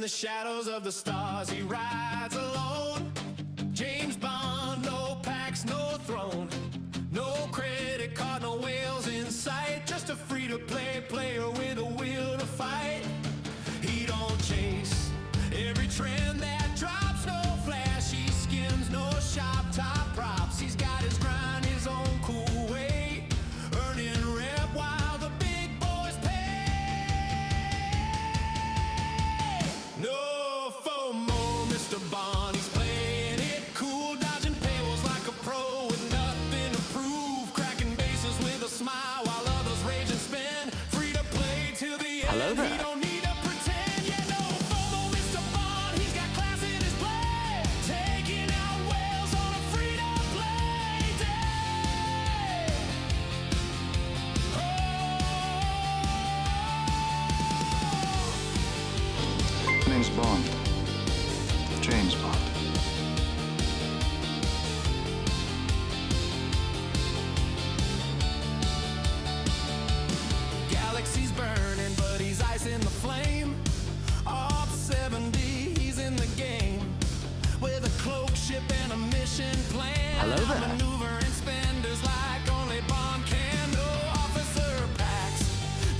the shadows of the stars he rides alone. James Bond, no packs, no throne, no credit card, no whales in sight. Just a free-to-play player with a will to fight. He don't chase every trend that drops, no flashy skins, no shop top props. He's got his grind, his own cool way, earning rep while the big boys pay. No FOMO, Mr. Bond, he's playing it cool, dodging paywalls like a pro with nothing to prove, cracking bases with a smile while others rage and spin. Free to play till the end. Hello there. He don't need to pretend. Yeah, no FOMO, Mr. Bond, he's got class in his play, taking out whales on a free to play day. My name's Bond. James Bond. Galaxy's burning, but he's ice in the flame. Off 70, he's in the game with a cloak, ship, and a mission plan. Hello there. Maneuvering spenders like only Bond can. No officer packs,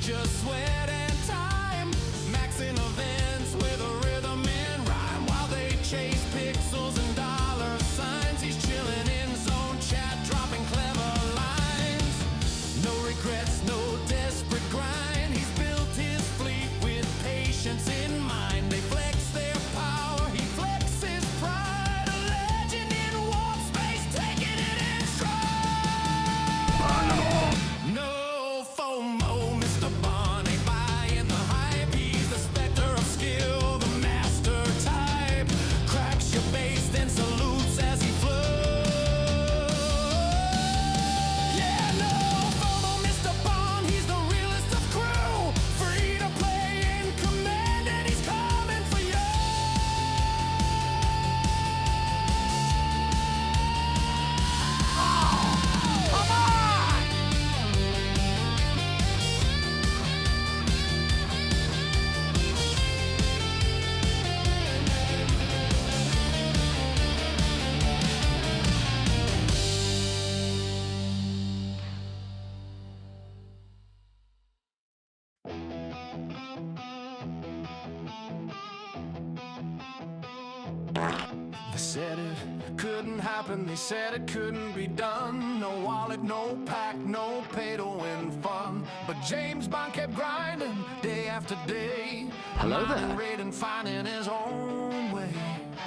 just sweat and time. Maxing events with a rhythm and rhyme while they chase pixels and dollar signs. He's chilling in zone chat, dropping clever lines. No regrets, no desperate grind. He's built his fleet with patience in mind. They flex their power, he flexes pride. A legend in warp space, taking it in stride. No FOMO, Mr. Bond ain't buying the hype. He's the specter of skill, the master type. Cracks your base, then salutes as he flows. Yeah, no FOMO, Mr. Bond, he's the realest of crew. Free to play in command, and he's coming for you. Come on! They said it couldn't happen, they said it couldn't be done. No wallet, no pack, no pay to win fun. But James Bond kept grinding day after day. Hello there. Mining, raiding, finding his own way.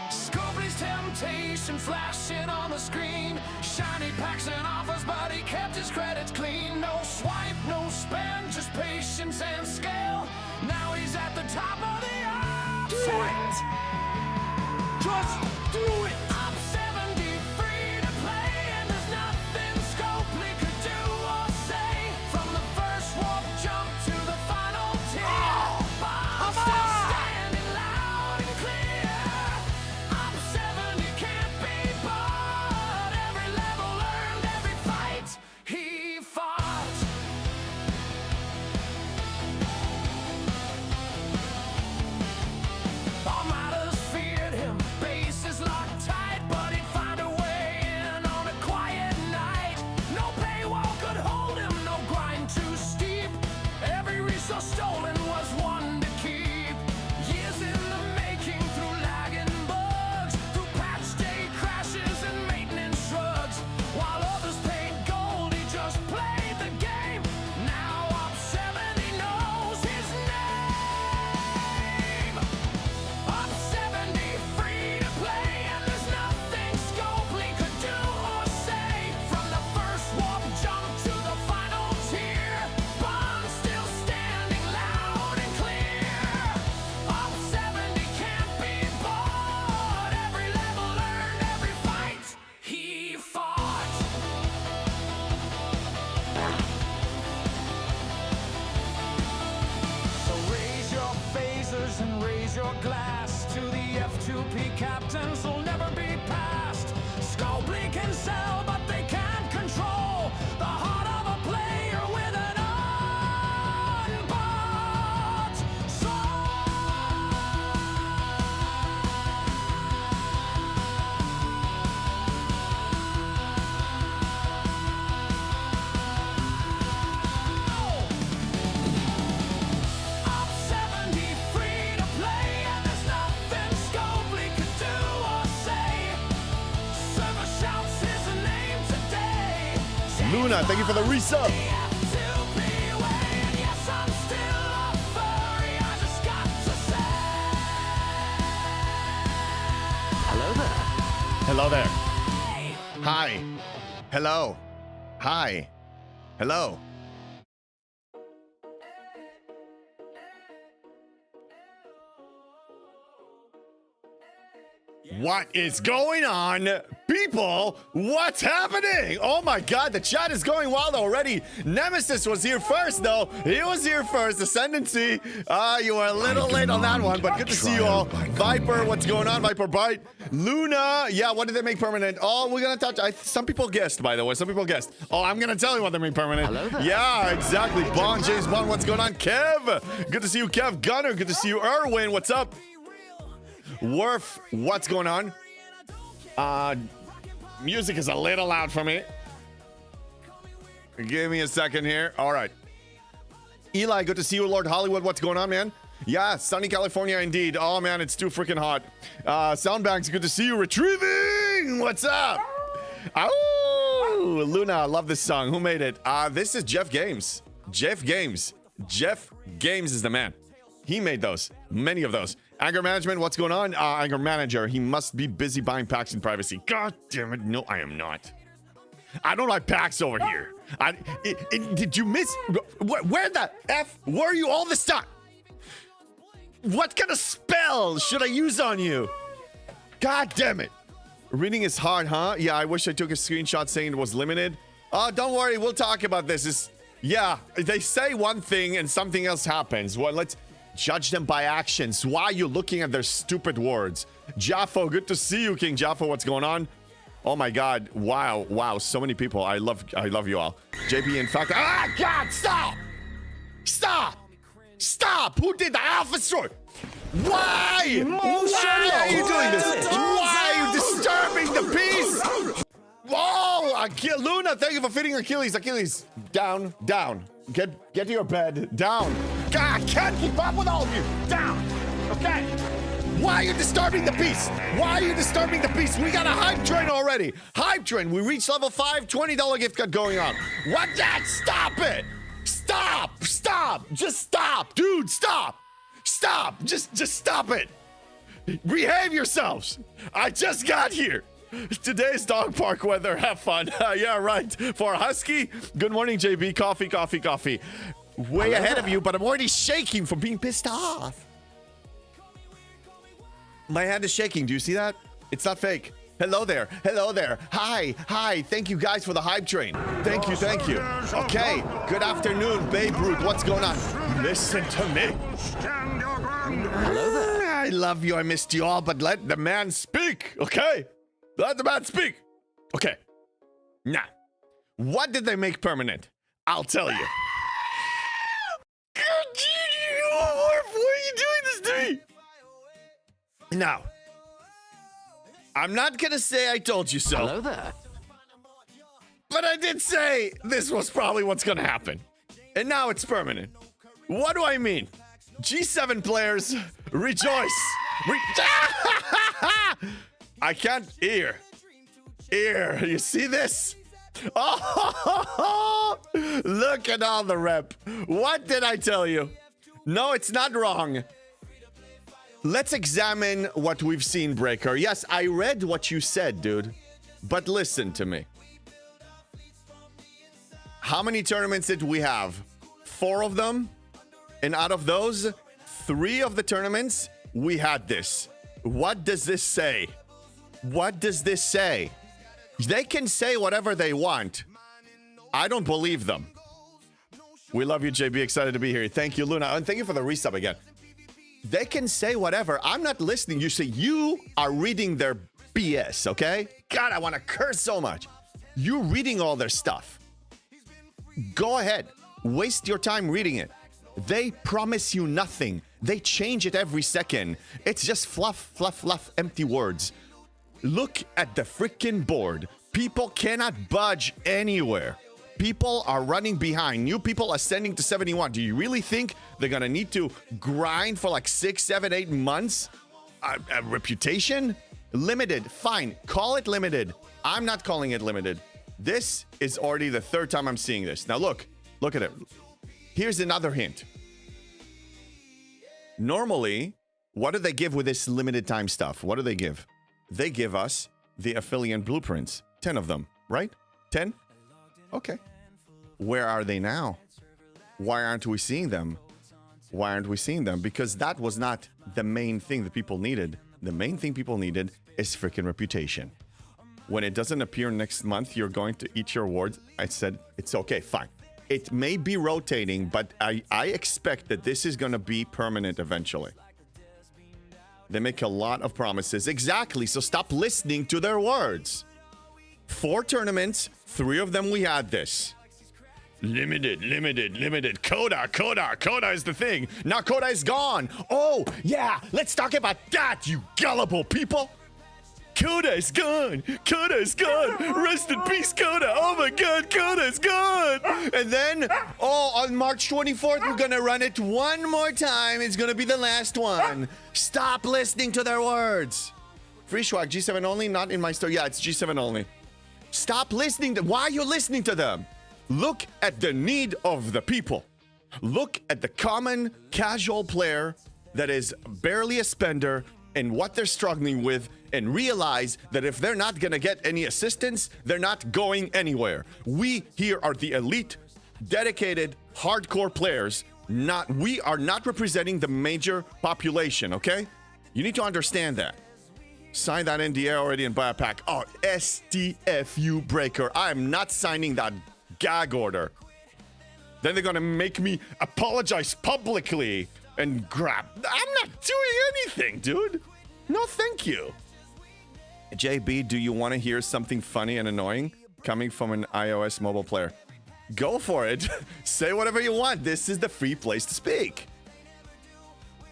Scopely's temptation flashing on the screen. Shiny packs and offers, but he kept his credits clean. No swipe, no spend, just patience and scale. Now he's at the top of the upside. Just do it! I'm 70, free to play, and there's nothing Scopely could do or say. From the first warp jump to the final tier, Bond's still standing loud and clear. I'm 70, can't be bought. Every level earned, every fight he fought. Armadas feared him, bases locked tight, but he'd find a way in on a quiet night. No paywall could hold him, no grind too steep. Every resource stolen was one to keep. Years in the making, through lag and bugs, through patch day crashes and maintenance shrugs. While others paid gold, he just played the game. Now Op 70 knows his name. Op 70, free to play, and there's nothing Scopely could do or say. From the first warp jump to the final tier, Bond's still standing loud and clear. Op 70 can't be bought. Every level earned, every fight he fought. So raise your phasers and raise your glass to the F2P captains who'll never be passed. Scopely can sell, but they can't control the heart of a player with an unbought soul. Luna, thank you for the resub. Hello there. Hi. Hello. Hi. Hello. What is going on, people? What's happening? Oh my god, the chat is going wild already. Nemesis was here first, though. He was here first. Ascendancy. You were a little late on that one, but good to see you all. Viper, what's going on? Viper Bite. Luna. Yeah, what did they make permanent? Oh, we're gonna touch. Some people guessed, by the way. Some people guessed. Oh, I'm gonna tell you what they made permanent. Hello there. Yeah, exactly. Bond, James Bond, what's going on? Kev. Good to see you, Kev. Gunner. Good to see you, Erwin. What's up? Worf, what's going on? Music is a little loud for me. Give me a second here. All right. Eli, good to see you. Lord Hollywood, what's going on, man? Yeah, sunny California indeed. Oh, man, it's too freaking hot. Soundbanks, good to see you. Retrieving, what's up? Oh, Luna, love this song. Who made it? This is Jeff Games. Jeff Games. Jeff Games is the man. He made those. Many of those. Anger management, what's going on? Anger manager, he must be busy buying packs in privacy. God damn it, no, I am not. I don't like packs over here. Did you miss? Where the F were you all this time? What kind of spell should I use on you? God damn it. Reading is hard, huh? Yeah, I wish I took a screenshot saying it was limited. Don't worry, we'll talk about this. Yeah, they say one thing and something else happens. Well, let's judge them by actions. Why are you looking at their stupid words? Jaffo, good to see you, King Jaffo. What's going on? Oh my God! Wow! So many people. I love you all. JP, in fact. God! Stop! Who did the Alpha Sword? Why? Why are you doing this? Why are you disturbing the peace? Oh, Luna, thank you for feeding Achilles. Achilles, down. Get to your bed. Down. God, I can't keep up with all of you. Down. Okay. Why are you disturbing the peace? We got a hype train already. Hype train. We reached level 5. $20 gift card going on. What that? Stop it. Stop. Just stop. Dude, stop. Just stop it. Behave yourselves. I just got here. Today's dog park weather. Have fun. Yeah, right. For a husky. Good morning, JB. Coffee. Way ahead of you, but I'm already shaking from being pissed off. My hand is shaking. Do you see that? It's not fake. Hello there. Hi. Thank you guys for the hype train. Thank you. Okay. Good afternoon, Babe Ruth. What's going on? Listen to me. Hello there. I love you. I missed you all, but let the man speak. Okay. Let the man speak. Okay. Now, what did they make permanent? I'll tell you. Why are you doing this to me? Now, I'm not gonna say I told you so. Hello there. But I did say this was probably what's gonna happen. And now it's permanent. What do I mean? G7 players, rejoice. I can't hear. You see this? Oh, look at all the rep. What did I tell you? No, it's not wrong. Let's examine what we've seen, Breaker. Yes, I read what you said, dude. But listen to me. How many tournaments did we have? 4 of them? And out of those, 3 of the tournaments, we had this. What does this say? They can say whatever they want. I don't believe them. We love you, JB. Excited to be here. Thank you, Luna. And thank you for the resub again. They can say whatever. I'm not listening. You say you are reading their BS, okay? God, I want to curse so much. You're reading all their stuff. Go ahead. Waste your time reading it. They promise you nothing. They change it every second. It's just fluff, empty words. Look at the freaking board. People cannot budge anywhere. People are running behind. New people ascending to 71. Do you really think they're going to need to grind for like 6, 7, 8 months? A reputation? Limited. Fine. Call it limited. I'm not calling it limited. This is already the third time I'm seeing this. Now look at it. Here's another hint. Normally, what do they give with this limited time stuff? What do they give? They give us the affiliate blueprints. 10 of them, right? 10? Okay. Where are they now? Why aren't we seeing them? Why aren't we seeing them? Because that was not the main thing that people needed. The main thing people needed is freaking reputation. When it doesn't appear next month, you're going to eat your awards. I said, it's okay, fine. It may be rotating, but I expect that this is going to be permanent eventually. They make a lot of promises. Exactly, so stop listening to their words. 4 tournaments, 3 of them we had this. Limited. Coda is the thing. Now Coda is gone. Oh, yeah, let's talk about that, you gullible people. Coda is gone. Rest in peace, Coda. Oh my God, Coda is gone. And then, on March 24th, we're gonna run it one more time. It's gonna be the last one. Stop listening to their words. Free swag, G7 only, not in my store. Yeah, it's G7 only. Stop listening to. Why are you listening to them? Look at the need of the people. Look at the common casual player that is barely a spender and what they're struggling with, and realize that if they're not gonna get any assistance, they're not going anywhere. We here are the elite, dedicated, hardcore players. We are not representing the major population, okay? You need to understand that. Sign that NDA already and buy a pack. Oh, STFU breaker. I am not signing that gag order. Then they're gonna make me apologize publicly and grab. I'm not doing anything, dude. No, thank you. JB, do you want to hear something funny and annoying coming from an iOS mobile player? Go for it. Say whatever you want. This is the free place to speak.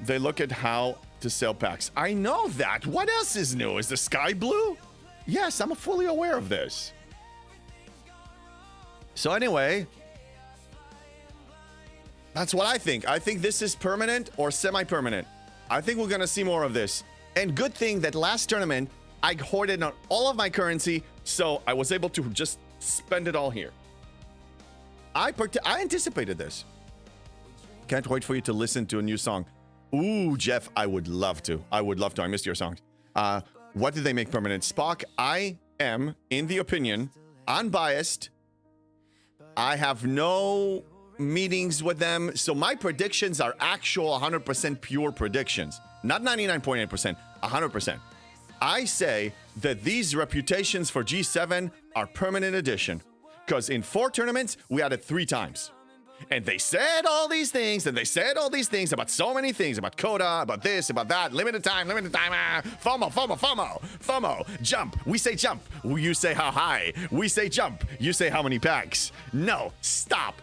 They look at how to sell packs. I know that. What else is new? Is the sky blue? Yes, I'm fully aware of this. So anyway, that's what I think. I think this is permanent or semi-permanent. I think we're going to see more of this. And good thing that last tournament, I hoarded on all of my currency, so I was able to just spend it all here. I anticipated this. Can't wait for you to listen to a new song. Ooh, Jeff, I would love to. I missed your songs. What did they make permanent? Spock, I am, in the opinion, unbiased. I have no meetings with them, so my predictions are actual 100% pure predictions. Not 99.8%, 100%. I say that these reputations for G7 are permanent addition, because in 4 tournaments, we had it 3 times. And they said all these things, and they said all these things about so many things, about Coda, about this, about that, limited time, FOMO, jump. We say jump, you say how high. We say jump, you say how many packs. No, stop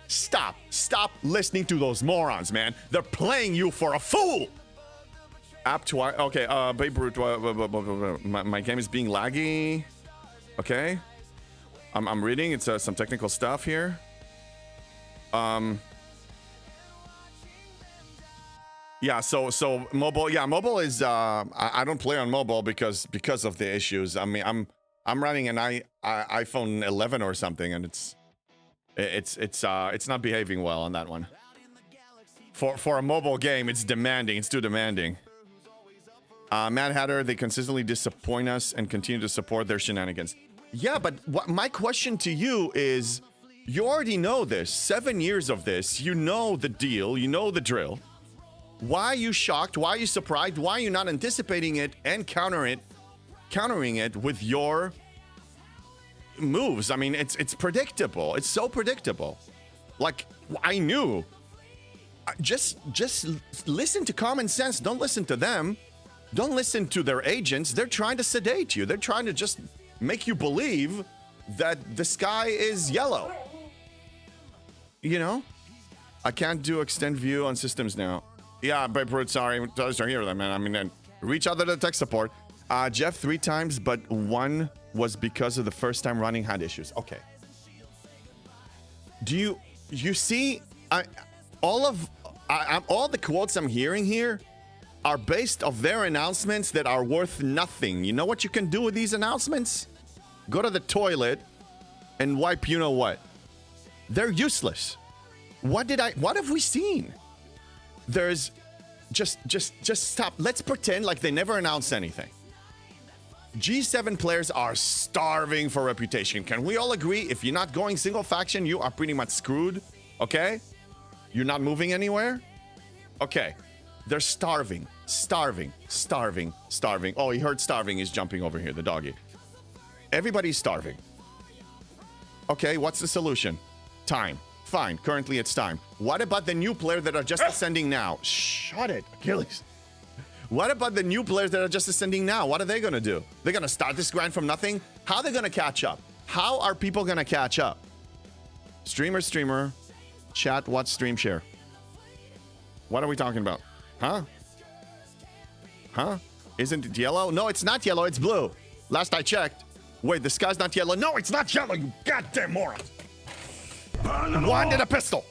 listening to those morons, man. They're playing you for a fool. Okay, Babe Ruth, my game is being laggy. Okay, I'm reading. It's some technical stuff here. Yeah, so mobile. Yeah, mobile is. I don't play on mobile because of the issues. I mean, I'm running an iPhone 11 or something, and it's not behaving well on that one. For a mobile game, it's demanding. It's too demanding. Mad Hatter, they consistently disappoint us and continue to support their shenanigans. Yeah, but my question to you is, you already know this. 7 years of this. You know the deal. You know the drill. Why are you shocked? Why are you surprised? Why are you not anticipating it and countering it with your moves? I mean, it's predictable. It's so predictable. Like, I knew. Just listen to common sense. Don't listen to them. Don't listen to their agents. They're trying to sedate you. They're trying to just make you believe that the sky is yellow. You know? I can't do extend view on systems now. Yeah, but sorry. Don't hear that, man. I mean, reach out to the tech support. Jeff 3 times, but 1 was because of the first time running had issues. Okay. Do you see? All the quotes I'm hearing here are based off their announcements that are worth nothing. You know what you can do with these announcements? Go to the toilet and wipe you know what. They're useless. What have we seen? There's just stop. Let's pretend like they never announced anything. G7 players are starving for reputation. Can we all agree if you're not going single faction, you are pretty much screwed? Okay? You're not moving anywhere? Okay. They're starving. Oh, he heard starving. He's jumping over here, the doggy. Everybody's starving. Okay, what's the solution? Time. Fine, currently it's time. What about the new players that are just ascending now? Shut it, Achilles. What about the new players that are just ascending now? What are they gonna do? They're gonna start this grind from nothing? How are they gonna catch up? How are people gonna catch up? Streamer, chat, watch, stream, share. What are we talking about? Huh? Isn't it yellow? No, it's not yellow, it's blue. Last I checked. Wait, the sky's not yellow. No, it's not yellow, you goddamn moron. Wanted a pistol.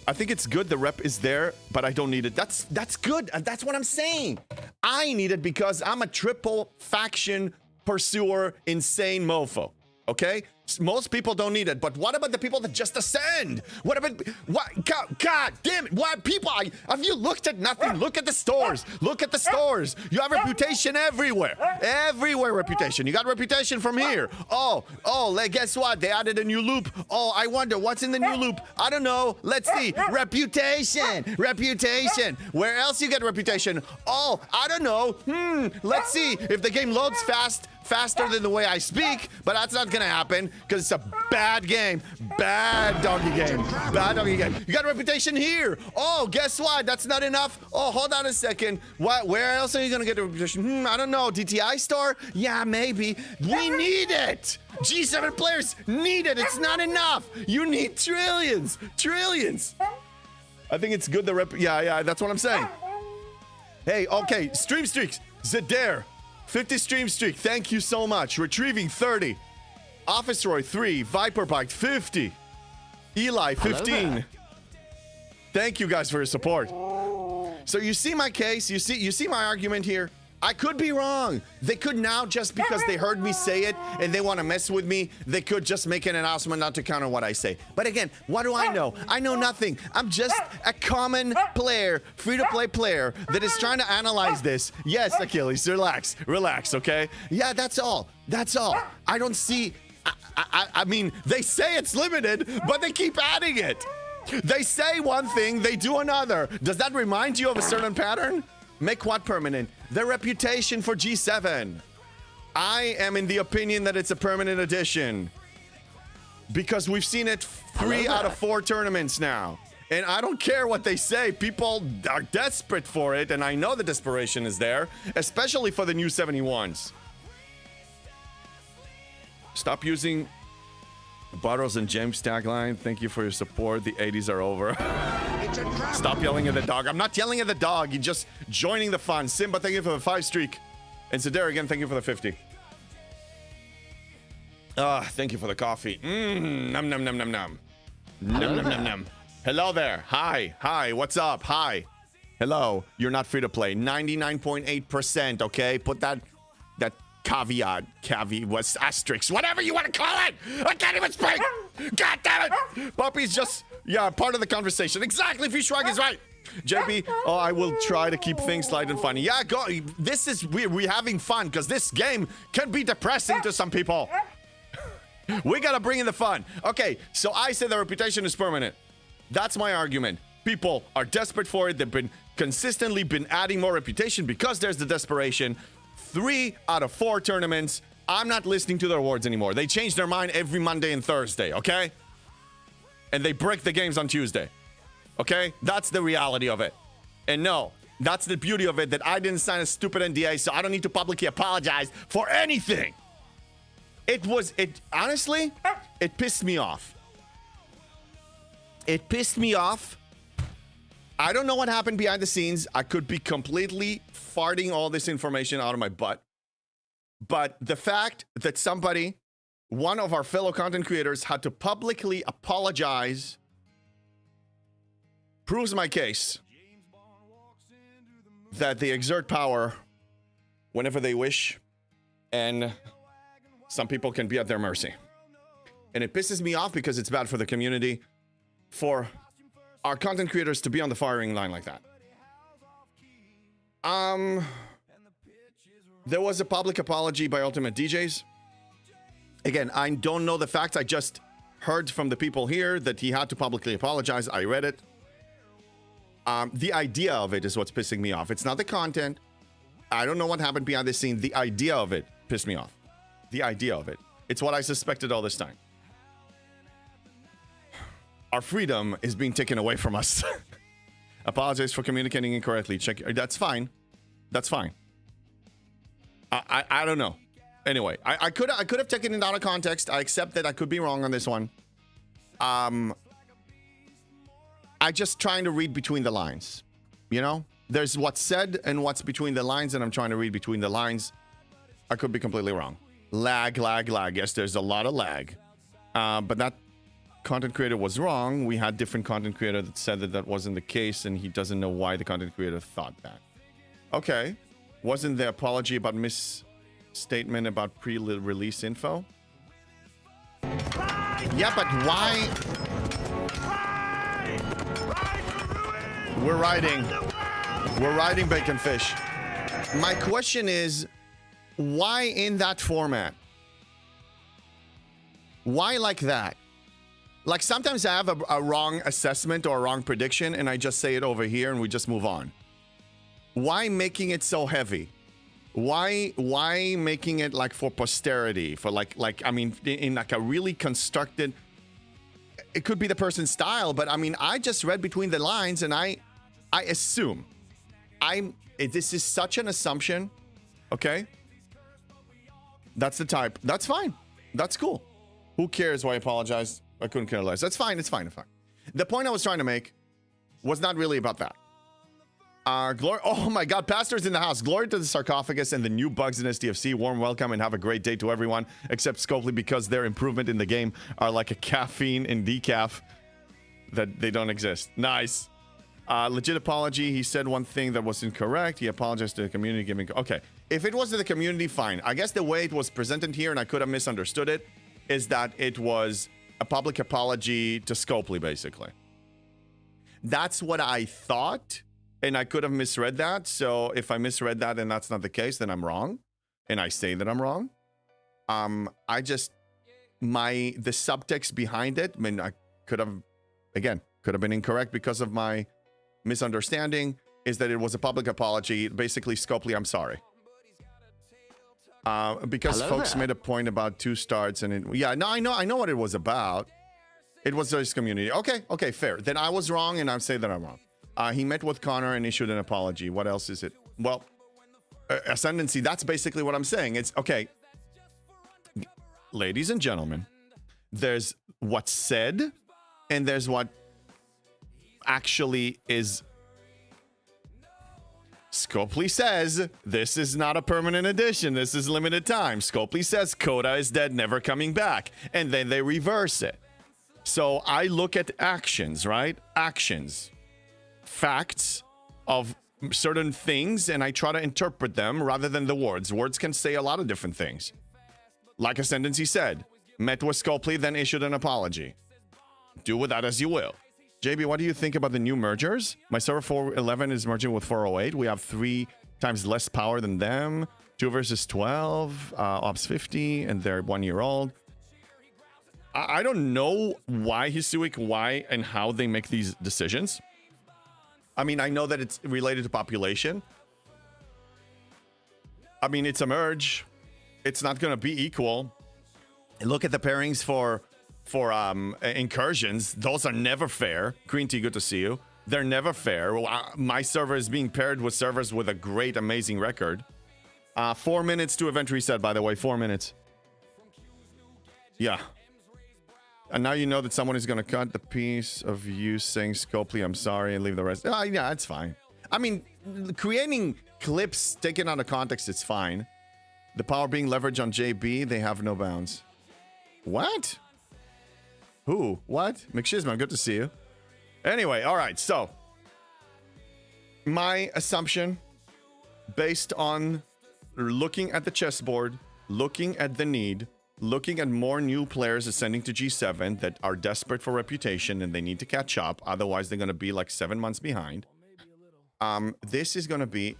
I think it's good the rep is there, but I don't need it. That's good. That's what I'm saying. I need it because I'm a triple faction pursuer insane mofo. Okay? Most people don't need it, but what about the people that just ascend? What? God damn it! What people? Have you looked at nothing? Look at the stores. You have reputation everywhere. Everywhere reputation. You got reputation from here. Oh, guess what? They added a new loop. Oh, I wonder what's in the new loop. I don't know. Let's see. Reputation. Where else you get reputation? Oh, I don't know. Let's see if the game loads faster than the way I speak, but that's not gonna happen because it's a bad game. Bad doggy game. You got a reputation here. Oh, guess what? That's not enough. Oh, hold on a second. What? Where else are you gonna get a reputation? I don't know. DTI store? Yeah, maybe. We need it. G7 players need it. It's not enough. You need trillions. I think it's good. Yeah, that's what I'm saying. Hey, okay. Stream streaks. Zedare. 50 stream streak, thank you so much. Retrieving 30. Office Roy 3. Viper Bike 50. Eli 15. Thank you guys for your support. So you see my case, you see my argument here. I could be wrong. They could now, just because they heard me say it and they want to mess with me, they could just make an announcement not to counter what I say. But again, what do I know? I know nothing. I'm just a common player, free-to-play player that is trying to analyze this. Yes, Achilles, relax, okay? Yeah, that's all. I don't see... I mean, they say it's limited, but they keep adding it. They say one thing, they do another. Does that remind you of a certain pattern? Make what permanent? The reputation for G7. I am in the opinion that it's a permanent addition. Because we've seen it 3 out of 4 tournaments now. And I don't care what they say. People are desperate for it, and I know the desperation is there, especially for the new 71s. Stop using Bottles and James tagline. Thank you for your support. The 80s are over. Stop yelling at the dog. I'm not yelling at the dog. You're just joining the fun. Simba, thank you for the 5 streak. And Sedar again, thank you for the 50. Thank you for the coffee. Num. Num. Hello there. Hi. What's up? Hi. Hello. You're not free to play. 99.8%. Okay. Put that caveat, was asterisk, whatever you want to call it. I can't even speak. God damn it. Puppy's just, part of the conversation. Exactly. Fishwag is right. JP, I will try to keep things light and funny. Yeah, go. This is, we're having fun because this game can be depressing to some people. We got to bring in the fun. Okay, so I say the reputation is permanent. That's my argument. People are desperate for it. They've consistently been adding more reputation because there's the desperation. 3 out of 4 tournaments. I'm not listening to their words anymore. They change their mind every Monday and Thursday, okay? And they break the games on Tuesday, okay? That's the reality of it. And no, that's the beauty of it, that I didn't sign a stupid NDA, so I don't need to publicly apologize for anything. Honestly, it pissed me off. I don't know what happened behind the scenes. I could be completely farting all this information out of my butt. But the fact that somebody, one of our fellow content creators, had to publicly apologize proves my case that they exert power whenever they wish, and some people can be at their mercy. And it pisses me off because it's bad for the community, for our content creators to be on the firing line like that. There was a public apology by Ultimate DJs. Again, I don't know the facts. I just heard from the people here that he had to publicly apologize. I read it. The idea of it is what's pissing me off. It's not the content. I don't know what happened behind the scene. The idea of it pissed me off. The idea of it. It's what I suspected all this time. Our freedom is being taken away from us. Apologize for communicating incorrectly. Check. That's fine. That's fine. I don't know. Anyway, I could have taken it out of context. I accept that I could be wrong on this one. I just trying to read between the lines. You know, there's what's said and what's between the lines, and I'm trying to read between the lines. I could be completely wrong. Lag. Yes, there's a lot of lag. But that content creator was wrong. We had different content creator that said that that wasn't the case, and he doesn't know why the content creator thought that. Okay. Wasn't the apology about misstatement about pre-release info? Yeah, but why? We're riding bacon fish. My question is, why in that format? Why like that? Like sometimes I have a wrong assessment or a wrong prediction and I just say it over here and we just move on. Why making it so heavy? Why making it like for posterity? For like I mean, in like a really constructed, it could be the person's style, but I mean, I just read between the lines and I assume this is such an assumption. Okay. That's the type. That's fine. That's cool. Who cares why I apologized? I couldn't care less. That's fine. It's fine. It's fine. The point I was trying to make was not really about that. Glory. Oh my God. Pastor's in the house. Glory to the sarcophagus and the new bugs in STFC. Warm welcome and have a great day to everyone, except Scopely, because their improvement in the game are like a caffeine and decaf that they don't exist. Nice. Legit apology. He said one thing that was incorrect. He apologized to the community giving. Okay. If it was to the community, fine. I guess the way it was presented here, and I could have misunderstood it, is that it was a public apology to Scopely, basically. That's what I thought, and I could have misread that. So if I misread that and that's not the case, then I'm wrong, and I say that I'm wrong. The subtext behind it, I mean, I could have been incorrect because of my misunderstanding, is that it was a public apology. Basically, Scopely, I'm sorry. Because Hello folks there. made a point about 2 starts and I know what it was about. It was his community. Okay, fair. Then I was wrong and I say that I'm wrong. He met with Connor and issued an apology. What else is it? Well, ascendancy, that's basically what I'm saying. It's okay. Ladies and gentlemen, there's what's said and there's what actually is. Scopely says this is not a permanent edition. This is limited time. Scopely says Coda is dead, never coming back. And then they reverse it. So I look at actions, right? Actions. Facts of certain things, and I try to interpret them rather than the words. Words can say a lot of different things. Like Ascendancy said, met with Scopely, then issued an apology. Do with that as you will. JB, what do you think about the new mergers? My server 411 is merging with 408. We have 3 times less power than them. 2 versus 12. Ops 50, and they're 1 year old. I don't know why Hisuik, why and how they make these decisions. I mean, I know that it's related to population. I mean, it's a merge. It's not going to be equal. Look at the pairings for incursions. Those are never fair. Green Tea, good to see you. They're never fair. My server is being paired with servers with a great, amazing record. 4 minutes to event reset, by the way. 4 minutes. Yeah. And now you know that someone is going to cut the piece of you saying Scopely, I'm sorry, and leave the rest. Yeah, it's fine. I mean, creating clips taken out of context, it's fine. The power being leveraged on JB, they have no bounds. What? Who? What? McShizman, good to see you. Anyway, all right, so my assumption, based on looking at the chessboard, looking at the need, looking at more new players ascending to G7 that are desperate for reputation and they need to catch up. Otherwise, they're going to be like 7 months behind. This is going to be,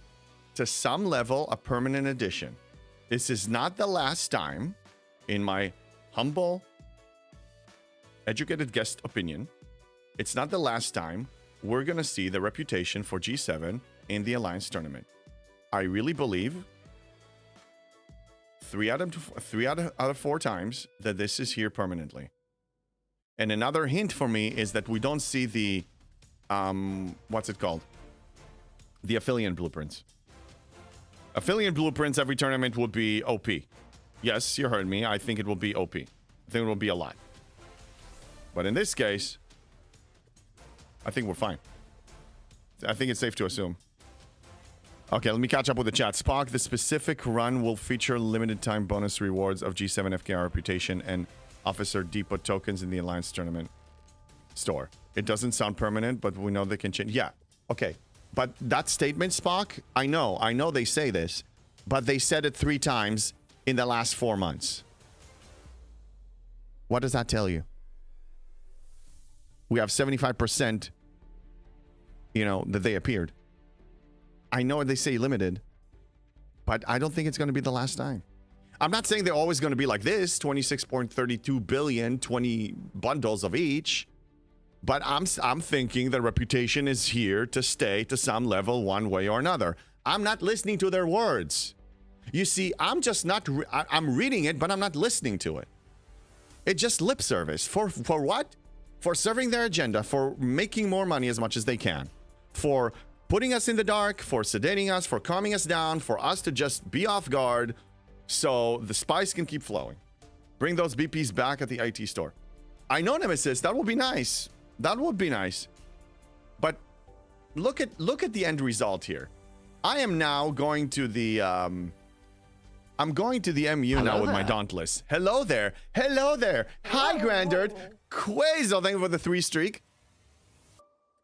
to some level, a permanent addition. This is not the last time, in my humble, educated guest opinion, it's not the last time we're going to see the reputation for G7 in the Alliance tournament. I really believe 3 out of 4 times that this is here permanently. And another hint for me is that we don't see the, what's it called? The affiliate blueprints. Affiliate blueprints every tournament would be OP. Yes, you heard me. I think it will be OP. I think it will be a lot. But in this case, I think we're fine. I think it's safe to assume. Okay, let me catch up with the chat. Spock, the specific run will feature limited time bonus rewards of G7 FKR reputation and Officer Depot tokens in the Alliance tournament store. It doesn't sound permanent, but we know they can change. Yeah, okay. But that statement, Spock, I know they say this, but they said it 3 times in the last 4 months. What does that tell you? We have 75%, that they appeared. I know they say limited, but I don't think it's going to be the last time. I'm not saying they're always going to be like this, 26.32 billion, 20 bundles of each. But I'm thinking the reputation is here to stay to some level one way or another. I'm not listening to their words. You see, I'm just not, I'm reading it, but I'm not listening to it. It's just lip service. For what? For serving their agenda, for making more money as much as they can, for putting us in the dark, for sedating us, for calming us down, for us to just be off guard so the spice can keep flowing. Bring those BPs back at the IT store. I know, Nemesis, that would be nice. That would be nice. But look at the end result here. I am now going to the I'm going to the MU now with my Dauntless. Hello there. Hello there. Hi, Grandard. Quazo, thank you for the 3 streak.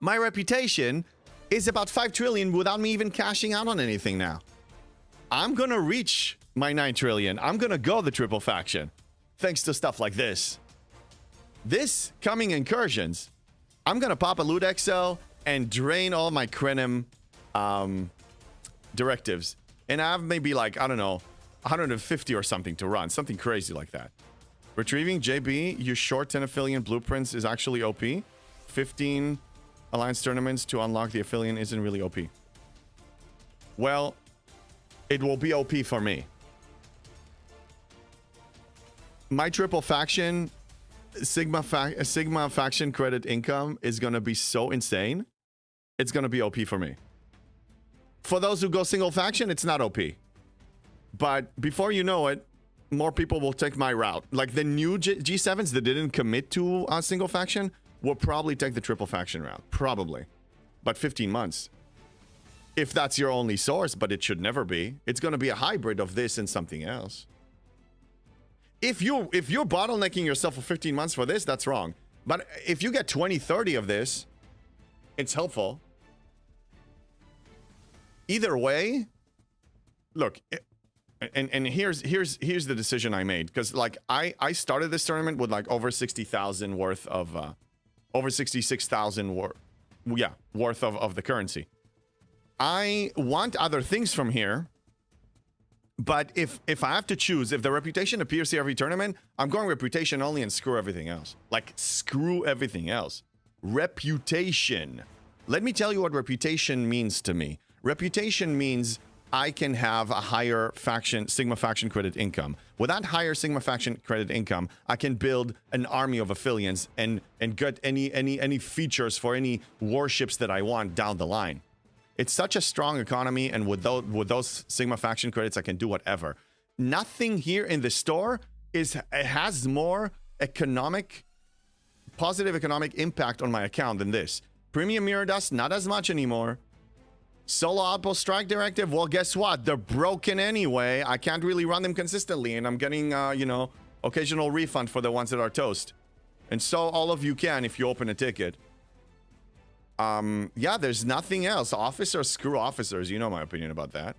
My reputation is about 5 trillion without me even cashing out on anything now. I'm going to reach my 9 trillion. I'm going to go the triple faction. Thanks to stuff like this. This coming incursions, I'm going to pop a loot XL and drain all my Krenim directives. And I have maybe like, I don't know, 150 or something to run. Something crazy like that. Retrieving JB, you short 10 affiliate blueprints is actually OP. 15 Alliance tournaments to unlock the affiliate isn't really OP. Well, it will be OP for me. My triple faction... Sigma faction credit income is going to be so insane. It's going to be OP for me. For those who go single faction, it's not OP. But before you know it, more people will take my route. Like the new G7s that didn't commit to a single faction will probably take the triple faction route. Probably. But 15 months. If that's your only source, but it should never be. It's going to be a hybrid of this and something else. If you're bottlenecking yourself for 15 months for this, that's wrong. But if you get 20, 30 of this, it's helpful. Either way, look, and here's the decision I made. Because like I started this tournament with like over 60,000 worth of over 66,000 worth of the currency. I want other things from here. But if I have to choose, if the reputation appears here every tournament, I'm going reputation only and screw everything else. Like, screw everything else. Reputation. Let me tell you what reputation means to me. Reputation means I can have a higher faction, Sigma faction credit income. With that higher Sigma faction credit income, I can build an army of affiliates and get any features for any warships that I want down the line. It's such a strong economy, and with those Sigma faction credits, I can do whatever. Nothing here in the store has more positive economic impact on my account than this. Premium Mirror Dust, not as much anymore. Solo Outpost Strike Directive, well, guess what? They're broken anyway. I can't really run them consistently, and I'm getting, occasional refund for the ones that are toast. And so all of you can if you open a ticket. Yeah, there's nothing else. Officers, screw officers. You know my opinion about that.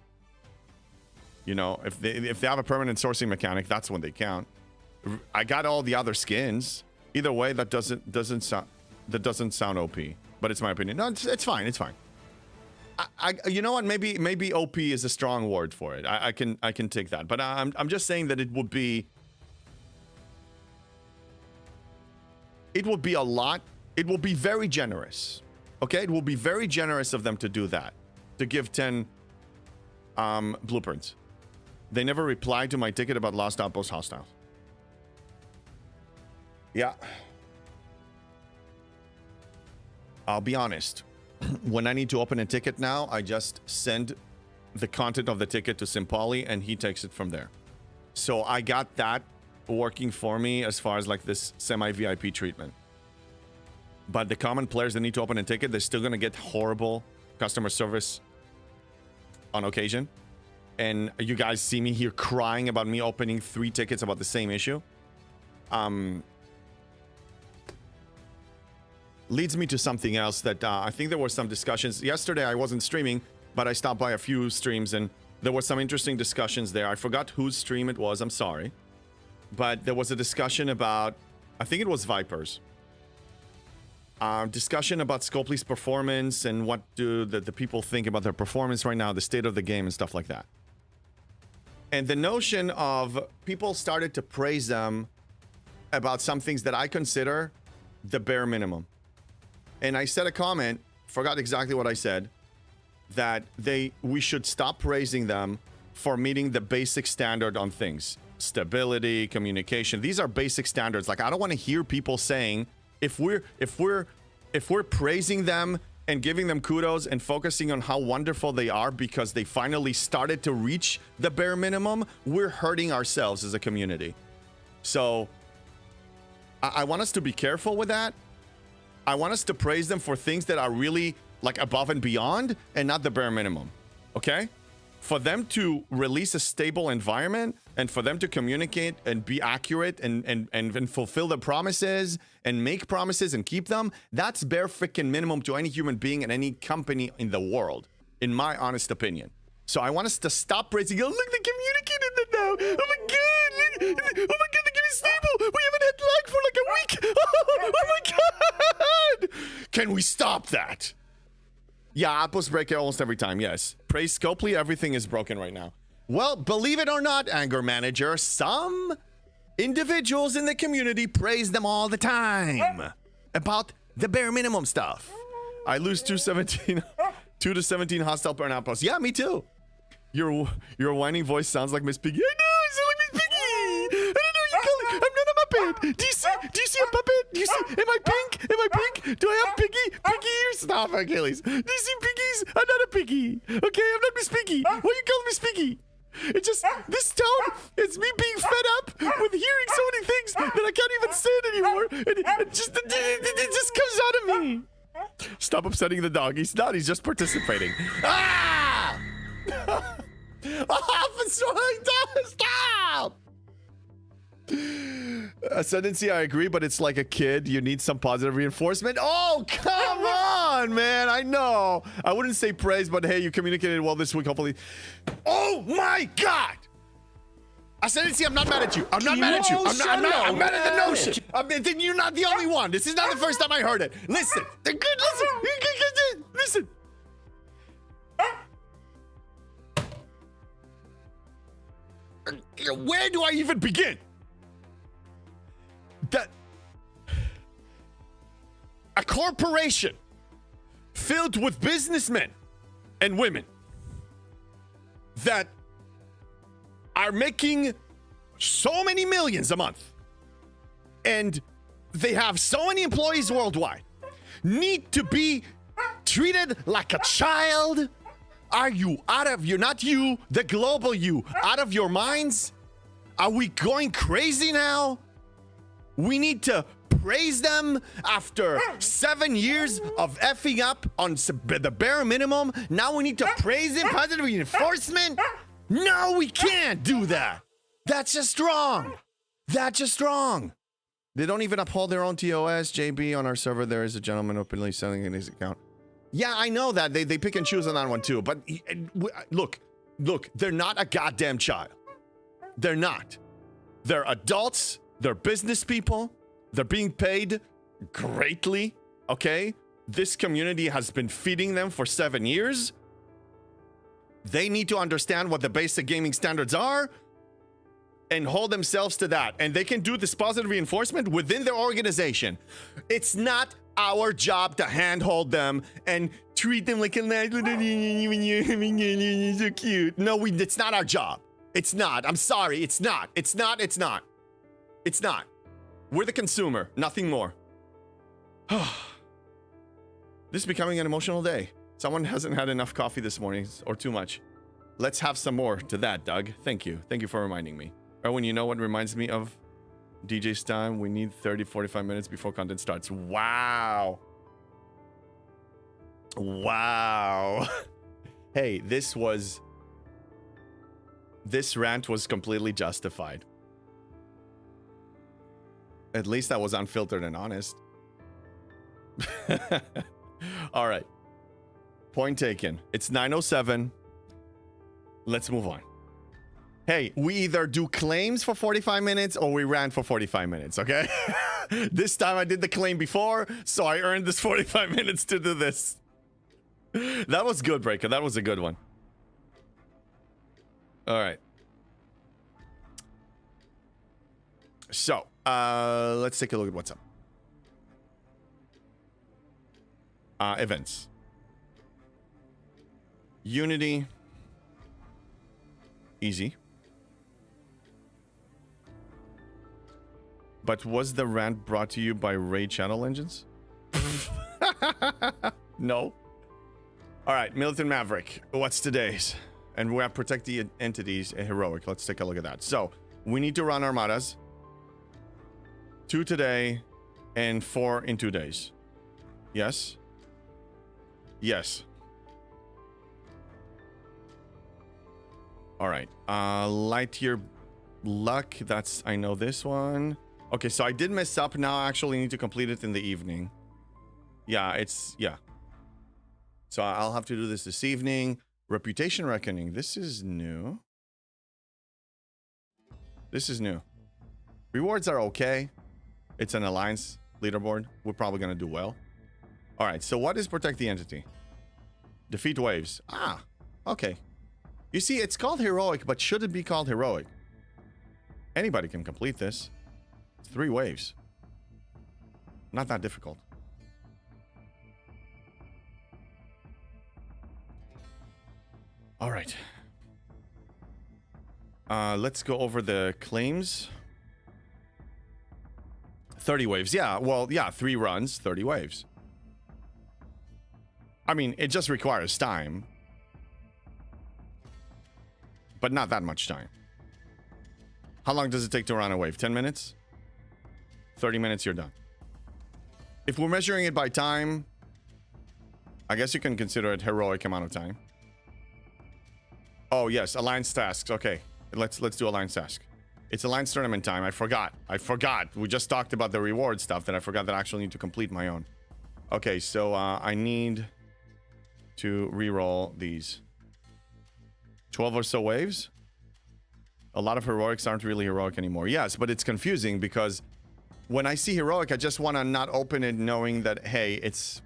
You know, if they have a permanent sourcing mechanic, that's when they count. I got all the other skins. Either way, that doesn't sound OP. But it's my opinion. No, it's fine. It's fine. You know what? Maybe OP is a strong word for it. I can take that. But I'm just saying that it would be a lot. It will be very generous. Okay, it will be very generous of them to do that, to give 10 blueprints. They never replied to my ticket about Lost Outpost hostiles. Yeah. I'll be honest. When I need to open a ticket now, I just send the content of the ticket to Simpali and he takes it from there. So I got that working for me as far as like this semi-VIP treatment. But the common players that need to open a ticket, they're still going to get horrible customer service on occasion. And you guys see me here crying about me opening 3 tickets about the same issue. Leads me to something else that I think there were some discussions. Yesterday, I wasn't streaming, but I stopped by a few streams and there were some interesting discussions there. I forgot whose stream it was. I'm sorry. But there was a discussion about, I think it was Vipers. Discussion about Scopely's performance and what do the people think about their performance right now, the state of the game and stuff like that. And the notion of people started to praise them about some things that I consider the bare minimum. And I said a comment, forgot exactly what I said, that we should stop praising them for meeting the basic standard on things. Stability, communication. These are basic standards. Like, I don't want to hear people saying, if we're praising them and giving them kudos and focusing on how wonderful they are because they finally started to reach the bare minimum, we're hurting ourselves as a community. So I want us to be careful with that. I want us to praise them for things that are really like above and beyond and not the bare minimum. Okay? For them to release a stable environment and for them to communicate and be accurate and fulfill their promises and make promises and keep them, that's bare freaking minimum to any human being and any company in the world, in my honest opinion. So I want us to stop praising, oh, look, they communicated that now. Oh my God. Oh my God, the game is stable. We haven't had lag for like a week. Oh my God. Can we stop that? Yeah, Outpost break almost every time, yes. Praise Scopely, everything is broken right now. Well, believe it or not, Anger Manager, some individuals in the community praise them all the time about the bare minimum stuff. I lose 2 to 17 hostile per outpost. Yeah, me too. Your whining voice sounds like Miss Piggy. I know, I sound like Miss Piggy. I don't know what you call it. I'm not a Muppet. Do you see a puppet? Do you see? Am I pink? Am I pink? Do I have piggy ears? Stop, Achilles. Do you see piggies? I'm not a piggy. Okay, I'm not Miss Piggy. Why you call me Miss Piggy? It's just, this tone, it's me being fed up with hearing so many things that I can't even say it anymore. And it just comes out of me. Stop upsetting the dog. He's not, he's just participating. Ah! Stop! Ascendancy, I agree, but it's like a kid. You need some positive reinforcement. Oh, come on, man. I know. I wouldn't say praise, but hey, you communicated well this week, hopefully. Oh, my God. Ascendancy, I'm not mad at you. I'm not mad at you. I'm mad at the notion. Then you're not the only one. This is not the first time I heard it. Listen. Listen. Where do I even begin? That a corporation filled with businessmen and women that are making so many millions a month and they have so many employees worldwide need to be treated like a child? Are you out of your, not you, the global you, out of your minds? Are we going crazy now? We need to praise them after 7 years of effing up on the bare minimum. Now we need to praise them, positive reinforcement. No, we can't do that. That's just wrong. That's just wrong. They don't even uphold their own TOS. JB, on our server, there is a gentleman openly selling in his account. Yeah, I know that. They pick and choose on that one too. But look, they're not a goddamn child. They're not. They're adults They're business people. They're being paid greatly, okay? This community has been feeding them for 7 years. They need to understand what the basic gaming standards are and hold themselves to that. And they can do this positive reinforcement within their organization. It's not our job to handhold them and treat them like a so cute. No, it's not our job. It's not. I'm sorry. It's not. It's not. It's not. It's not. We're the consumer, nothing more. This is becoming an emotional day. Someone hasn't had enough coffee this morning or too much. Let's have some more to that, Doug. Thank you. Thank you for reminding me. Erwin, you know what reminds me of DJ's time? We need 30, 45 minutes before content starts. Wow. Wow. Hey, this rant was completely justified. At least I was unfiltered and honest. All right. Point taken. It's 9:07. Let's move on. Hey, we either do claims for 45 minutes or we rant for 45 minutes, okay? This time I did the claim before, so I earned this 45 minutes to do this. That was good, Breaker. That was a good one. All right. So, let's take a look at what's up. Events. Unity. Easy. But was the rant brought to you by Raid Channel Engines? No. All right, Militant Maverick. What's today's? And we have Protect the Entities, a heroic. Let's take a look at that. So, we need to run Armadas. 2 today and 4 in 2 days. Yes? Yes. All right. Lightyear Luck. That's, I know this one. Okay, so I did mess up. Now I actually need to complete it in the evening. Yeah. So I'll have to do this evening. Reputation Reckoning. This is new. Rewards are okay. It's an alliance leaderboard. We're probably going to do well. All right, so what is Protect the Entity? Defeat waves. Ah, okay. You see, it's called heroic, but should it be called heroic? Anybody can complete this. It's 3 waves. Not that difficult. All right. Let's go over the claims. 30 waves. Yeah, well, yeah, 3 runs, 30 waves. I mean, it just requires time. But not that much time. How long does it take to run a wave? 10 minutes? 30 minutes, you're done. If we're measuring it by time, I guess you can consider it heroic amount of time. Oh, yes, alliance tasks. Okay, let's do alliance task. It's alliance tournament time. I forgot. We just talked about the reward stuff that I forgot that I actually need to complete my own. Okay, so I need to reroll these. 12 or so waves. A lot of heroics aren't really heroic anymore. Yes, but it's confusing because when I see heroic, I just want to not open it knowing that, hey, it's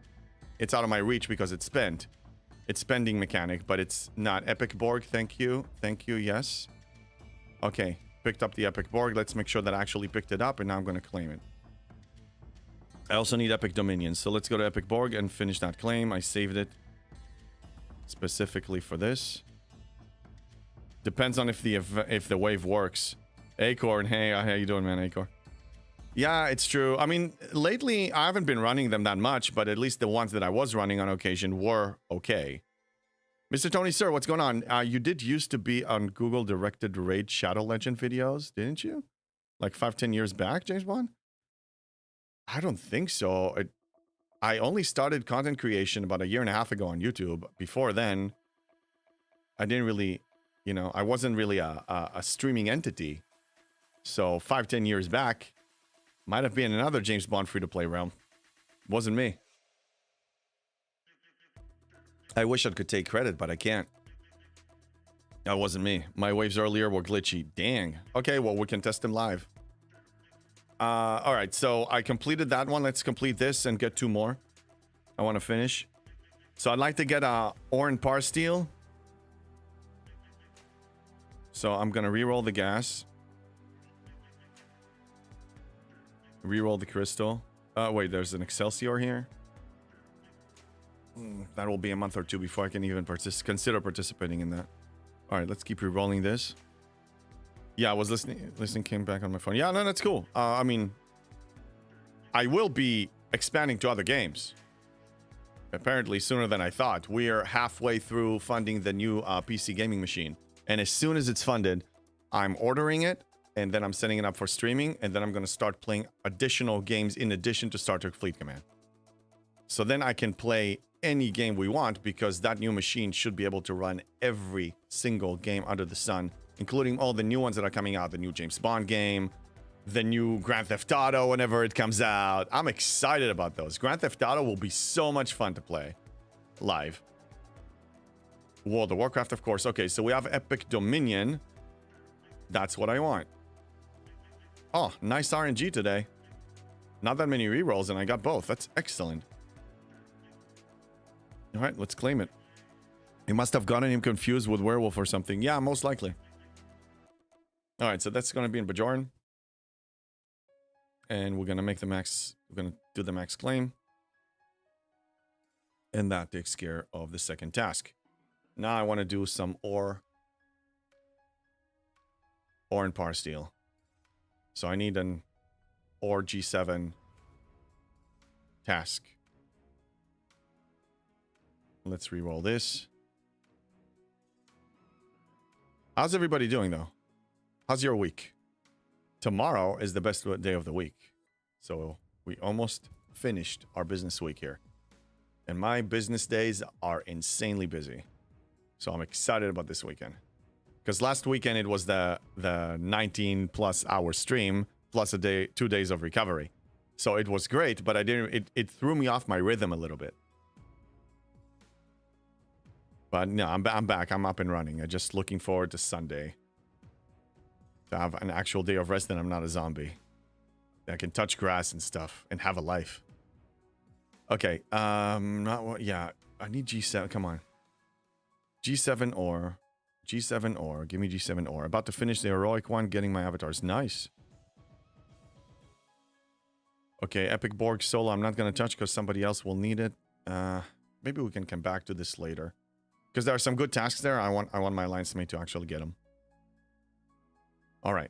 out of my reach because it's spent. It's spending mechanic, but it's not. Epic Borg, thank you. Thank you, yes. Okay, picked up the Epic Borg. Let's make sure that I actually picked it up, and now I'm going to claim it. I also need Epic Dominions, so let's go to Epic Borg and finish that claim. I saved it specifically for this. Depends on if the wave works. Acorn, hey, how you doing, man, Acorn? Yeah, it's true. I mean, lately, I haven't been running them that much, but at least the ones that I was running on occasion were okay. Mr. Tony, sir, what's going on? You did used to be on Google directed Raid Shadow Legend videos, didn't you? Like 5-10 years back, James Bond? I don't think so. I only started content creation about 1.5 years ago on YouTube. Before then, I didn't really, you know, I wasn't really a streaming entity. So 5-10 years back, might have been another James Bond free-to-play realm. Wasn't me. I wish I could take credit, but I can't. That wasn't me. My waves earlier were glitchy. Dang. Okay, well, we can test them live. All right, so I completed that one. Let's complete this and get 2 more. I want to finish. So I'd like to get a ore and par steel. So I'm gonna re-roll the gas. Re-roll the crystal. Wait, there's an Excelsior here. That will be a month or 2 before I can even consider participating in that. All right, let's keep re-rolling this. Yeah, I was listening, came back on my phone. Yeah, no, that's cool. I mean, I will be expanding to other games. Apparently sooner than I thought. We are halfway through funding the new PC gaming machine. And as soon as it's funded, I'm ordering it, and then I'm setting it up for streaming, and then I'm going to start playing additional games in addition to Star Trek Fleet Command. So then I can play any game we want, because that new machine should be able to run every single game under the sun, including all the new ones that are coming out, the new James Bond game, the new Grand Theft Auto whenever it comes out. I'm excited about those. Grand Theft Auto will be so much fun to play live. World of Warcraft, of course. Okay, so we have Epic Dominion. That's what I want. Oh, nice RNG today. Not that many rerolls, and I got both. That's excellent. All right, let's claim it. It must have gotten him confused with Werewolf or something. Yeah, most likely. All right, so that's going to be in Bajoran. And we're going to make the max. We're going to do the max claim. And that takes care of the second task. Now I want to do some ore and par steel. So I need an ore G7 task. Let's re-roll this. How's everybody doing, though? How's your week? Tomorrow is the best day of the week. So we almost finished our business week here. And my business days are insanely busy. So I'm excited about this weekend. Because last weekend it was the 19 plus hour stream plus a day, 2 days of recovery. So it was great, but it threw me off my rhythm a little bit. But no, I'm back. I'm up and running. I'm just looking forward to Sunday. To have an actual day of rest and I'm not a zombie. I can touch grass and stuff and have a life. Okay, yeah, I need G7. Come on. G7 ore. G7 ore. Give me G7 ore. About to finish the heroic one. Getting my avatars. Nice. Okay, Epic Borg solo. I'm not going to touch because somebody else will need it. Maybe we can come back to this later. Because there are some good tasks there. I want my alliance mate to actually get them. All right.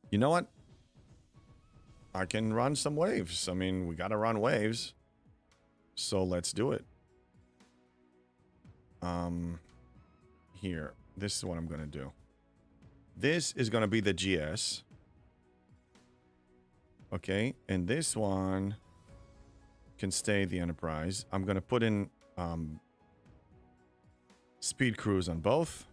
You know what? I can run some waves. I mean, we got to run waves. So let's do it. Here. This is what I'm going to do. This is going to be the GS. Okay. And this one can stay the Enterprise. I'm going to put in speed cruise on both.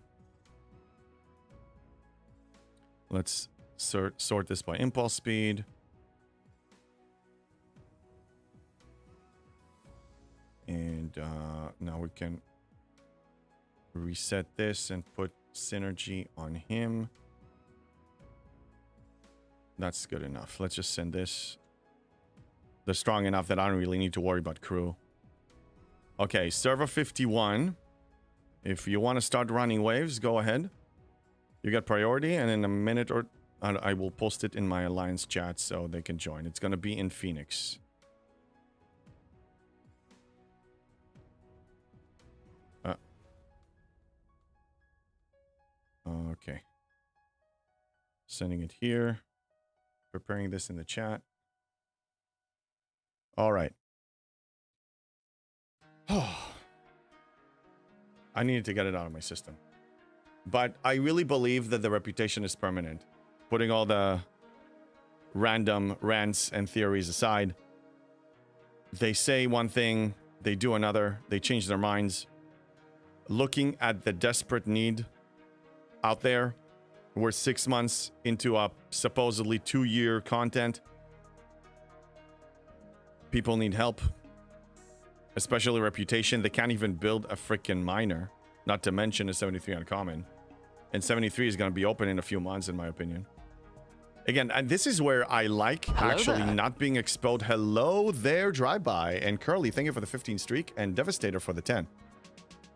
Let's sort this by impulse speed. And now we can reset this and put synergy on him. That's good enough. Let's just send this. They're strong enough that I don't really need to worry about crew. Okay, server 51. If you want to start running waves, go ahead. You get priority, and in a minute or I will post it in my alliance chat so they can join. It's going to be in Phoenix. Okay. Sending it here. Preparing this in the chat. All right. Oh. I needed to get it out of my system. But I really believe that the reputation is permanent. Putting all the random rants and theories aside, they say one thing, they do another, they change their minds. Looking at the desperate need out there, we're 6 months into a supposedly 2-year content. People need help, especially reputation. They can't even build a freaking miner, not to mention a 73 uncommon. And 73 is going to be open in a few months, in my opinion. Again, and this is where I like actually not being exposed. Hello there, Drive-By. And Curly, thank you for the 15 streak. And Devastator for the 10.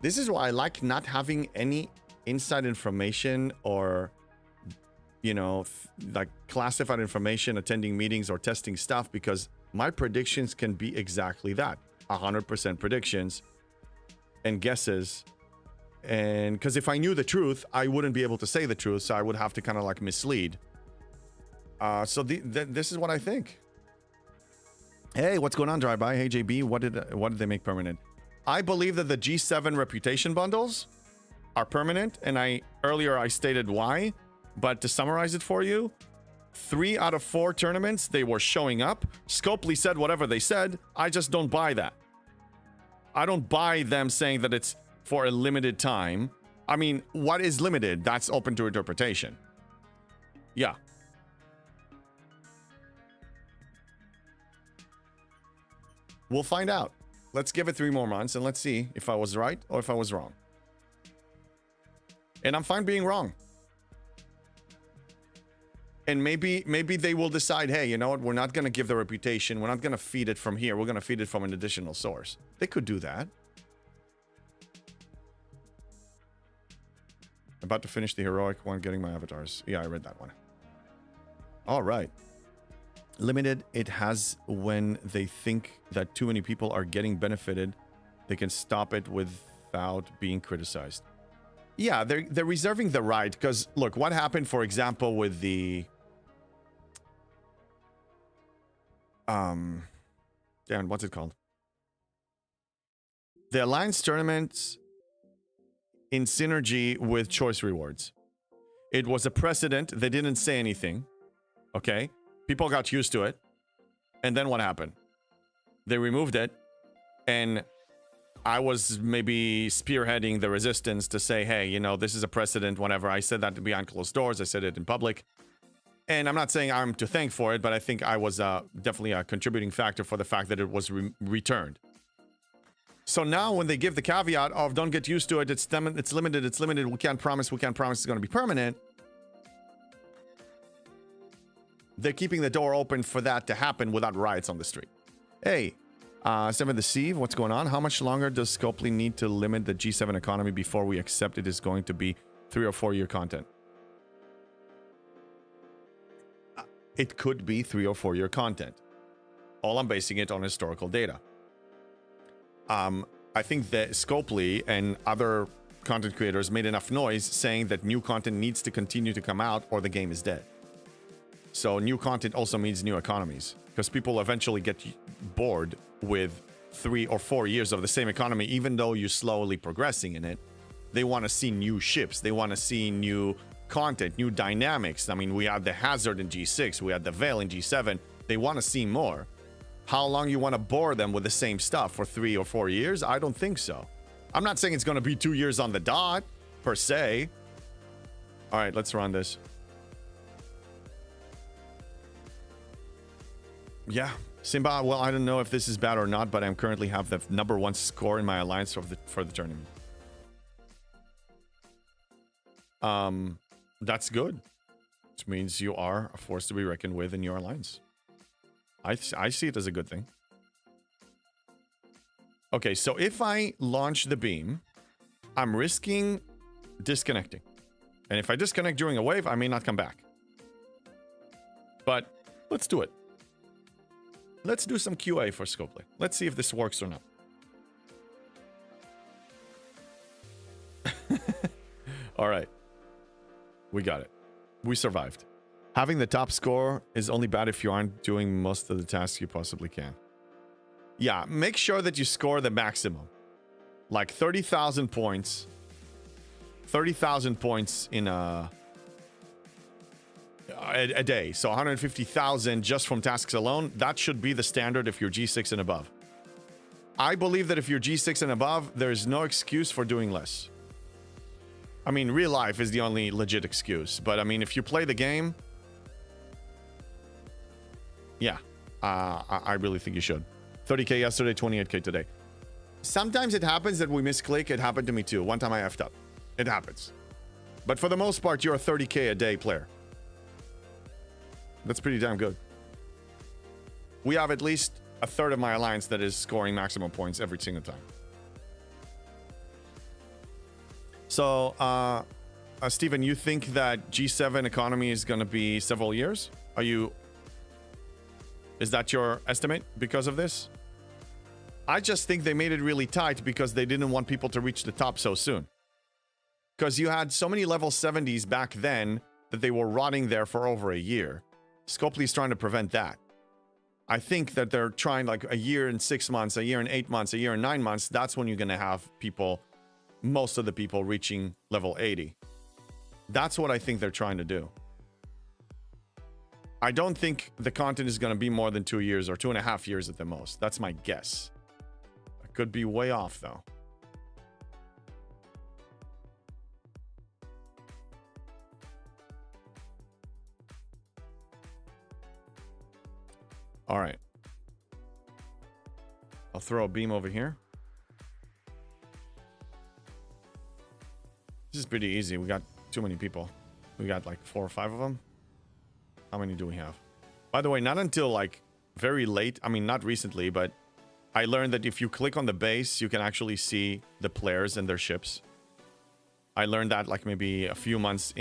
This is why I like not having any inside information or, you know, like classified information, attending meetings or testing stuff, because my predictions can be exactly that. 100% predictions and guesses. And because if I knew the truth, I wouldn't be able to say the truth. So I would have to kind of like mislead. So this is what I think. Hey, what's going on, Drive-By? Hey, JB, what did they make permanent? I believe that the G7 reputation bundles are permanent, and earlier I stated why. But to summarize it for you, 3 out of 4 tournaments they were showing up. Scopely said whatever they said. I just don't buy that. I don't buy them saying that it's for a limited time. I mean, what is limited? That's open to interpretation. Yeah. We'll find out. Let's give it 3 more months and let's see if I was right or if I was wrong. And I'm fine being wrong. And maybe they will decide, hey, you know what? We're not going to give the reputation. We're not going to feed it from here. We're going to feed it from an additional source. They could do that. About to finish the heroic one, getting my avatars. Yeah, I read that one. All right. Limited, it has when they think that too many people are getting benefited, they can stop it without being criticized. Yeah, they're reserving the right, because look, what happened, for example, with the damn, what's it called? The Alliance tournaments in synergy with choice rewards. It was a precedent. They didn't say anything. Okay? People got used to it. And then what happened? They removed it. And I was maybe spearheading the resistance to say, hey, you know, this is a precedent. Whenever I said that behind closed doors, I said it in public. And I'm not saying I'm to thank for it, but I think I was definitely a contributing factor for the fact that it was returned. So now when they give the caveat of don't get used to it, it's limited, we can't promise it's going to be permanent. They're keeping the door open for that to happen without riots on the street. Hey, Seven the Sieve, what's going on? How much longer does Scopely need to limit the G7 economy before we accept it is going to be 3 or 4 year content? It could be 3 or 4 year content. All I'm basing it on historical data. I think that Scopely and other content creators made enough noise saying that new content needs to continue to come out or the game is dead. So new content also means new economies, because people eventually get bored with 3 or 4 years of the same economy, even though you're slowly progressing in it. They want to see new ships. They want to see new content, new dynamics. I mean, we had the Hazard in G6. We had the Veil in G7. They want to see more. How long you want to bore them with the same stuff for 3 or 4 years? I don't think so. I'm not saying it's going to be 2 years on the dot, per se. All right, let's run this. Yeah, Simba, well, I don't know if this is bad or not, but I currently have the #1 score in my alliance for the tournament. That's good. Which means you are a force to be reckoned with in your alliance. I see it as a good thing. Okay, so if I launch the beam, I'm risking disconnecting. And if I disconnect during a wave, I may not come back. But let's do it. Let's do some QA for Scopely. Let's see if this works or not. All right. We got it. We survived. Having the top score is only bad if you aren't doing most of the tasks you possibly can. Yeah, make sure that you score the maximum. Like 30,000 points. 30,000 points in a day. So 150,000 just from tasks alone. That should be the standard if you're G6 and above. I believe that if you're G6 and above, there's no excuse for doing less. I mean, real life is the only legit excuse. But I mean, if you play the game, yeah, I really think you should. 30K yesterday, 28K today. Sometimes it happens that we misclick. It happened to me too. One time I effed up. It happens. But for the most part, you're a 30K a day player. That's pretty damn good. We have at least a third of my alliance that is scoring maximum points every single time. So, Steven, you think that G7 economy is going to be several years? Is that your estimate because of this? I just think they made it really tight because they didn't want people to reach the top so soon. Because you had so many level 70s back then that they were rotting there for over a year. Scopely is trying to prevent that. I think that they're trying like a year and 6 months, a year and 8 months, a year and 9 months. That's when you're going to have people, most of the people reaching level 80. That's what I think they're trying to do. I don't think the content is going to be more than 2 years or 2.5 years at the most. That's my guess. I could be way off though. All right. I'll throw a beam over here. This is pretty easy. We got too many people. We got like 4 or 5 of them. How many do we have? By the way, not until like very late. I mean, not recently, but I learned that if you click on the base, you can actually see the players and their ships. I learned that like maybe a few months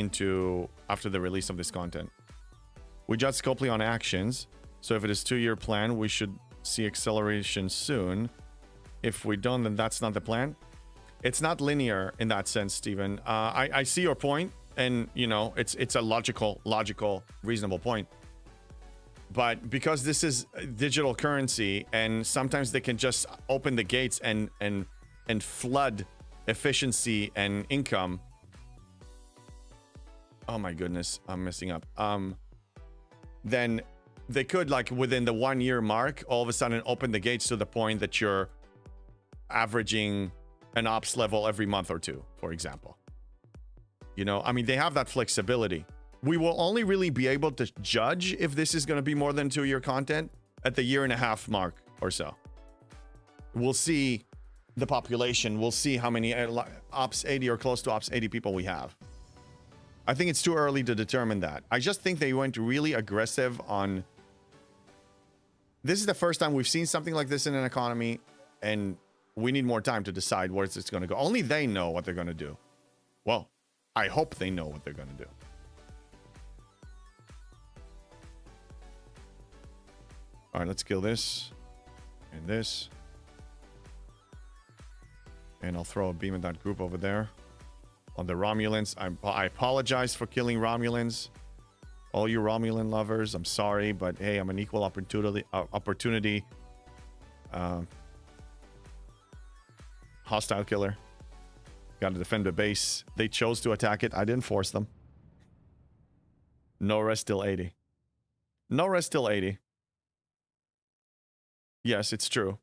after the release of this content. We judge Scopely on actions. So if it is 2-year plan, we should see acceleration soon. If we don't, then that's not the plan. It's not linear in that sense, Steven. I see your point, and you know it's a logical, reasonable point. But because this is digital currency, and sometimes they can just open the gates and flood efficiency and income. Oh my goodness, I'm messing up. Then they could, like, within the 1-year mark, all of a sudden open the gates to the point that you're averaging an ops level every month or two, for example. You know, I mean, they have that flexibility. We will only really be able to judge if this is going to be more than 2-year content at the 1.5-year mark or so. We'll see the population. We'll see how many ops 80 or close to ops 80 people we have. I think it's too early to determine that. I just think they went really aggressive on... This is the first time we've seen something like this in an economy, and we need more time to decide where it's going to go. Only they know what they're going to do. Well, I hope they know what they're going to do. All right, let's kill this and this. And I'll throw a beam at that group over there. On the Romulans, I apologize for killing Romulans. All you Romulan lovers, I'm sorry, but hey, I'm an equal opportunity hostile killer. Got to defend the base. They chose to attack it. I didn't force them. No rest till 80. No rest till 80. Yes, it's true.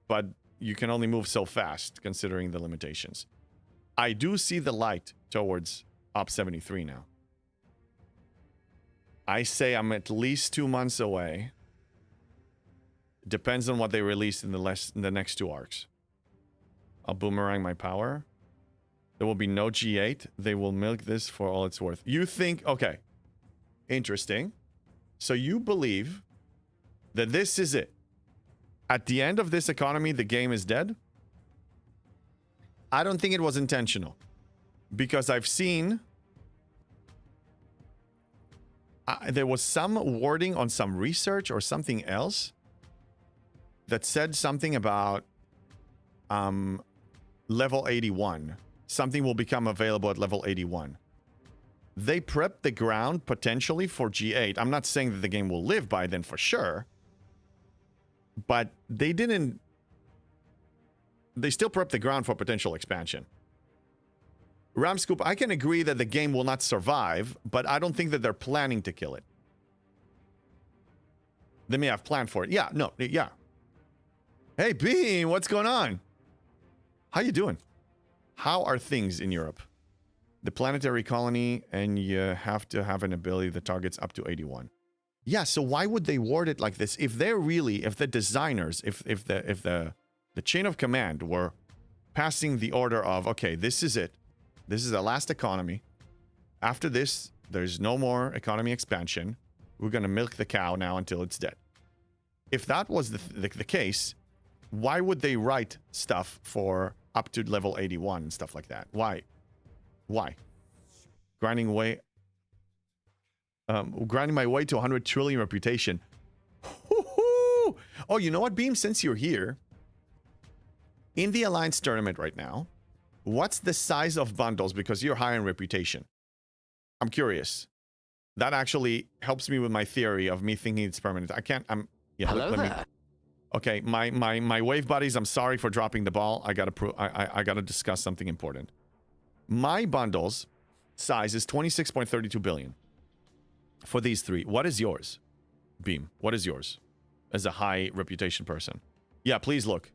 But you can only move so fast, considering the limitations. I do see the light towards Op 73 now. I say I'm at least 2 months away. Depends on what they release in the next 2 arcs. I'll boomerang my power. There will be no G8. They will milk this for all it's worth. You think... Okay. Interesting. So you believe that this is it. At the end of this economy, the game is dead? I don't think it was intentional. Because I've seen... there was some wording on some research or something else that said something about level 81. Something will become available at level 81. They prepped the ground potentially for G8. I'm not saying that the game will live by then for sure. But they didn't... They still prepped the ground for potential expansion. Ramscoop, I can agree that the game will not survive, but I don't think that they're planning to kill it. They may have planned for it. Yeah, no, yeah. Hey, Bean, what's going on? How you doing? How are things in Europe? The planetary colony, and you have to have an ability that targets up to 81. Yeah, so why would they word it like this? If they're really, if the designers, if the chain of command were passing the order of, okay, this is it. This is the last economy. After this, there's no more economy expansion. We're gonna milk the cow now until it's dead. If that was the case, why would they write stuff for up to level 81 and stuff like that? Why? Why? Grinding away... grinding my way to 100 trillion reputation. Oh, you know what, Beam? Since you're here, in the Alliance tournament right now, what's the size of bundles? Because you're high in reputation. I'm curious. That actually helps me with my theory of me thinking it's permanent. I can't... Yeah, Hello let me... there. Okay, my wave buddies, I'm sorry for dropping the ball. I gotta discuss something important. My bundles size is 26.32 billion. For these three. What is yours? Beam, what is yours? As a high reputation person. Yeah, please look.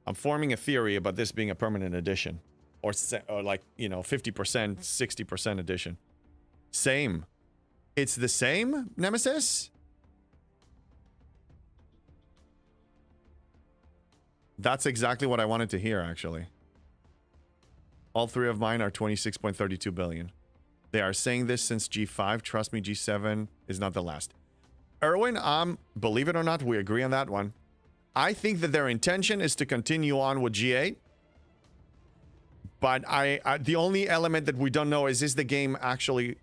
I'm forming a theory about this being a permanent addition. Or like, you know, 50%, 60% addition. Same. It's the same, Nemesis? That's exactly what I wanted to hear, actually. All three of mine are 26.32 billion. They are saying this since G5. Trust me, G7 is not the last. Erwin, believe it or not, we agree on that one. I think that their intention is to continue on with G8. But the only element that we don't know is the game actually...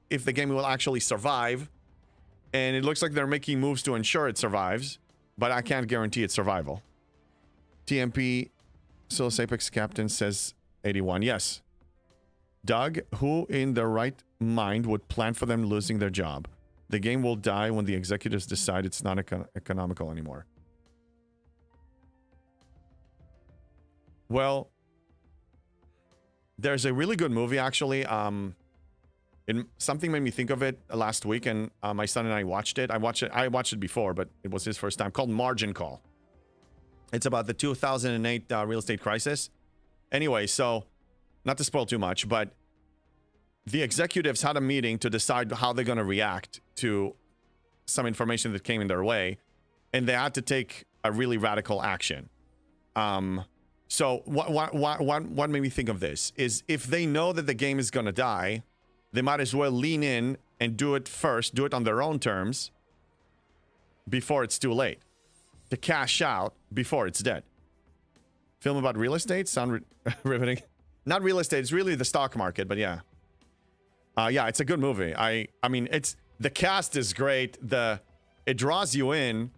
If the game will actually survive. And it looks like they're making moves to ensure it survives. But I can't guarantee its survival. TMP, Solos Apex Captain says 81. Yes. Doug, who in their right mind would plan for them losing their job? The game will die when the executives decide it's not economical anymore. Well, there's a really good movie, actually. Something made me think of it last week, and my son and I watched it. I watched it before, but it was his first time. Called Margin Call. It's about the 2008 real estate crisis. Anyway, so... Not to spoil too much, but the executives had a meeting to decide how they're going to react to some information that came in their way, and they had to take a really radical action. So what made me think of this is if they know that the game is going to die, they might as well lean in and do it first, do it on their own terms before it's too late, to cash out before it's dead. Film about real estate? Sound riveting. Not real estate, it's really the stock market, but yeah. Yeah, it's a good movie. I mean, the cast is great. It draws you in,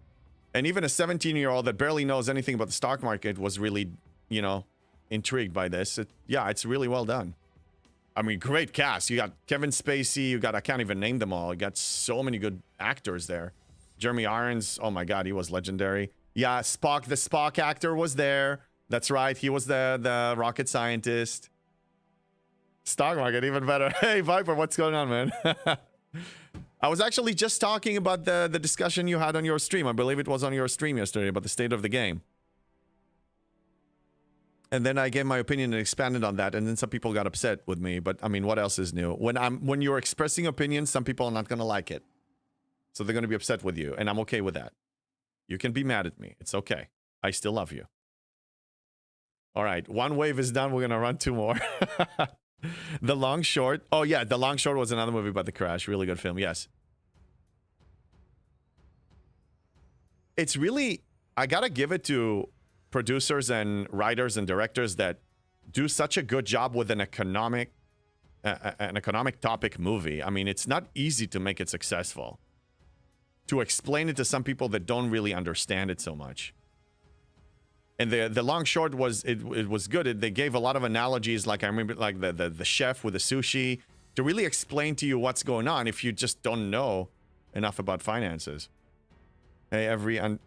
and even a 17-year-old that barely knows anything about the stock market was really, you know, intrigued by this. Yeah, it's really well done. I mean, great cast. You got Kevin Spacey, you got, I can't even name them all. You got so many good actors there. Jeremy Irons, oh my god, he was legendary. Yeah, Spock, the Spock actor was there. That's right, he was the rocket scientist. Stock market, even better. Hey, Viper, what's going on, man? I was actually just talking about the discussion you had on your stream. I believe it was on your stream yesterday about the state of the game. And then I gave my opinion and expanded on that, and then some people got upset with me. But I mean, what else is new? When you're expressing opinions, some people are not gonna like it. So they're gonna be upset with you, and I'm okay with that. You can be mad at me. It's okay. I still love you. All right, one wave is done. We're gonna run two more. The Long Short. Oh yeah, The Long Short was another movie about the crash. Really good film. Yes. It's really, I gotta give it to producers and writers and directors that do such a good job with an economic topic movie. I mean, it's not easy to make it successful. To explain it to some people that don't really understand it so much. And the Long Short was it was good. They gave a lot of analogies, like I remember, like the chef with the sushi, to really explain to you what's going on if you just don't know enough about finances. Hey, everyone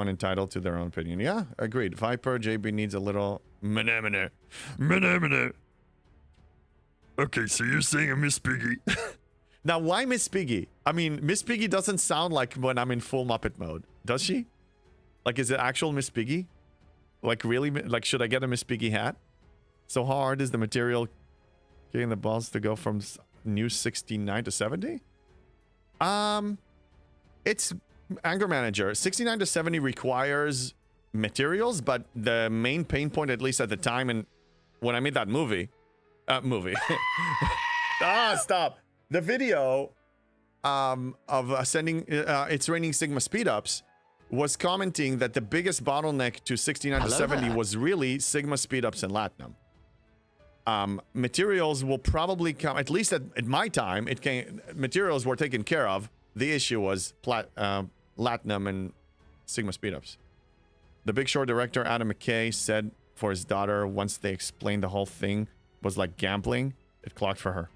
entitled to their own opinion. Yeah, agreed. Viper, JB needs a little mene. Okay, so you're saying a Miss Piggy. Now, why Miss Piggy? I mean, Miss Piggy doesn't sound like when I'm in full Muppet mode. Does she? Like, is it actual Miss Piggy? Like, really? Like, should I get a Miss Piggy hat? So hard is the material getting the balls to go from new 69 to 70? It's Anger Manager. 69 to 70 requires materials, but the main pain point, at least at the time, and when I made that movie... Ah, stop. The video of sending it's raining Sigma speedups was commenting that the biggest bottleneck to 69 to 70 was really Sigma speedups in Latinum. Materials will probably come, at least at my time, materials were taken care of. The issue was Latinum and Sigma speedups. The Big Short director Adam McKay said for his daughter, once they explained the whole thing was like gambling, it clicked for her.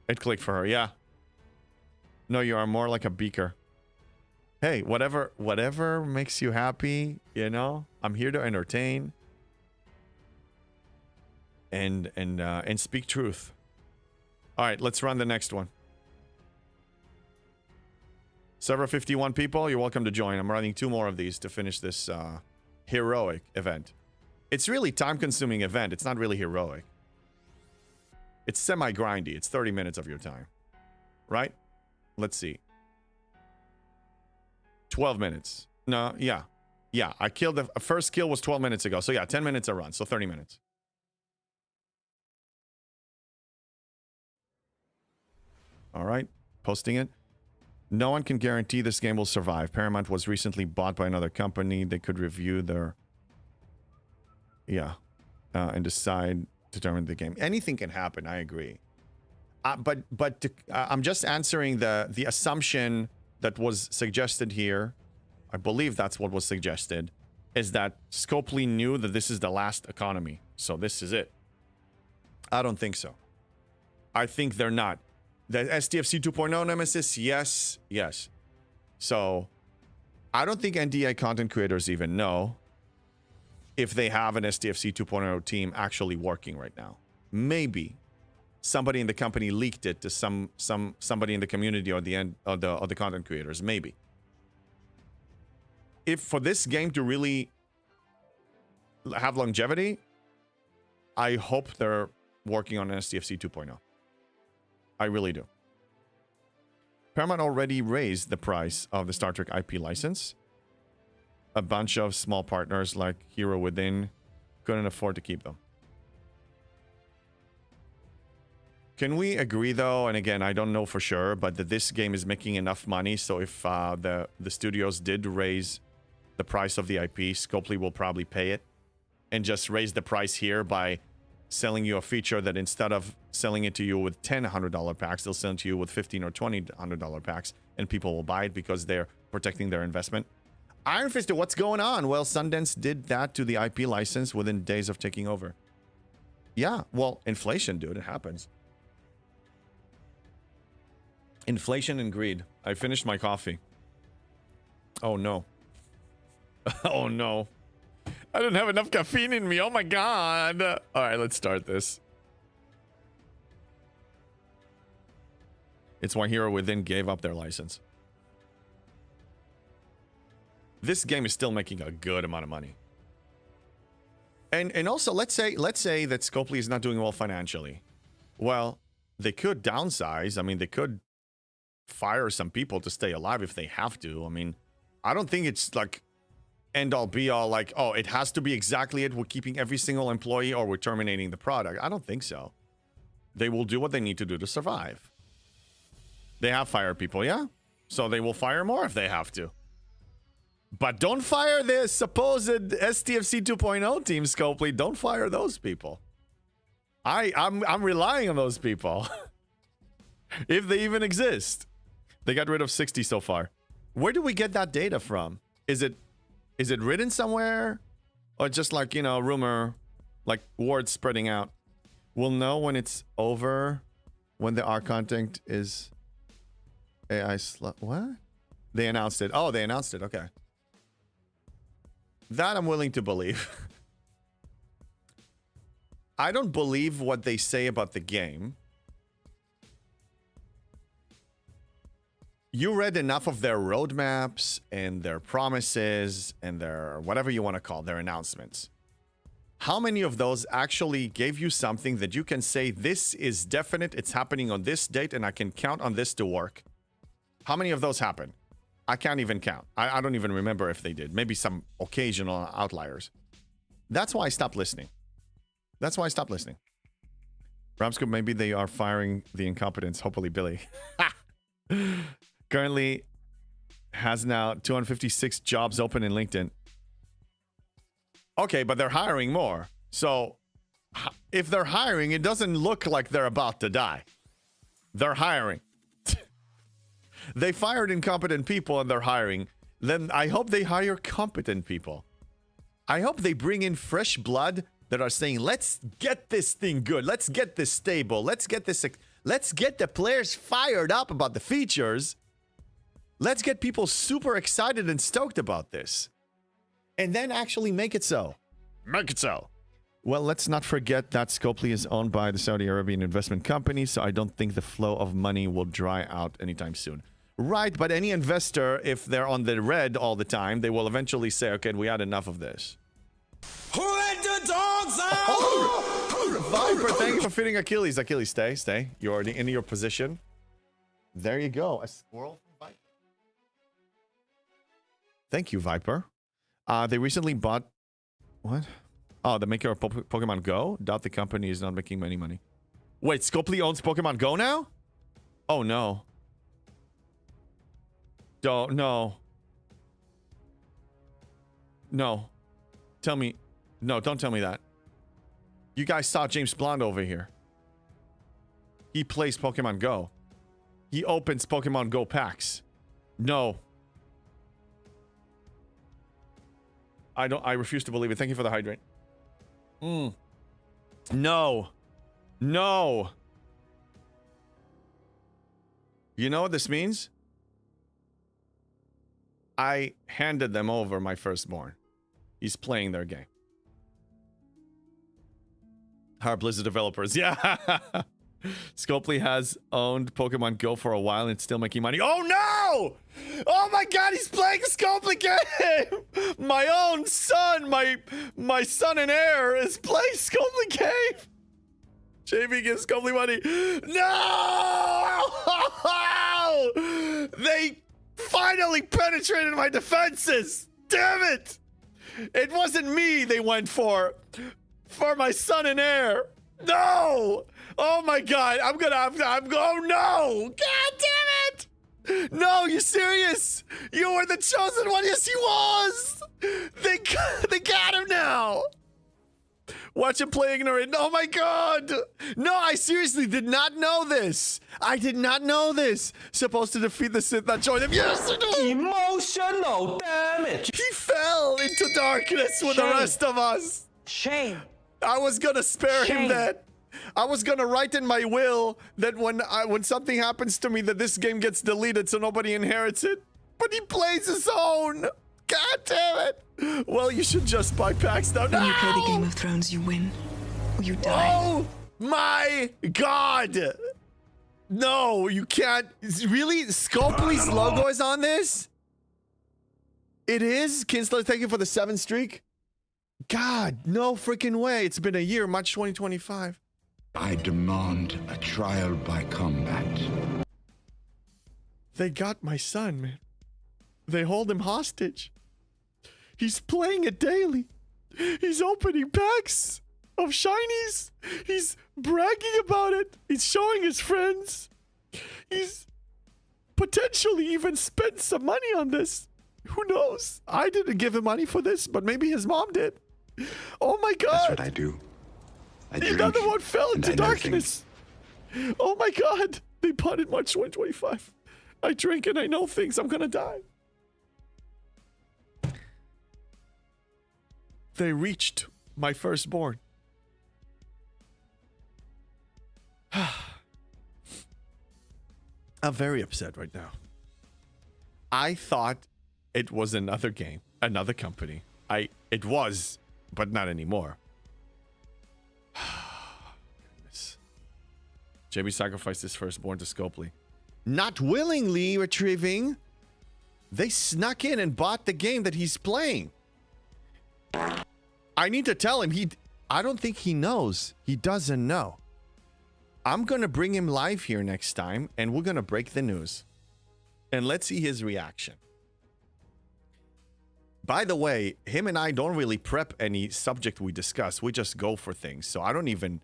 It clicked for her, yeah. No, you are more like a beaker. Hey, whatever makes you happy, you know? I'm here to entertain and speak truth. All right, let's run the next one. Server 51 people, you're welcome to join. I'm running 2 more of these to finish this heroic event. It's really time-consuming event. It's not really heroic. It's semi-grindy. It's 30 minutes of your time. Right? Let's see. 12 minutes. No, yeah. Yeah, I killed the first kill was 12 minutes ago. So yeah, 10 minutes a run. So 30 minutes. All right. Posting it. No one can guarantee this game will survive. Paramount was recently bought by another company. They could review their... Yeah. And decide to determine the game. Anything can happen. I agree. I'm just answering the assumption that was suggested here. I believe that's what was suggested. Is that Scopely knew that this is the last economy. So this is it. I don't think so. I think they're not. The STFC 2.0 Nemesis, yes, yes. So, I don't think NDI content creators even know if they have an STFC 2.0 team actually working right now. Maybe somebody in the company leaked it to somebody in the community or the end of the content creators. Maybe. If for this game to really have longevity, I hope they're working on an STFC 2.0. I really do. Paramount already raised the price of the Star Trek IP license. A bunch of small partners like Hero Within couldn't afford to keep them. Can we agree though, and again, I don't know for sure, but that this game is making enough money, so if the studios did raise the price of the IP, Scopely will probably pay it and just raise the price here by selling you a feature that instead of selling it to you with $10 $100 packs, they'll sell it to you with $15 or $20 $100 packs, and people will buy it because they're protecting their investment. Iron Fisted, what's going on? Well, Sundance did that to the IP license within days of taking over. Yeah, well, inflation, dude, it happens. Inflation and greed. I finished my coffee. Oh, no. Oh, no. I don't have enough caffeine in me. Oh, my God. All right, let's start this. It's why Hero Within gave up their license. This game is still making a good amount of money. And also, let's say that Scopely is not doing well financially. Well, they could downsize. I mean, they could fire some people to stay alive if they have to. I mean, I don't think it's like end all be all like, oh, it has to be exactly it. We're keeping every single employee or we're terminating the product. I don't think so. They will do what they need to do to survive. They have fired people, yeah? So they will fire more if they have to. But don't fire the supposed STFC 2.0 team, Scopely. Don't fire those people. I'm relying on those people. If they even exist. They got rid of 60 so far. Where do we get that data from? Is it written somewhere? Or just like, you know, rumor, like word spreading out? We'll know when it's over, when the R content is AI what? They announced it. Oh, they announced it. Okay. That I'm willing to believe. I don't believe what they say about the game. You read enough of their roadmaps and their promises and their whatever you want to call their announcements. How many of those actually gave you something that you can say, this is definite, it's happening on this date, and I can count on this to work? How many of those happened? I can't even count. I don't even remember if they did. Maybe some occasional outliers. That's why I stopped listening. That's why I stopped listening. Ramsco, maybe they are firing the incompetents. Hopefully, Billy. Currently has now 256 jobs open in LinkedIn. Okay, but they're hiring more. So if they're hiring, it doesn't look like they're about to die. They're hiring. They fired incompetent people and they're hiring. Then I hope they hire competent people. I hope they bring in fresh blood that are saying, let's get this thing good. Let's get this stable. Let's get the players fired up about the features. Let's get people super excited and stoked about this. And then actually make it so. Make it so. Well, let's not forget that Scopely is owned by the Saudi Arabian investment company, so I don't think the flow of money will dry out anytime soon. Right, but any investor, if they're on the red all the time, they will eventually say, okay, we had enough of this. Who let the dogs out? Oh, Viper, thank you for feeding Achilles. Achilles, stay. You're already in your position. There you go. A squirrel from Viper. Thank you, Viper. They recently bought... What? Oh, the maker of Pokemon Go? Doubt the company is not making any money. Wait, Scopely owns Pokemon Go now? Oh, no. No. Tell me. No, don't tell me that. You guys saw James Blonde over here. He plays Pokemon Go. He opens Pokemon Go packs. No. I refuse to believe it. Thank you for the hydrate. No. You know what this means? I handed them over my firstborn. He's playing their game. Our Blizzard developers. Yeah. Scopely has owned Pokemon Go for a while and it's still making money. Oh no! Oh my god, he's playing a Scopely game! My own son, my son and heir is playing Scopely game! JV gives Scopely money. No! They finally penetrated my defenses! Damn it! It wasn't me they went for my son and heir. No! Oh my god, I'm oh no! God damn it! No, you serious? You were the chosen one. Yes, he was. They got him now. Watch him play ignorant. Oh my god! No, I seriously did not know this. I did not know this. Supposed to defeat the Sith that joined him. Yes, Emotional damage. he fell into darkness with the Shame. rest of us. Shame. I was gonna spare him Shame. that. I was gonna write in my will that when something happens to me that this game gets deleted so nobody inherits it. But he plays his own. God damn it. Well, you should just buy packs now. When you play the Game No! of Thrones, you win or you die. Oh my god. No, you can't. Really? Scopely's logo is on this? It is? Kinsler, thank you for the 7 streak. God, no freaking way. It's been a year, March 2025. I demand a trial by combat. They got my son, man. They hold him hostage. He's playing it daily. He's opening packs of shinies. He's bragging about it. He's showing his friends. He's potentially even spent some money on this. Who knows? I didn't give him money for this, but maybe his mom did. Oh my god. That's what I do. I drink, Another one fell and into I know darkness. Oh my god. They bought it March 2025. I drink and I know things. I'm gonna die. They reached my firstborn. I'm very upset right now. I thought it was another game, another company. It was, but not anymore. Goodness. JB sacrificed his firstborn to Scopely. Not willingly retrieving. They snuck in and bought the game that he's playing. I need to tell him I don't think he knows. He doesn't know. I'm going to bring him live here next time and we're going to break the news. And let's see his reaction. By the way, him and I don't really prep any subject we discuss. We just go for things. So I don't even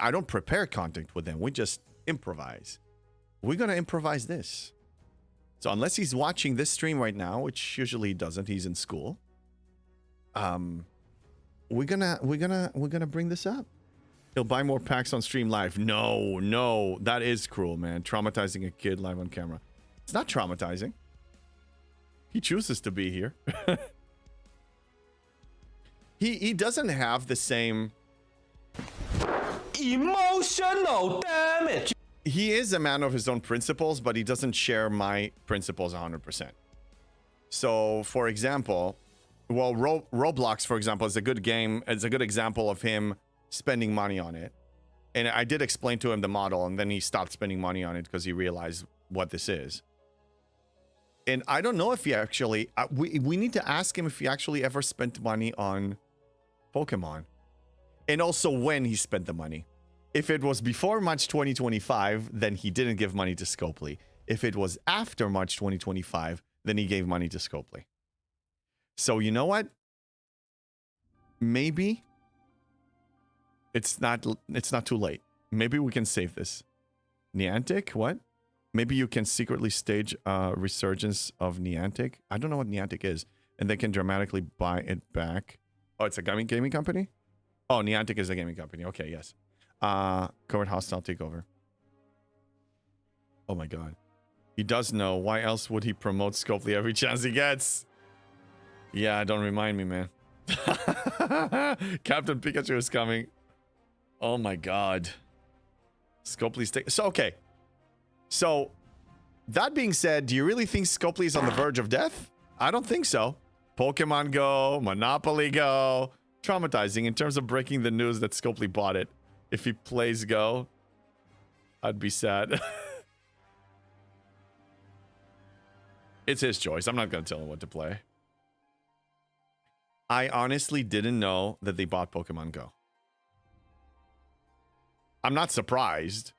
I don't prepare content with him. We just improvise. We're gonna improvise this. So unless he's watching this stream right now, which usually he doesn't, he's in school. We're gonna bring this up. He'll buy more packs on stream live. No, that is cruel, man. Traumatizing a kid live on camera. It's not traumatizing. He chooses to be here. He doesn't have the same Emotional damage. he is a man of his own principles, but he doesn't share my principles 100%. So, for example, well, Roblox, for example, is a good game. It's a good example of him spending money on it. And I did explain to him the model, and then he stopped spending money on it because he realized what this is. And I don't know if he actually... we need to ask him if he actually ever spent money on Pokemon. And also when he spent the money. If it was before March 2025, then he didn't give money to Scopely. If it was after March 2025, then he gave money to Scopely. So you know what? Maybe it's not too late. Maybe we can save this. Niantic? What? Maybe you can secretly stage a resurgence of Niantic. I don't know what Niantic is. And they can dramatically buy it back. Oh, it's a gaming company? Oh, Niantic is a gaming company. Okay, yes. Covered hostile takeover. Oh my god. He does know. Why else would he promote Scopely every chance he gets? Yeah, don't remind me, man. Captain Pikachu is coming. Oh my god. Scopely's take. So, okay. So, that being said, do you really think Scopely is on the verge of death? I don't think so. Pokemon Go, Monopoly Go. Traumatizing in terms of breaking the news that Scopely bought it. If he plays Go, I'd be sad. It's his choice. I'm not going to tell him what to play. I honestly didn't know that they bought Pokemon Go. I'm not surprised.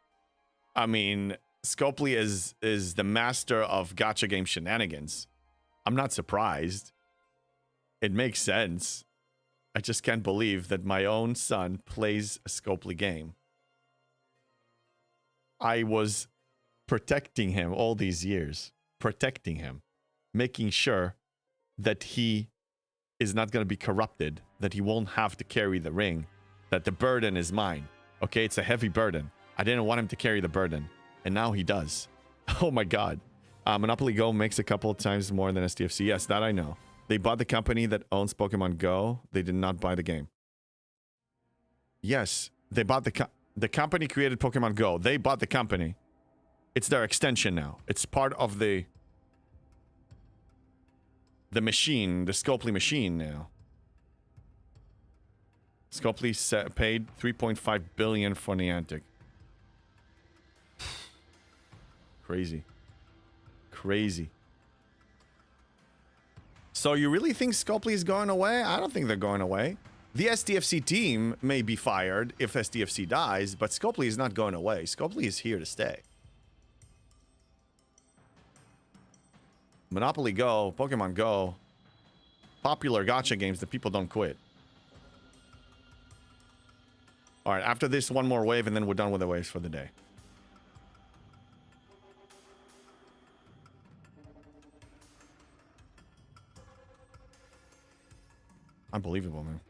I mean, Scopely is the master of gacha game shenanigans. I'm not surprised. It makes sense. I just can't believe that my own son plays a Scopely game. I was protecting him all these years. Protecting him. Making sure that he is not going to be corrupted. That he won't have to carry the ring. That the burden is mine. Okay, it's a heavy burden. I didn't want him to carry the burden. And now he does. Oh my god. Monopoly Go makes a couple of times more than STFC. Yes, that I know. They bought the company that owns Pokemon Go. They did not buy the game. Yes, they bought the company created Pokemon Go. They bought the company. It's their extension now. It's part of the machine, the Scopely machine now. Scopely paid $3.5 billion for Niantic. Crazy. Crazy. So you really think Scopely is going away? I don't think they're going away. The STFC team may be fired if STFC dies, but Scopely is not going away. Scopely is here to stay. Monopoly Go, Pokemon Go, popular gacha games that people don't quit. All right, after this, one more wave, and then we're done with the waves for the day. Unbelievable, man.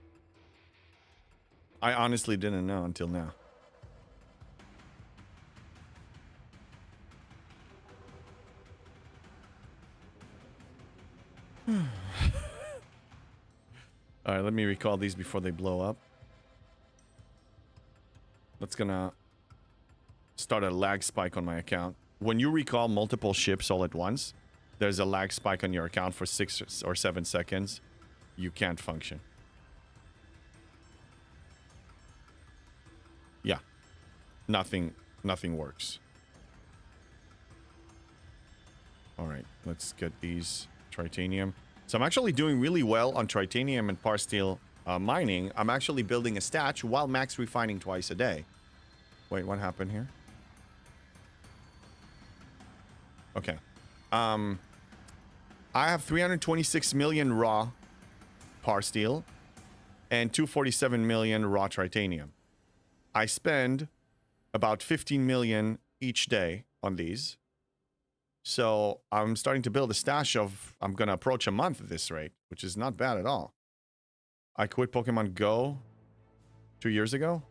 I honestly didn't know until now. All right, let me recall these before they blow up. That's gonna start a lag spike on my account. When you recall multiple ships all at once, there's a lag spike on your account for 6 or 7 seconds. You can't function. Yeah. Nothing works. All right, let's get these Tritanium. So I'm actually doing really well on Tritanium and Parsteel mining. I'm actually building a stash while max refining twice a day. Wait, what happened here? Okay. I have 326 million raw Parsteel and 247 million raw Tritanium. I spend about 15 million each day on these. So I'm starting to build a stash of, I'm going to approach a month at this rate, which is not bad at all. I quit Pokemon Go 2 years ago.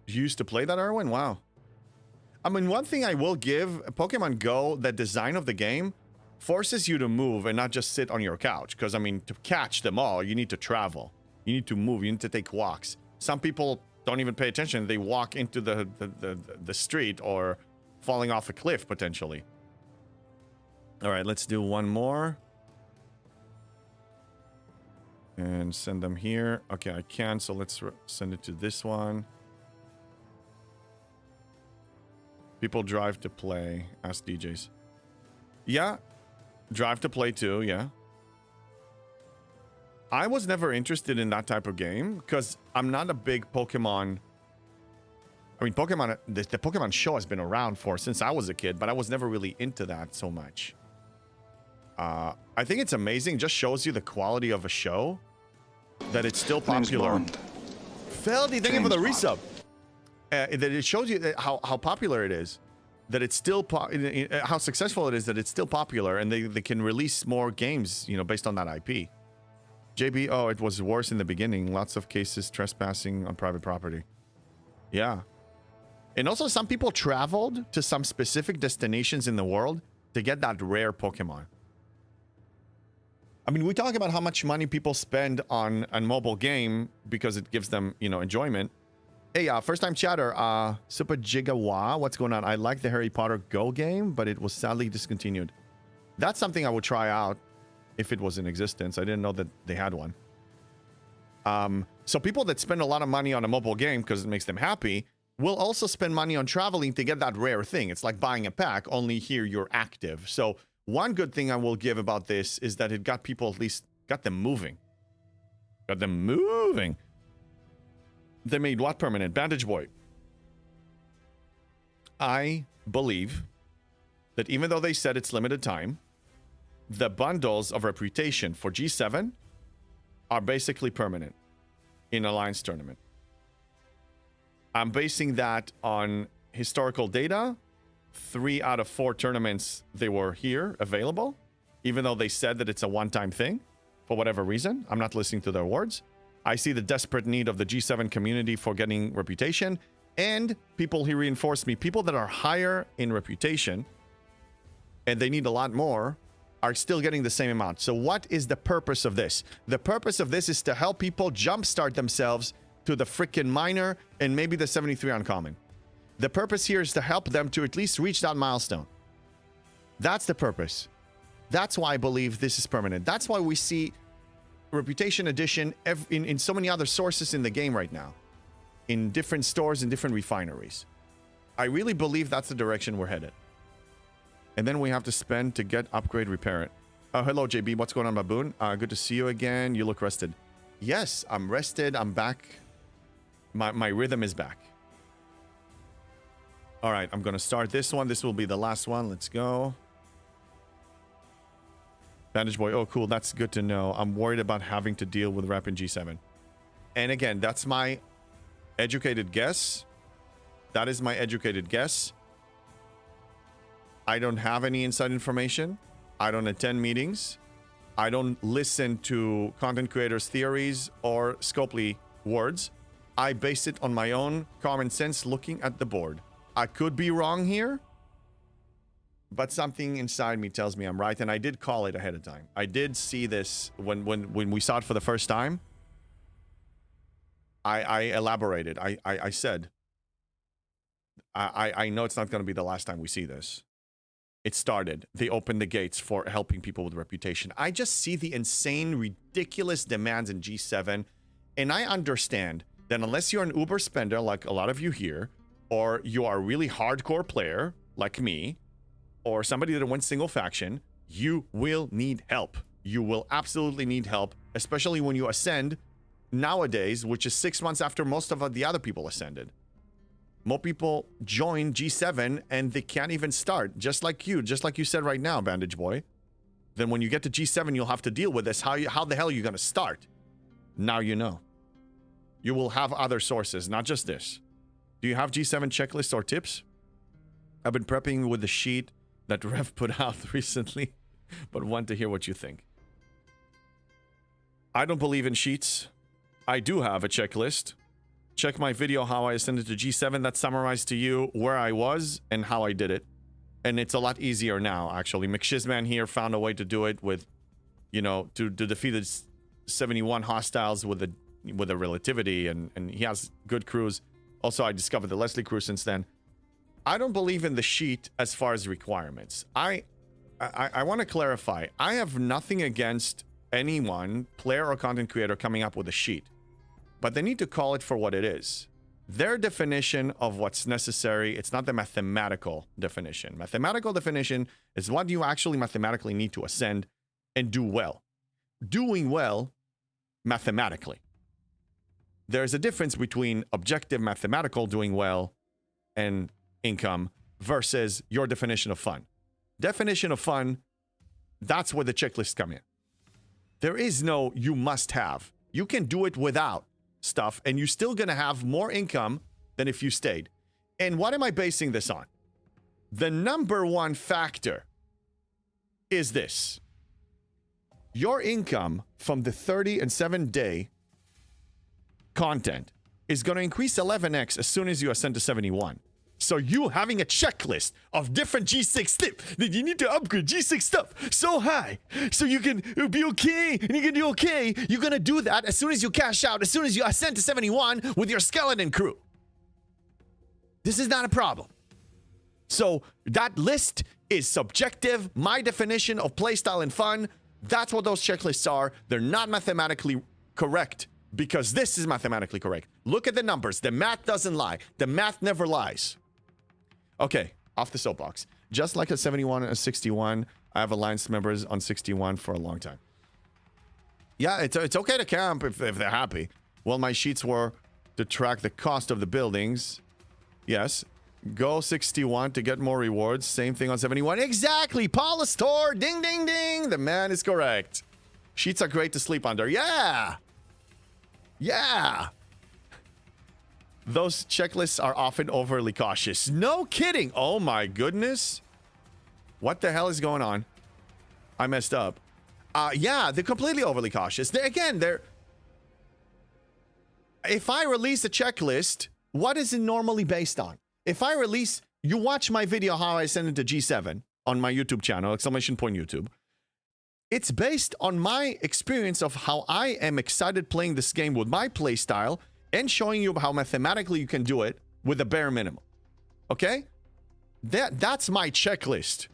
You used to play that, Erwin? Wow. I mean, one thing I will give Pokemon Go, the design of the game forces you to move and not just sit on your couch. Because, I mean, to catch them all, you need to travel. You need to move. You need to take walks. Some people don't even pay attention. They walk into the street or falling off a cliff, potentially. All right, let's do one more. And send them here. Okay, I can, so let's send it to this one. People drive to play. Ask DJs. Yeah. Drive to play too, yeah. I was never interested in that type of game because I'm not a big Pokemon. I mean, Pokemon, the Pokemon show has been around since I was a kid, but I was never really into that so much. I think it's amazing. It just shows you the quality of a show, that it's still popular. Feldy, thank you for the resub. That it shows you how popular it is, that it's still how successful it is, that it's still popular, and they can release more games, you know, based on that IP. JB, oh, it was worse in the beginning. Lots of cases trespassing on private property. Yeah. And also some people traveled to some specific destinations in the world to get that rare Pokemon. I mean, we talk about how much money people spend on a mobile game because it gives them, you know, enjoyment. Hey, first-time chatter, Super Jigawa, what's going on? I like the Harry Potter Go game, but it was sadly discontinued. That's something I would try out if it was in existence. I didn't know that they had one. So people that spend a lot of money on a mobile game because it makes them happy will also spend money on traveling to get that rare thing. It's like buying a pack, only here you're active. So one good thing I will give about this is that it got people, at least got them moving. Got them moving. They made what permanent? Bandage Boy. I believe that even though they said it's limited time, the bundles of reputation for G7 are basically permanent in Alliance Tournament. I'm basing that on historical data. 3 out of 4 tournaments, they were here available, even though they said that it's a one-time thing for whatever reason. I'm not listening to their words. I see the desperate need of the G7 community for getting reputation, and people who reinforce me, people that are higher in reputation and they need a lot more, are still getting the same amount. So what is the purpose of this? The purpose of this is to help people jumpstart themselves to the freaking minor and maybe the 73 uncommon. The purpose here is to help them to at least reach that milestone. That's the purpose. That's why I believe this is permanent. That's why we see Reputation Edition in so many other sources in the game right now, in different stores and different refineries. I really believe that's the direction we're headed. And then we have to spend to get, upgrade, repair it. Hello, JB. What's going on, Baboon? Good to see you again. You look rested. Yes, I'm rested. I'm back. My rhythm is back. All right, I'm going to start this one. This will be the last one. Let's go. Bandage Boy. Oh, cool. That's good to know. I'm worried about having to deal with rep in G7. And again, that's my educated guess. That is my educated guess. I don't have any inside information. I don't attend meetings. I don't listen to content creators' theories or Scopely words. I base it on my own common sense looking at the board. I could be wrong here, but something inside me tells me I'm right, and I did call it ahead of time. I did see this when we saw it for the first time. I elaborated. I said, I know it's not going to be the last time we see this. It started. They opened the gates for helping people with reputation. I just see the insane, ridiculous demands in G7, and I understand that unless you're an Uber spender like a lot of you here, or you are a really hardcore player like me, or somebody that wins single faction, you will need help. You will absolutely need help, especially when you ascend nowadays, which is 6 months after most of the other people ascended. More people join G7 and they can't even start, just like you said right now, Bandage Boy. Then when you get to G7, you'll have to deal with this. How the hell are you going to start? Now you know. You will have other sources, not just this. Do you have G7 checklists or tips? I've been prepping with the sheet that Rev put out recently, but want to hear what you think. I don't believe in sheets. I do have a checklist. Check my video how I ascended to G7. That summarized to you where I was and how I did it. And it's a lot easier now, actually. McShizman here found a way to do it with, you know, to defeat the 71 hostiles with a relativity, and he has good crews. Also, I discovered the Leslie crew since then. I don't believe in the sheet as far as requirements. I want to clarify. I have nothing against anyone, player or content creator, coming up with a sheet. But they need to call it for what it is. Their definition of what's necessary, it's not the mathematical definition. Mathematical definition is what you actually mathematically need to ascend and do well. Doing well mathematically. There's a difference between objective mathematical doing well and income versus your definition of fun. Definition of fun, that's where the checklists come in. There is no you must have. You can do it without stuff and you're still going to have more income than if you stayed. And what am I basing this on? The number one factor is this. Your income from the 30 and 7-day content is going to increase 11x as soon as you ascend to 71. So you having a checklist of different G6 tips that you need to upgrade G6 stuff so high so you can be okay and you can do okay. You're going to do that as soon as you cash out, as soon as you ascend to 71 with your skeleton crew. This is not a problem. So that list is subjective. My definition of playstyle and fun, that's what those checklists are. They're not mathematically correct because this is mathematically correct. Look at the numbers. The math doesn't lie. The math never lies. Okay, off the soapbox. Just like a 71 and a 61, I have alliance members on 61 for a long time. Yeah, it's okay to camp if they're happy. Well, my sheets were to track the cost of the buildings. Yes. Go 61 to get more rewards. Same thing on 71. Exactly. Paula Store. Ding, ding, ding. The man is correct. Sheets are great to sleep under. Yeah. Yeah. Those checklists are often overly cautious. No kidding. Oh my goodness. What the hell is going on? I messed up. Yeah, they're completely overly cautious. They're... If I release a checklist, what is it normally based on? If I release... You watch my video how I send it to G7 on my YouTube channel, !YouTube. It's based on my experience of how I am excited playing this game with my play style and showing you how mathematically you can do it with a bare minimum. Okay? That's my checklist.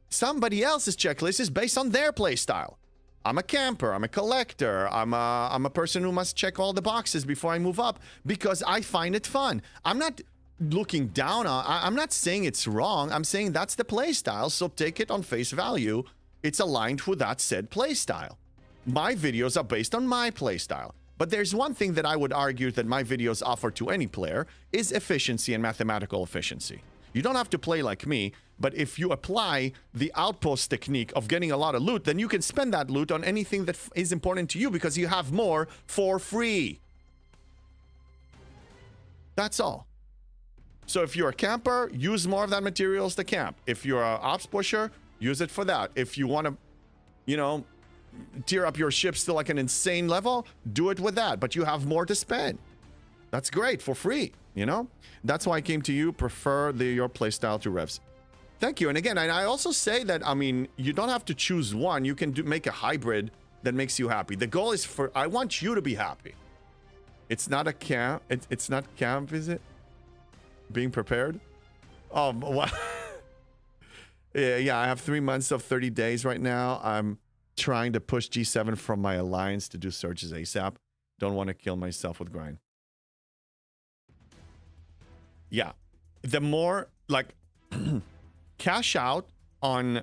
Somebody else's checklist is based on their play style. I'm a camper, I'm a collector, I'm a person who must check all the boxes before I move up because I find it fun. I'm not looking down on, I'm not saying it's wrong, I'm saying that's the play style, so take it on face value. It's aligned with that said play style. My videos are based on my play style. But there's one thing that I would argue that my videos offer to any player is efficiency and mathematical efficiency. You don't have to play like me, but if you apply the outpost technique of getting a lot of loot, then you can spend that loot on anything that is important to you because you have more for free. That's all. So if you're a camper, use more of that materials to camp. If you're an ops pusher, use it for that. If you want to, you know, tier up your ships to like an insane level, do it with that, but you have more to spend. That's great for free, you know? That's why I came to you, prefer your playstyle to Revs. Thank you. And again, I also say that, I mean, you don't have to choose one. You can make a hybrid that makes you happy. The goal is I want you to be happy. It's not a camp. It's not camp, is it? Being prepared? What? Yeah, I have 3 months of 30 days right now. I'm trying to push G7 from my alliance to do searches ASAP. Don't want to kill myself with grind. Yeah. The more, like, cash out on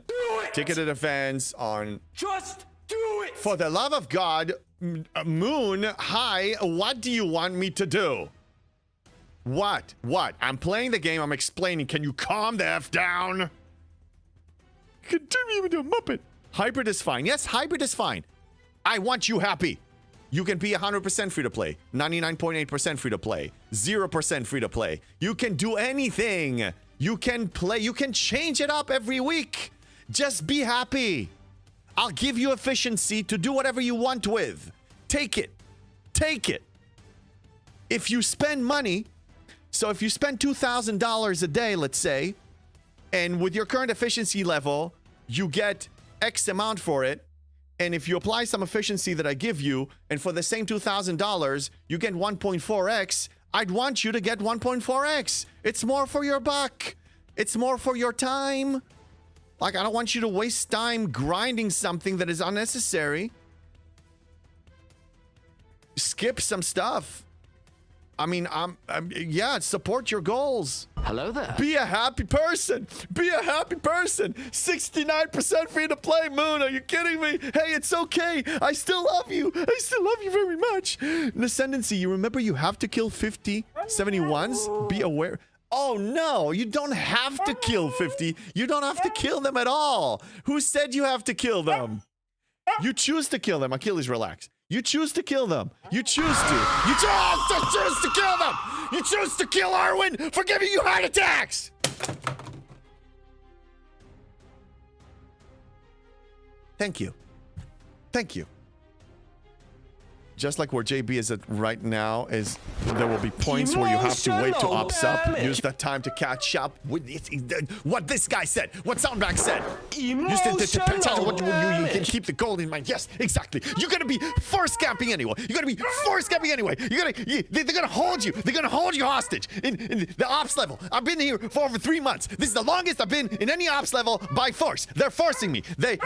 ticketed events, on... Just do it! For the love of God, Moon, hi, what do you want me to do? What? I'm playing the game, I'm explaining. Can you calm the F down? Continue with your muppet. Hybrid is fine. Yes, hybrid is fine. I want you happy. You can be 100% free to play, 99.8% free to play, 0% free to play. You can do anything. You can play. You can change it up every week. Just be happy. I'll give you efficiency to do whatever you want with. Take it. Take it. If you spend money, so if you spend $2,000 a day, let's say, and with your current efficiency level, you get X amount for it. And if you apply some efficiency that I give you, and for the same $2,000, you get 1.4x, I'd want you to get 1.4x. It's more for your buck. It's more for your time. Like, I don't want you to waste time grinding something that is unnecessary. Skip some stuff. I mean, yeah, support your goals. Hello there. Be a happy person. Be a happy person. 69% free to play, Moon. Are you kidding me? Hey, it's okay. I still love you. I still love you very much. Ascendancy, you remember you have to kill 50 71s? Be aware. Oh, no, you don't have to kill 50. You don't have to kill them at all. Who said you have to kill them? You choose to kill them. Achilles, relax. You choose to kill them. You choose to. You choose to kill them. You choose to kill Arwen for giving you heart attacks. Thank you. Thank you. Just like where JB is at right now, is there will be points where you have to wait to ops up. Use that time to catch up with what this guy said, what Soundback said. Use what you can keep the gold in mind. Yes, exactly. You're gonna be force camping anyway. You're gonna be force camping anyway. They're gonna hold you. They're gonna hold you hostage in the ops level. I've been here for over 3 months. This is the longest I've been in any ops level by force. They're forcing me. They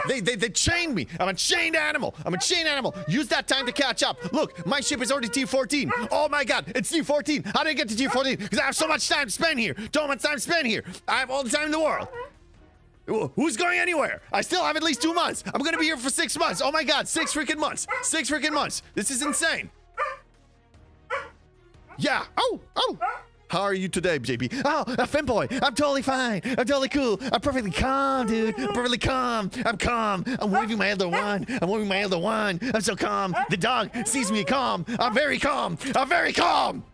chained me. I'm a chained animal. I'm a chained animal. Use that time to catch up. Look, my ship is already T14. Oh my god, it's T14. How did I get to T14? Because I have so much time to spend here. So much time to spend here. I have all the time in the world. Who's going anywhere? I still have at least 2 months. I'm gonna be here for 6 months. Oh my god, 6 freaking months. 6 freaking months. This is insane. Yeah. Oh. How are you today, JP? Oh, a femboy. I'm totally fine. I'm totally cool. I'm perfectly calm, dude. I'm perfectly calm. I'm calm. I'm waving my other one. I'm waving my other one. I'm so calm. The dog sees me calm. I'm very calm. I'm very calm.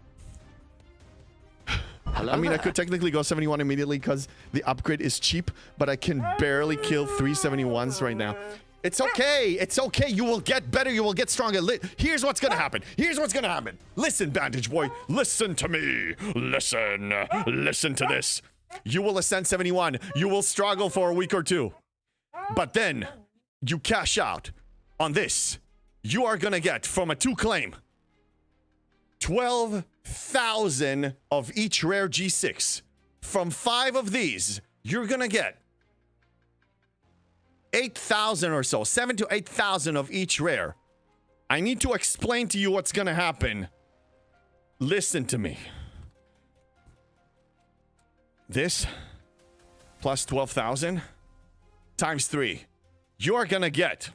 Hello I mean, there. I could technically go 71 immediately because the upgrade is cheap, but I can barely kill 371s right now. It's okay. It's okay. You will get better. You will get stronger. Here's what's gonna happen. Here's what's gonna happen. Listen, Bandage Boy. Listen to me. Listen. Listen to this. You will ascend 71. You will struggle for a week or two. But then you cash out on this. You are gonna get from a 2 claim 12,000 of each rare G6. From 5 of these, you're gonna get 8,000 or so, 7,000 to 8,000 of each rare. I need to explain to you what's gonna happen. Listen to me. This plus 12,000 times 3. You're gonna get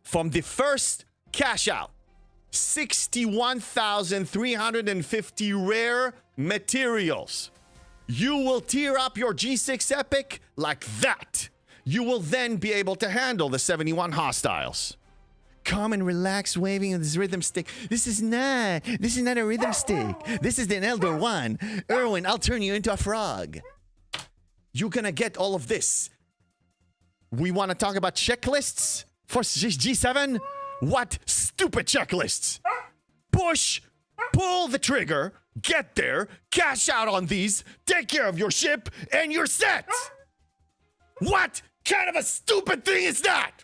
from the first cash out 61,350 rare materials. You will tier up your G6 Epic like that. You will then be able to handle the 71 hostiles. Calm and relax, waving this rhythm stick. This is not a rhythm stick. This is an Elder One. Erwin, I'll turn you into a frog. You're gonna get all of this. We want to talk about checklists for G7? What stupid checklists? Push, pull the trigger, get there, cash out on these, take care of your ship, and you're set. What kind of a stupid thing is that?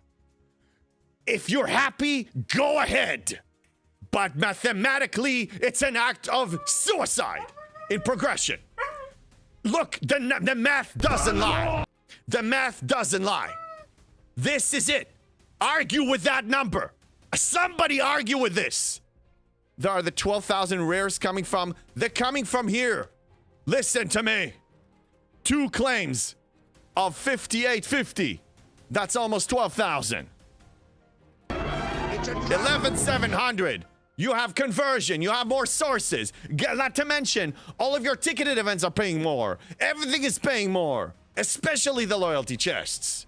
If you're happy, go ahead. But mathematically, it's an act of suicide in progression. Look, the math doesn't lie. The math doesn't lie. This is it. Argue with that number. Somebody argue with this. There are the 12,000 rares coming from. They're coming from here. Listen to me. 2 claims of 5850. That's almost 12,000. 11,700. You have conversion. You have more sources. Not to mention, all of your ticketed events are paying more. Everything is paying more, especially the loyalty chests.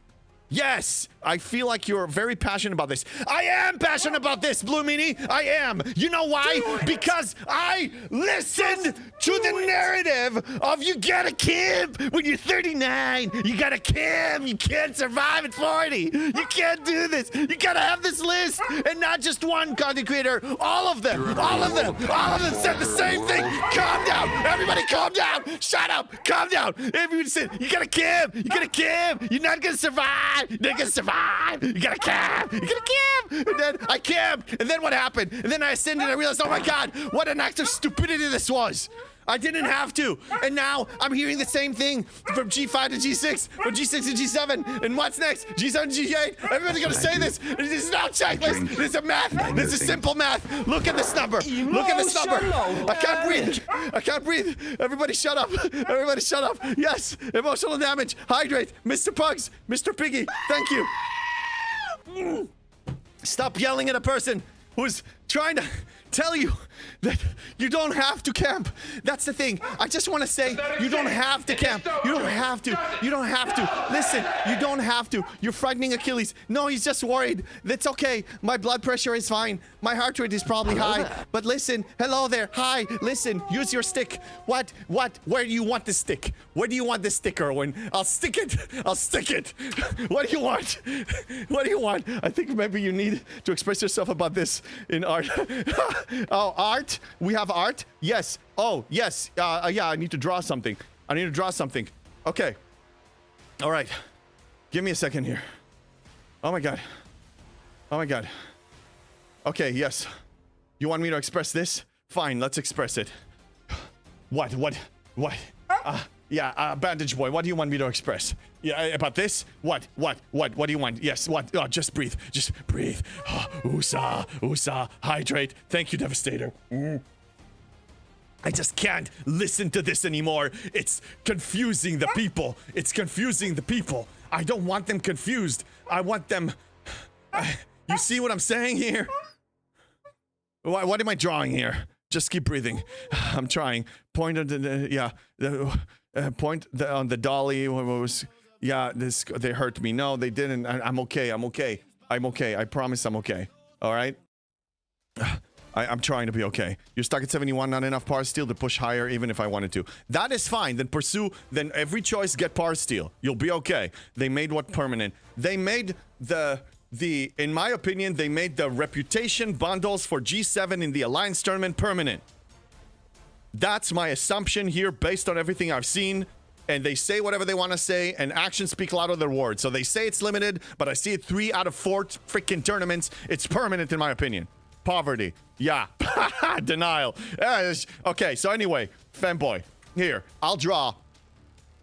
Yes, I feel like you're very passionate about this. I am passionate about this, Blue Meanie. I am. You know why? Because I listened to the narrative of you gotta camp when you're 39. You gotta camp. You can't survive at 40. You can't do this. You gotta have this list, and not just one content creator. All of them. All of them. All of them said the same thing. Calm down. Everybody, calm down. Shut up. Calm down. Everybody said you gotta camp. You gotta camp. You're not gonna survive. You're not gonna survive. You gotta camp. You gotta camp. And then I camped. And then what happened? And then I ascended and I realized, oh my God, what an act of stupidity this was. I didn't have to. And now I'm hearing the same thing from G5 to G6, from G6 to G7. And what's next? G7 to G8. Everybody's gonna say this. This is not checklist. This is a math. This is simple math. Look at this number. Look at this number. I can't breathe. I can't breathe. Everybody shut up. Everybody shut up. Yes. Emotional damage. Hydrate. Mr. Pugs. Mr. Piggy. Thank you. Stop yelling at a person who's trying to tell you that you don't have to camp. That's the thing. I just want to say you don't have to camp. You don't have to. You don't have to. Listen, you don't have to. You're frightening Achilles. No, he's just worried. That's okay. My blood pressure is fine. My heart rate is probably high. But listen, hello there. Hi. Listen, use your stick. What? Where do you want the stick? Where do you want the stick, Erwin? I'll stick it. I'll stick it. What do you want? What do you want? I think maybe you need to express yourself about this in art. Oh, art? We have art? Yes. Oh, yes. Yeah, I need to draw something. I need to draw something. Okay. All right. Give me a second here. Oh my God. Oh my God. Okay, yes. You want me to express this? Fine, let's express it. What? Yeah, Bandage Boy, what do you want me to express? Yeah, about this? What do you want? Yes, what? Oh, just breathe. Just breathe. Oh, USA, hydrate. Thank you, Devastator. I just can't listen to this anymore. It's confusing the people. It's confusing the people. I don't want them confused. I want them... you see what I'm saying here? What am I drawing here? Just keep breathing. I'm trying. Point on the point on the dolly. What was? Yeah, they hurt me. No, they didn't. I'm okay. I'm okay. I promise I'm okay. All right. I'm trying to be okay. You're stuck at 71. Not enough par steal to push higher, even if I wanted to. That is fine. Then pursue. Then every choice get par steal. You'll be okay. They made what permanent? They made the. In my opinion, they made the reputation bundles for G7 in the Alliance tournament permanent. That's my assumption here based on everything I've seen. And they say whatever they want to say, and actions speak louder than words. So they say it's limited, but I see it 3 out of 4 freaking tournaments. It's permanent in my opinion. Poverty. Yeah. Denial. Okay, so anyway, fanboy. Here, I'll draw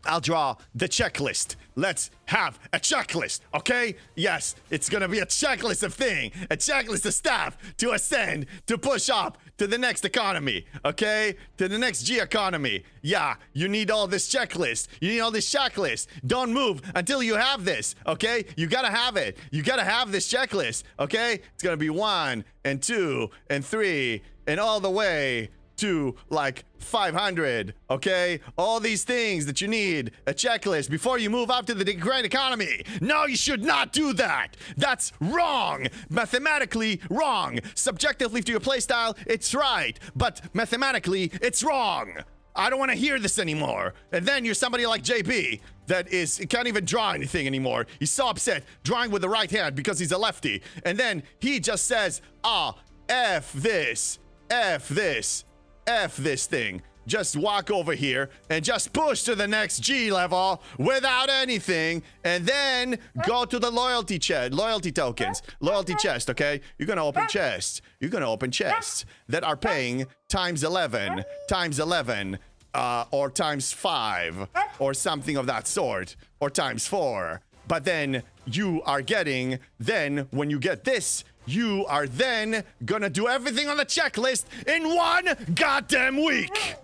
the checklist. Let's have a checklist, okay? Yes, it's gonna be a checklist of things, a checklist of stuff to ascend, to push up to the next economy, okay? To the next G economy. Yeah, you need all this checklist. You need all this checklist. Don't move until you have this, okay? You gotta have it. You gotta have this checklist, okay? It's gonna be 1 and 2 and 3 and all the way to like 500, okay? All these things that you need, a checklist before you move up to the great economy. No, you should not do that. That's wrong. Mathematically wrong. Subjectively to your playstyle, it's right. But mathematically, it's wrong. I don't want to hear this anymore. And then you're somebody like JB that can't even draw anything anymore. He's so upset drawing with the right hand because he's a lefty. And then he just says, F this, F this. F this thing. Just walk over here and just push to the next G level without anything, and then go to the loyalty tokens, loyalty chest, okay? You're gonna open chests. You're gonna open chests that are paying times 11, or times 5, or something of that sort, or times 4. But then you are getting, when you get this, you are then gonna do everything on the checklist in 1 goddamn week.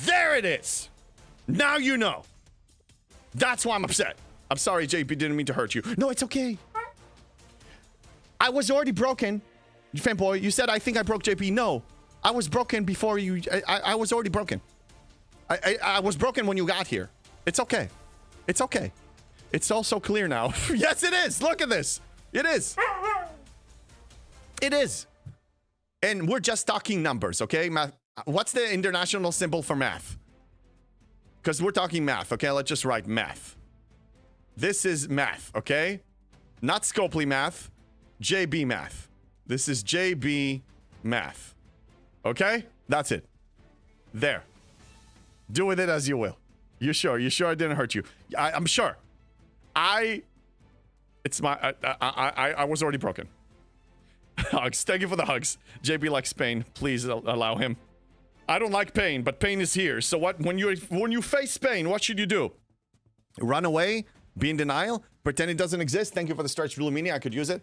There it is. Now you know. That's why I'm upset. I'm sorry, JP, didn't mean to hurt you. No, it's okay. I was already broken. Fanboy, you said I think I broke JP. No, I was broken before you. I was already broken. I was broken when you got here. It's okay. It's okay. It's all so clear now. Yes, it is. Look at this. It is. It is. And we're just talking numbers, okay? Math. What's the international symbol for math? Because we're talking math, okay? Let's just write math. This is math, okay? Not Scopely math, JB math. This is JB math. Okay? That's it. There. Do with it as you will. You sure? You sure I didn't hurt you? I'm sure. I was already broken. Hugs. Thank you for the hugs. JB likes pain. Please allow him. I don't like pain, but pain is here. So what? When you face pain, what should you do? Run away? Be in denial? Pretend it doesn't exist? Thank you for the stretch Lumini. I could use it.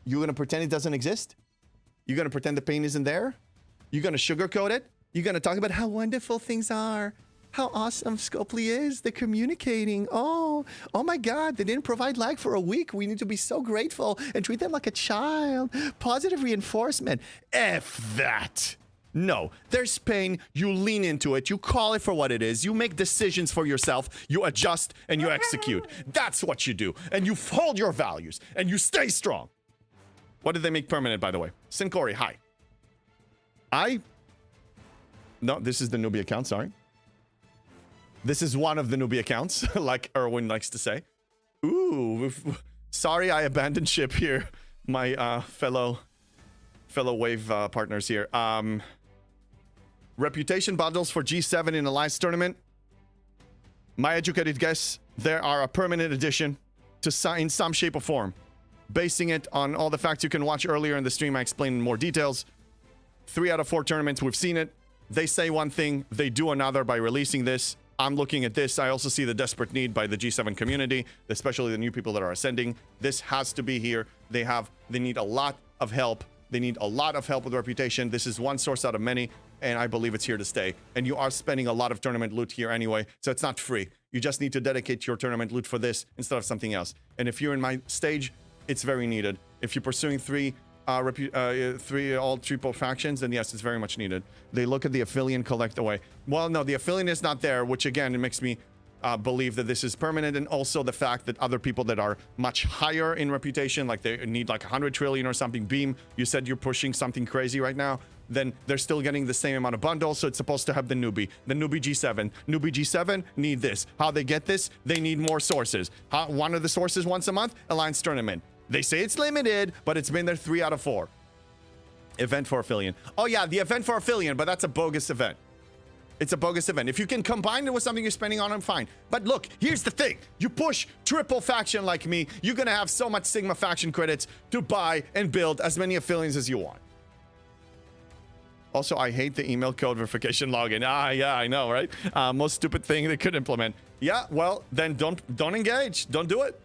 You're gonna pretend it doesn't exist? You're gonna pretend the pain isn't there? You're gonna sugarcoat it? You're gonna talk about how wonderful things are? How awesome Scopely is. They're communicating. Oh my God. They didn't provide lag for a week. We need to be so grateful and treat them like a child. Positive reinforcement. F that. No, there's pain. You lean into it. You call it for what it is. You make decisions for yourself. You adjust and you execute. That's what you do. And you hold your values and you stay strong. What did they make permanent, by the way? Sincori, hi. No, this is the newbie account. Sorry. This is one of the newbie accounts, like Erwin likes to say. Ooh, sorry I abandoned ship here, my fellow wave partners here. Reputation bundles for G7 in Alliance tournament. My educated guess, there are a permanent addition to in some shape or form. Basing it on all the facts you can watch earlier in the stream, I explain in more details. 3 out of 4 tournaments, we've seen it. They say one thing, they do another by releasing this. I'm looking at this. I also see the desperate need by the G7 community, especially the new people that are ascending. This has to be here. They need a lot of help. They need a lot of help with reputation. This is one source out of many, and I believe it's here to stay. And you are spending a lot of tournament loot here anyway, so it's not free. You just need to dedicate your tournament loot for this instead of something else. And if you're in my stage, it's very needed. If you're pursuing 3 all triple factions, then yes, it's very much needed. They look at the affiliate collect away. Well, no, the affiliate is not there, which again, it makes me believe that this is permanent, and also the fact that other people that are much higher in reputation, like they need like 100 trillion or something. Beam, you said you're pushing something crazy right now, then they're still getting the same amount of bundles, so it's supposed to have the newbie G7. Newbie G7 need this. How they get this? They need more sources. One of the sources once a month, Alliance tournament. They say it's limited, but it's been there 3 out of 4. Event for affiliate. Oh yeah, the event for affiliate, but that's a bogus event. It's a bogus event. If you can combine it with something you're spending on, I'm fine. But look, here's the thing. You push triple faction like me, you're gonna have so much Sigma faction credits to buy and build as many affiliates as you want. Also, I hate the email code verification login. Yeah, I know, right? Most stupid thing they could implement. Yeah, well, then don't engage. Don't do it.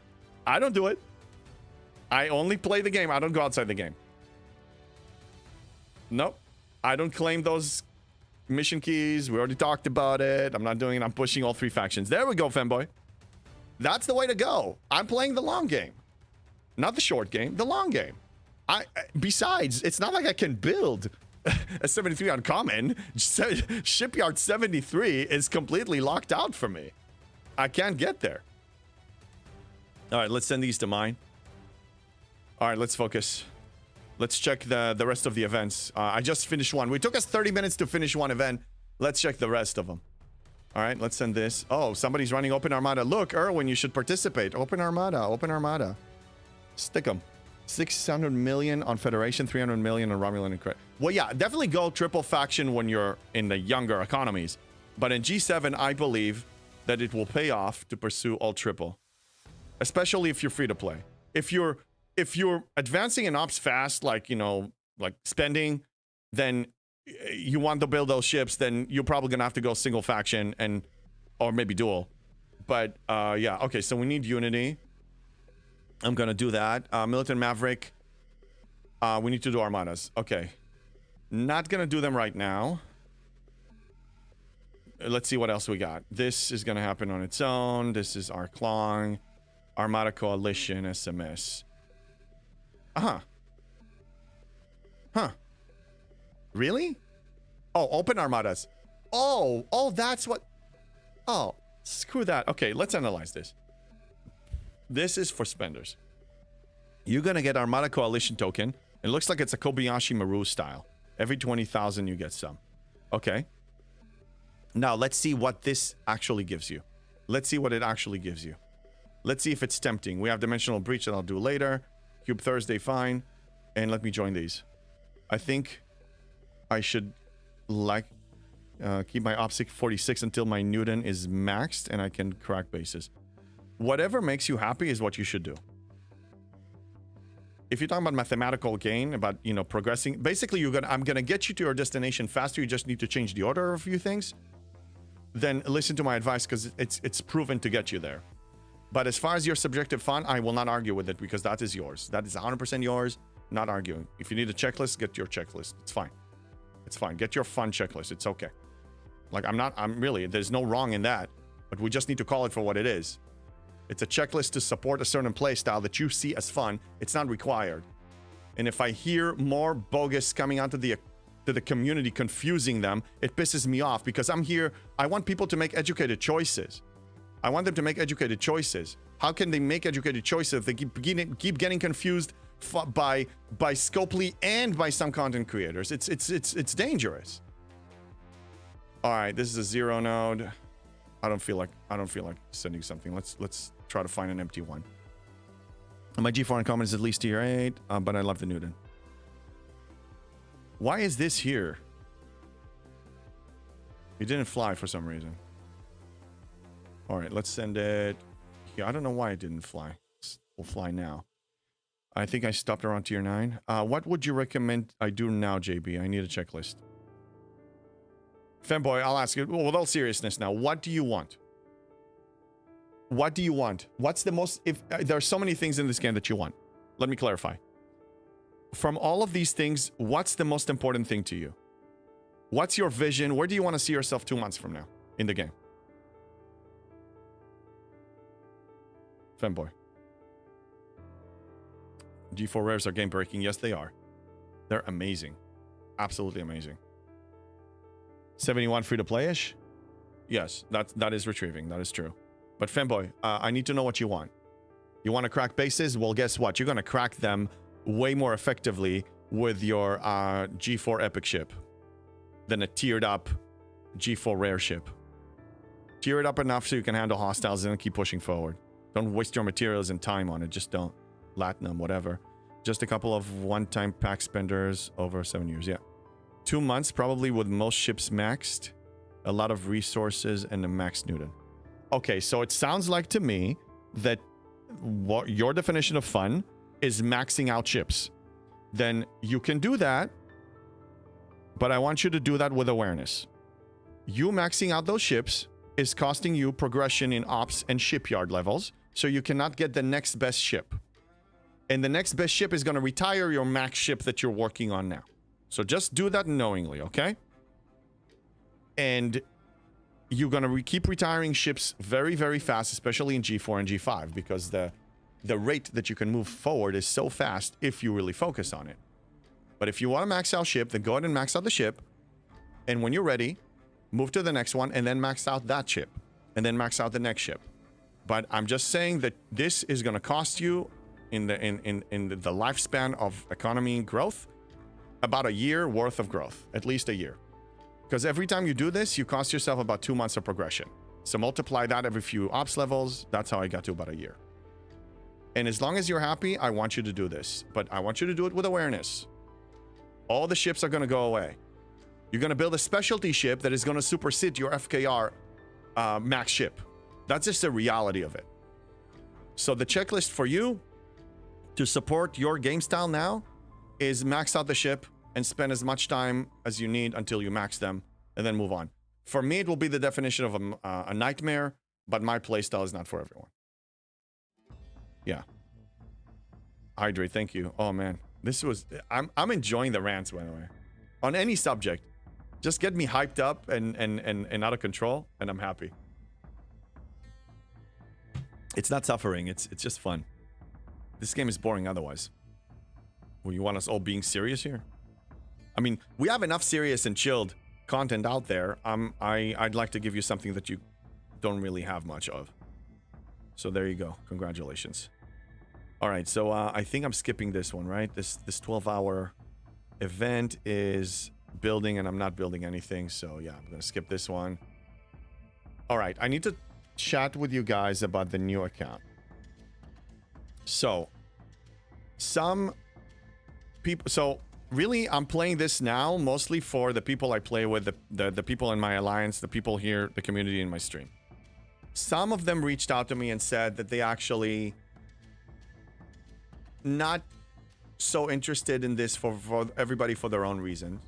I don't do it. I only play the game. I don't go outside the game. Nope. I don't claim those mission keys. We already talked about it. I'm not doing it. I'm pushing all 3 factions. There we go, Femboy. That's the way to go. I'm playing the long game. Not the short game. The long game. Besides, it's not like I can build a 73 on common. Shipyard 73 is completely locked out for me. I can't get there. All right, let's send these to mine. All right, let's focus. Let's check the rest of the events. I just finished one. It took us 30 minutes to finish one event. Let's check the rest of them. All right, let's send this. Oh, somebody's running Open Armada. Look, Erwin, you should participate. Open Armada, Open Armada. Stick them. 600 million on Federation, 300 million on Romulan and Credit. Well, yeah, definitely go triple faction when you're in the younger economies. But in G7, I believe that it will pay off to pursue all triple. Especially if you're free to play. If you're advancing in ops fast, like, you know, like spending, then you want to build those ships, then you're probably gonna have to go single faction or maybe dual. But yeah, okay, so we need unity. I'm gonna do that. Militant Maverick. We need to do armadas. Okay. Not gonna do them right now. Let's see what else we got. This is gonna happen on its own. This is our Klong. Armada Coalition, SMS. Huh. Really? Oh, open armadas. Oh, that's what. Oh, screw that. Okay, let's analyze this. This is for spenders. You're gonna get Armada Coalition token. It looks like it's a Kobayashi Maru style. Every 20,000 you get some. Okay. Now let's see what this actually gives you. Let's see what it actually gives you. Let's see if it's tempting. We have Dimensional Breach that I'll do later. Cube Thursday, fine. And let me join these. I think I should keep my OPSIC 46 until my Newton is maxed and I can crack bases. Whatever makes you happy is what you should do. If you're talking about mathematical gain, about, you know, progressing, basically I'm gonna get you to your destination faster. You just need to change the order of a few things. Then listen to my advice, because it's proven to get you there. But as far as your subjective fun, I will not argue with it, because that is yours. That is 100% yours. Not arguing. If you need a checklist, get your checklist. It's fine. It's fine. Get your fun checklist. It's okay. Like, I'm really, there's no wrong in that, but we just need to call it for what it is. It's a checklist to support a certain play style that you see as fun. It's not required. And if I hear more bogus coming onto the community, confusing them, it pisses me off, because I'm here. I want people to make educated choices. I want them to make educated choices. How can they make educated choices if they keep getting confused by Scopely and by some content creators? It's dangerous. All right, this is a 0 node. I don't feel like sending something. Let's try to find an empty one. My G4 uncommon is at least tier 8, but I love the Newton. Why is this here? It didn't fly for some reason. All right, let's send it. Yeah, I don't know why it didn't fly. We'll fly now. I think I stopped around tier 9. What would you recommend I do now, JB? I need a checklist. Femboy, I'll ask you, well, with all seriousness now, what do you want? What do you want? What's the most, if there are so many things in this game that you want. Let me clarify. From all of these things, what's the most important thing to you? What's your vision? Where do you want to see yourself 2 months from now in the game? Femboy. G4 rares are game breaking. Yes, they are. They're amazing. Absolutely amazing. 71 free to play-ish? Yes, that is retrieving. That is true. But Femboy, I need to know what you want. You want to crack bases? Well, guess what? You're going to crack them way more effectively with your G4 epic ship than a tiered up G4 rare ship. Tier it up enough so you can handle hostiles and keep pushing forward. Don't waste your materials and time on it. Just don't. Latinum, whatever. Just a couple of one-time pack spenders over 7 years. Yeah. 2 months probably with most ships maxed. A lot of resources and a max Newton. Okay, so it sounds like to me that what your definition of fun is maxing out ships. Then you can do that, but I want you to do that with awareness. You maxing out those ships is costing you progression in ops and shipyard levels, so you cannot get the next best ship. And the next best ship is going to retire your max ship that you're working on now. So just do that knowingly, okay? And you're going to keep retiring ships very, very fast, especially in G4 and G5, because the rate that you can move forward is so fast if you really focus on it. But if you want to max out ship, then go ahead and max out the ship. And when you're ready, move to the next one and then max out that ship. And then max out the next ship. But I'm just saying that this is going to cost you in the lifespan of economy growth about a year worth of growth, at least a year. Because every time you do this, you cost yourself about 2 months of progression. So multiply that every few ops levels. That's how I got to about a year. And as long as you're happy, I want you to do this. But I want you to do it with awareness. All the ships are going to go away. You're going to build a specialty ship that is going to supersede your FKR max ship. That's just the reality of it. So the checklist for you to support your game style now is max out the ship and spend as much time as you need until you max them and then move on. For me, it will be the definition of a nightmare, but my playstyle is not for everyone. Yeah. Hydrate, thank you. Oh man, this was, I'm enjoying the rants, by the way. On any subject, just get me hyped up and out of control, and I'm happy. It's not suffering, it's just fun. This game is boring otherwise. Well, you want us all being serious here? I mean, we have enough serious and chilled content out there. I'd like to give you something that you don't really have much of. So there you go. Congratulations. All right, so I think I'm skipping this one, right? This 12-hour event is building, and I'm not building anything. So yeah, I'm gonna skip this one. All right, I need to chat with you guys about the new account. So some people, so really I'm playing this now mostly for the people I play with, the people in my alliance, the people here, the community in my stream. Some of them reached out to me and said that they actually not so interested in this for everybody for their own reasons.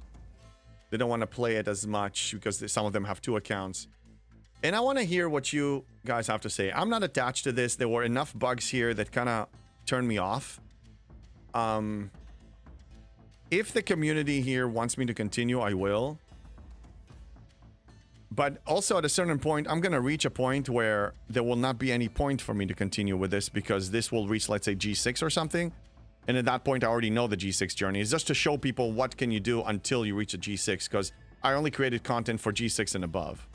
They don't want to play it as much because some of them have 2 accounts. And I want to hear what you guys have to say. I'm not attached to this. There were enough bugs here that kind of turned me off. If the community here wants me to continue, I will. But also at a certain point, I'm going to reach a point where there will not be any point for me to continue with this because this will reach, let's say, G6 or something. And at that point, I already know the G6 journey. It's just to show people what can you do until you reach a G6, because I only created content for G6 and above.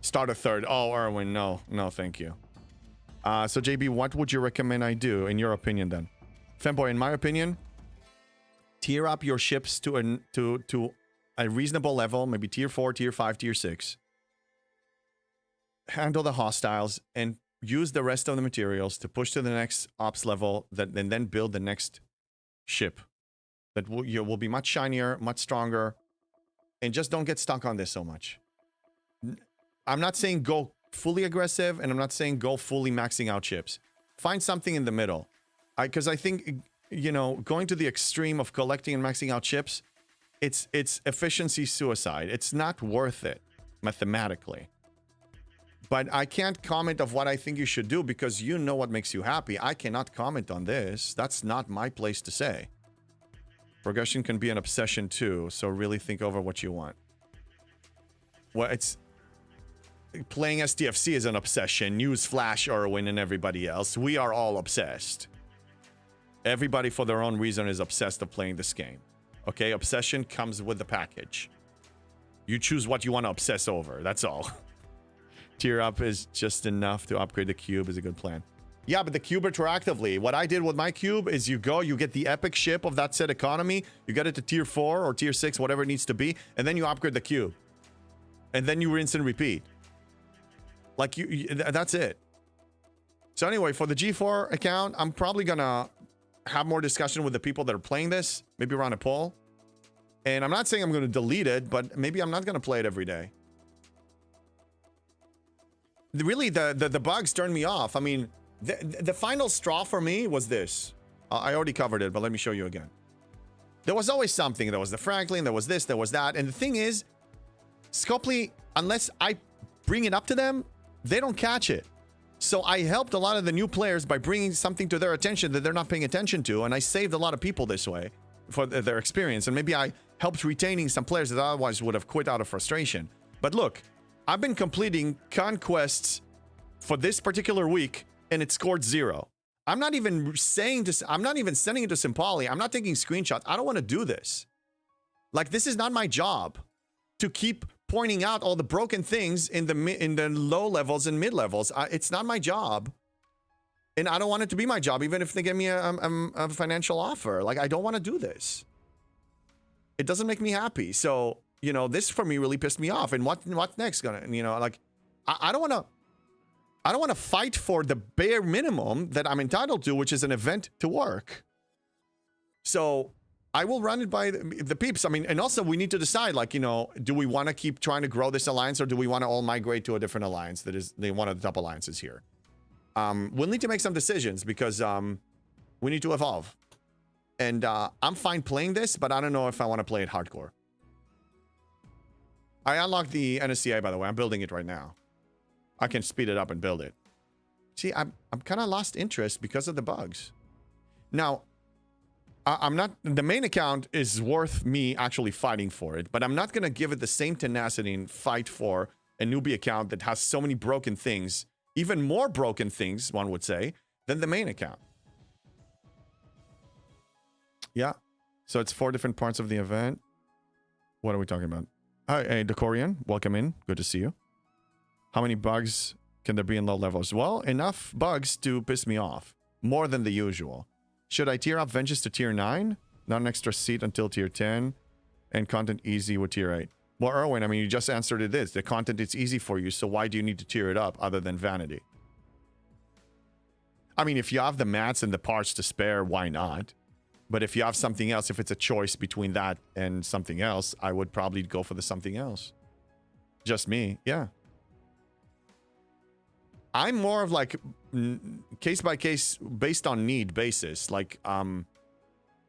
Start a 3rd. Oh, Erwin, no, thank you. So JB, what would you recommend I do in your opinion then? Femboy, in my opinion, tier up your ships to a reasonable level, maybe tier 4, tier 5, tier 6. Handle the hostiles and use the rest of the materials to push to the next ops level, and then build the next ship that will be much shinier, much stronger, and just don't get stuck on this so much. I'm not saying go fully aggressive, and I'm not saying go fully maxing out ships. Find something in the middle. Because I think, you know, going to the extreme of collecting and maxing out ships, it's efficiency suicide. It's not worth it mathematically. But I can't comment of what I think you should do because you know what makes you happy. I cannot comment on this. That's not my place to say. Progression can be an obsession too, so really think over what you want. Well, it's... Playing STFC is an obsession. Newsflash, Erwin, and everybody else. We are all obsessed. Everybody for their own reason is obsessed of playing this game. Okay, obsession comes with the package. You choose what you want to obsess over. That's all. Tier up is just enough to upgrade the cube is a good plan. Yeah, but the cube retroactively. What I did with my cube is you get the epic ship of that set economy, you get it to tier 4 or tier 6, whatever it needs to be, and then you upgrade the cube. And then you rinse and repeat. Like, that's it. So anyway, for the G4 account, I'm probably gonna have more discussion with the people that are playing this, maybe run a poll. And I'm not saying I'm gonna delete it, but maybe I'm not gonna play it every day. Really, the bugs turned me off. I mean, the final straw for me was this. I already covered it, but let me show you again. There was always something. There was the Franklin, there was this, there was that. And the thing is, Scopely, unless I bring it up to them, they don't catch it. So I helped a lot of the new players by bringing something to their attention that they're not paying attention to. And I saved a lot of people this way for their experience. And maybe I helped retaining some players that otherwise would have quit out of frustration. But look, I've been completing conquests for this particular week, and it scored 0. I'm not even saying this. I'm not even sending it to Simpali. I'm not taking screenshots. I don't want to do this. Like, this is not my job to keep pointing out all the broken things in the low levels and mid levels. It's not my job, and I don't want it to be my job, even if they give me a financial offer. Like, I don't want to do this. It doesn't make me happy. So, you know, this for me really pissed me off. And what's next gonna, you know, like, I don't want to fight for the bare minimum that I'm entitled to, which is an event to work. So I will run it by the peeps. I mean, and also we need to decide, like, you know, do we want to keep trying to grow this alliance, or do we want to all migrate to a different alliance that is one of the top alliances here? We'll need to make some decisions because we need to evolve. And I'm fine playing this, but I don't know if I want to play it hardcore. I unlocked the NSCA, by the way. I'm building it right now. I can speed it up and build it. See, I'm kind of lost interest because of the bugs. Now, I'm not... The main account is worth me actually fighting for it, but I'm not going to give it the same tenacity and fight for a newbie account that has so many broken things, even more broken things, one would say, than the main account. Yeah. So it's 4 different parts of the event. What are we talking about? Hi, hey, Decorian. Welcome in. Good to see you. How many bugs can there be in low levels? Well, enough bugs to piss me off. More than the usual. Should I tier up Vengeance to tier 9? Not an extra seat until tier 10. And content easy with tier 8. Well, Erwin, I mean, you just answered it is. The content is easy for you, so why do you need to tier it up other than vanity? I mean, if you have the mats and the parts to spare, why not? But if you have something else, if it's a choice between that and something else, I would probably go for the something else. Just me, yeah. I'm more of like case by case, based on need basis. Like,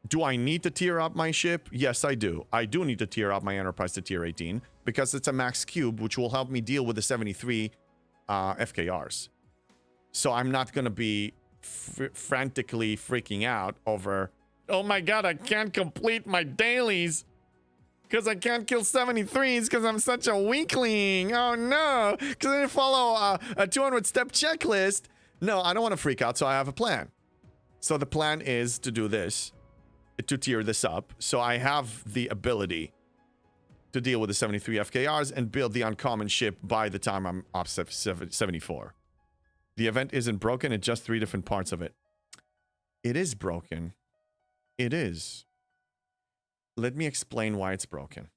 do I need to tier up my ship? Yes, I do. I do need to tier up my Enterprise to tier 18 because it's a max cube, which will help me deal with the 73 FKRs. So I'm not going to be frantically freaking out over, oh my god, I can't complete my dailies because I can't kill 73s because I'm such a weakling. Oh no, because I didn't follow a 200-step checklist. No, I don't want to freak out, so I have a plan. So the plan is to do this, to tier this up, so I have the ability to deal with the 73 FKRs and build the uncommon ship by the time I'm up 74. The event isn't broken, it's just 3 different parts of it. It is broken. It is. Let me explain why it's broken.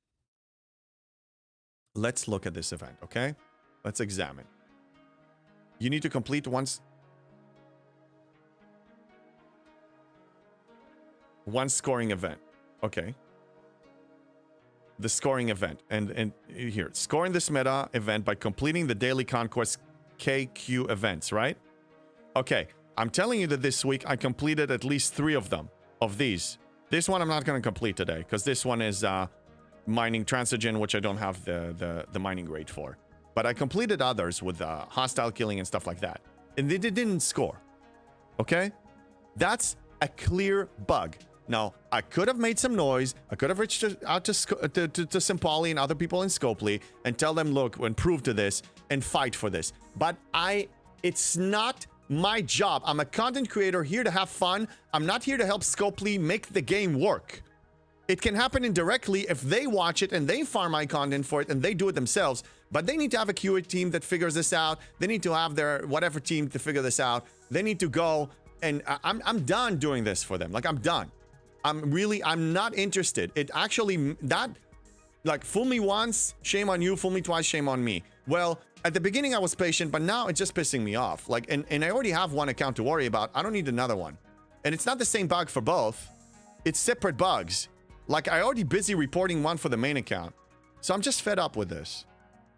Let's look at this event, okay? Let's examine. You need to complete one scoring event. Okay. The scoring event. And here, scoring this meta event by completing the daily conquest KQ events, right? Okay. I'm telling you that this week I completed at least 3 of them, of these. This one I'm not going to complete today because this one is mining Transigen, which I don't have the mining rate for. But I completed others with hostile killing and stuff like that. And they didn't score. Okay? That's a clear bug. Now, I could have made some noise. I could have reached out to Simpali and other people in Scopely and tell them, look, and prove to this and fight for this. But it's not my job. I'm a content creator here to have fun. I'm not here to help Scopely make the game work. It can happen indirectly if they watch it and they farm my content for it and they do it themselves. But they need to have a QA team that figures this out. They need to have their whatever team to figure this out. They need to go and I'm done doing this for them. Like, I'm done. I'm not interested. It actually, like, fool me once, shame on you. Fool me twice, shame on me. Well, at the beginning I was patient, but now it's just pissing me off. Like, and I already have one account to worry about. I don't need another one. And it's not the same bug for both. It's separate bugs. Like, I already busy reporting one for the main account. So I'm just fed up with this.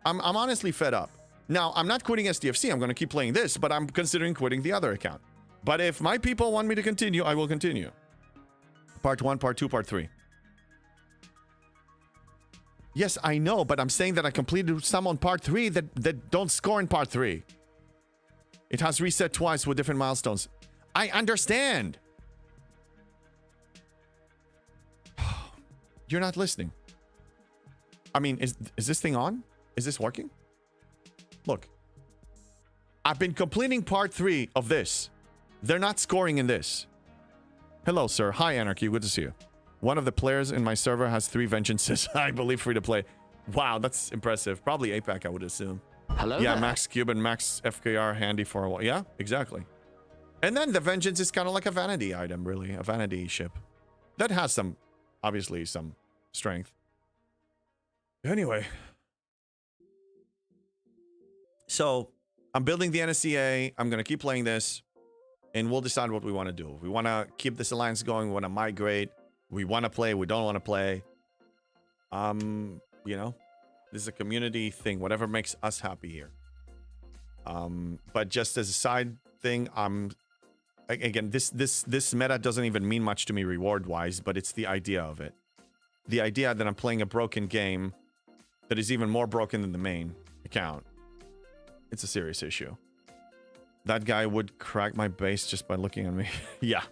I'm honestly fed up. Now, I'm not quitting STFC. I'm going to keep playing this, but I'm considering quitting the other account. But if my people want me to continue, I will continue. Part 1, Part 2, Part 3. Yes, I know, but I'm saying that I completed some on Part 3 that don't score in Part 3. It has reset twice with different milestones. I understand. You're not listening. I mean, is this thing on? Is this working? Look. I've been completing Part 3 of this. They're not scoring in this. Hello, sir. Hi, Anarchy. Good to see you. One of the players in my server has 3 vengeances. I believe free to play. Wow, that's impressive. Probably APAC, I would assume. Hello. Yeah, there. max cube and max FKR handy for a while. Yeah, exactly. And then the vengeance is kind of like a vanity item, really. A vanity ship. That has some, obviously, some strength. Anyway. So, I'm building the NSCA. I'm going to keep playing this. And we'll decide what we want to do. We want to keep this alliance going. We want to migrate. We want to play. We don't want to play. You know, this is a community thing. Whatever makes us happy here. But just as a side thing, again, this meta doesn't even mean much to me reward-wise, but it's the idea of it. The idea that I'm playing a broken game that is even more broken than the main account. It's a serious issue. That guy would crack my base just by looking at me. Yeah.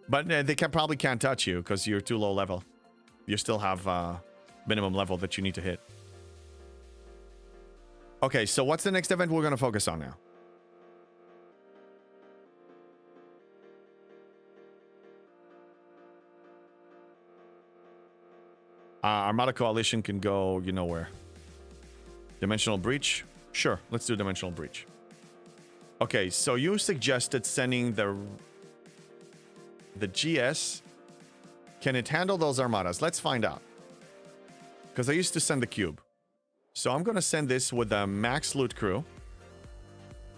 But they probably can't touch you because you're too low level. You still have minimum level that you need to hit. Okay, so what's the next event we're going to focus on now? Armada Coalition can go, you know where. Dimensional Breach? Sure, let's do Dimensional Breach. Okay, so you suggested sending the GS. Can it handle those armadas? Let's find out. Because I used to send the cube. So I'm going to send this with a max loot crew.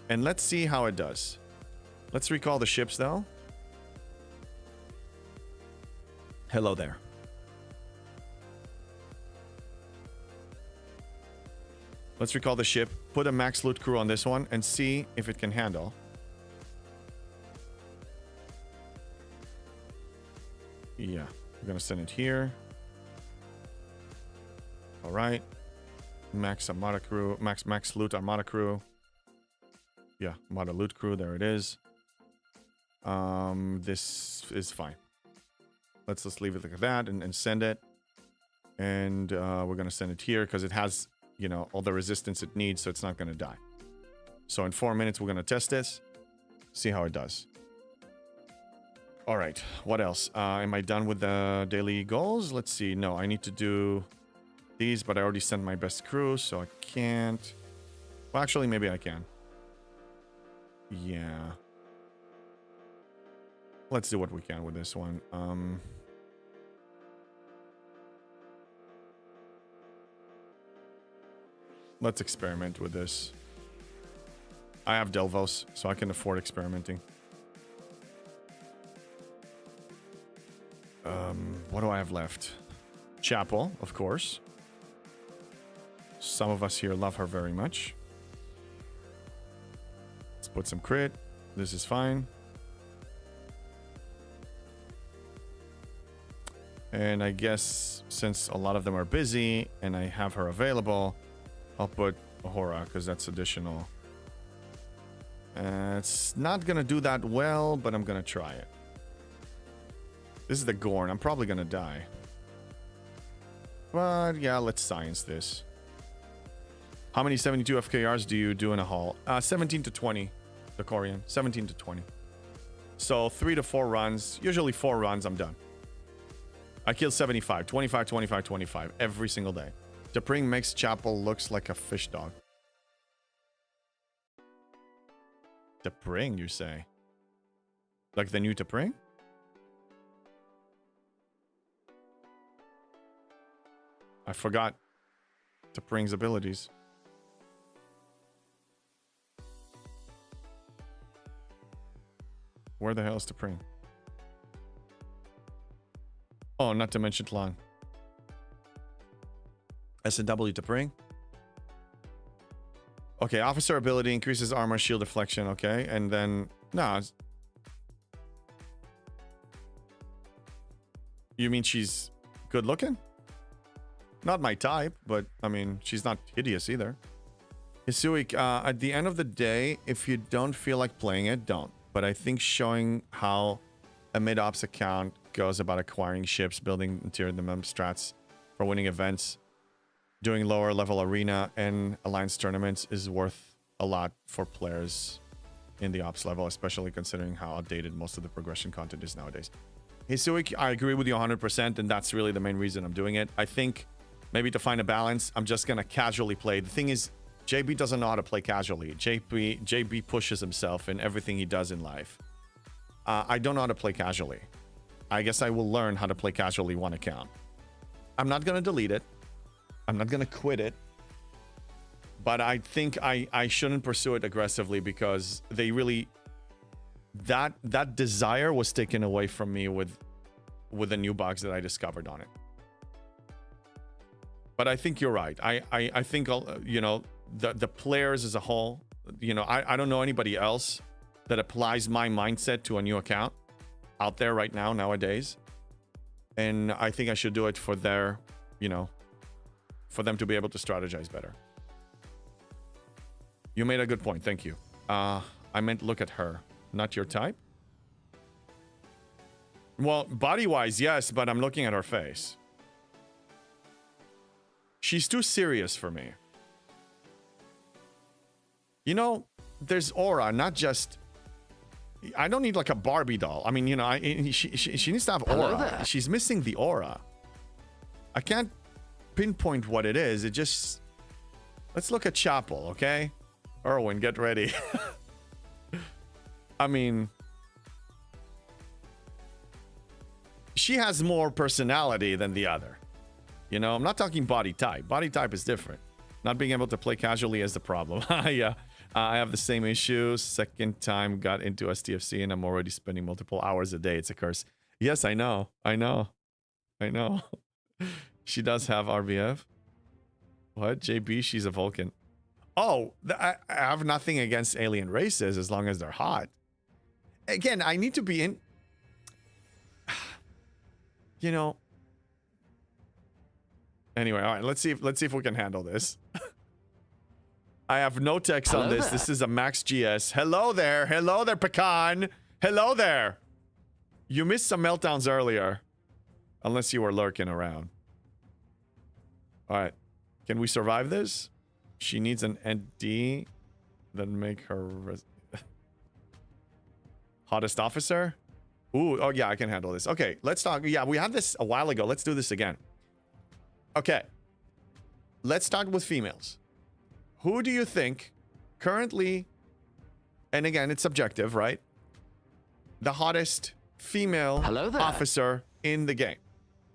And let's see how it does. Let's recall the ships, though. Hello there. Let's recall the ship, put a max loot crew on this one, and see if it can handle. Yeah, we're gonna send it here. All right. Max Armada crew, max loot Armada crew. Yeah, Armada loot crew, there it is. This is fine. Let's just leave it like that and send it. And we're gonna send it here because it has, you know, all the resistance it needs, so it's not gonna die. So in 4 minutes, we're gonna test this, see how it does. All right, what else? Am I done with the daily goals? Let's see. No, I need to do these, but I already sent my best crew, so I can't. Well, actually, maybe I can. Yeah. Let's do what we can with this one. Let's experiment with this. I have Delvos, so I can afford experimenting. What do I have left? Chapel, of course. Some of us here love her very much. Let's put some crit. This is fine. And I guess since a lot of them are busy and I have her available, I'll put Ahura because that's additional. It's not going to do that well, but I'm going to try it. This is the Gorn. I'm probably going to die. But yeah, let's science this. How many 72 FKRs do you do in a haul? 17 to 20, the Corian. 17 to 20. So 3 to 4 runs. Usually 4 runs, I'm done. I kill 75, 25, 25, 25 every single day. T'Pring makes Chapel looks like a fish dog. T'Pring, you say? Like the new T'Pring? I forgot T'Pring's abilities. Where the hell is T'Pring? Oh, not to mention Tlan. S&W T'Pring. Okay, officer ability increases armor shield deflection. Okay, and then no. You mean she's good looking? Not my type, but I mean she's not hideous either. Hisuik, at the end of the day, if you don't feel like playing it, don't. But I think showing how a mid-ops account goes about acquiring ships, building interior mem strats for winning events, doing lower level arena and alliance tournaments is worth a lot for players in the ops level, especially considering how outdated most of the progression content is nowadays. Hisuik, I agree with you 100%, and that's really the main reason I'm doing it. I think maybe to find a balance, I'm just gonna casually play. The thing is, JB doesn't know how to play casually. JB pushes himself in everything he does in life. I don't know how to play casually. I guess I will learn how to play casually one account. I'm not gonna delete it. I'm not gonna quit it. But I think I shouldn't pursue it aggressively because they really... That desire was taken away from me with the new bugs that I discovered on it. But I think you're right. I think, you know, the players as a whole, you know, I don't know anybody else that applies my mindset to a new account out there right now, nowadays. And I think I should do it for their, you know, for them to be able to strategize better. You made a good point. Thank you. I meant look at her, not your type. Well, body-wise, yes, but I'm looking at her face. She's too serious for me. You know, there's aura, not just... I don't need like a Barbie doll. I mean, you know, she needs to have aura. She's missing the aura. I can't pinpoint what it is. It just... Let's look at Chapel, okay? Erwin, get ready. I mean, she has more personality than the other. You know, I'm not talking body type. Body type is different. Not being able to play casually is the problem. Yeah, I have the same issues. Second time got into STFC and I'm already spending multiple hours a day. It's a curse. Yes, I know. I know. I know. She does have RBF. What? JB, she's a Vulcan. Oh, I have nothing against alien races as long as they're hot. Again, I need to be in... You know... Anyway, all right, let's see if we can handle this. I have no text on this. This is a Max GS. Hello there, Pecan. Hello there. You missed some meltdowns earlier, unless you were lurking around. All right, can we survive this? She needs an ND, then make her hottest officer. Ooh, oh yeah, I can handle this. Okay, let's talk. Yeah, we had this a while ago. Let's do this again. Okay, let's start with females. Who do you think currently, and again, it's subjective, right? The hottest female officer in the game.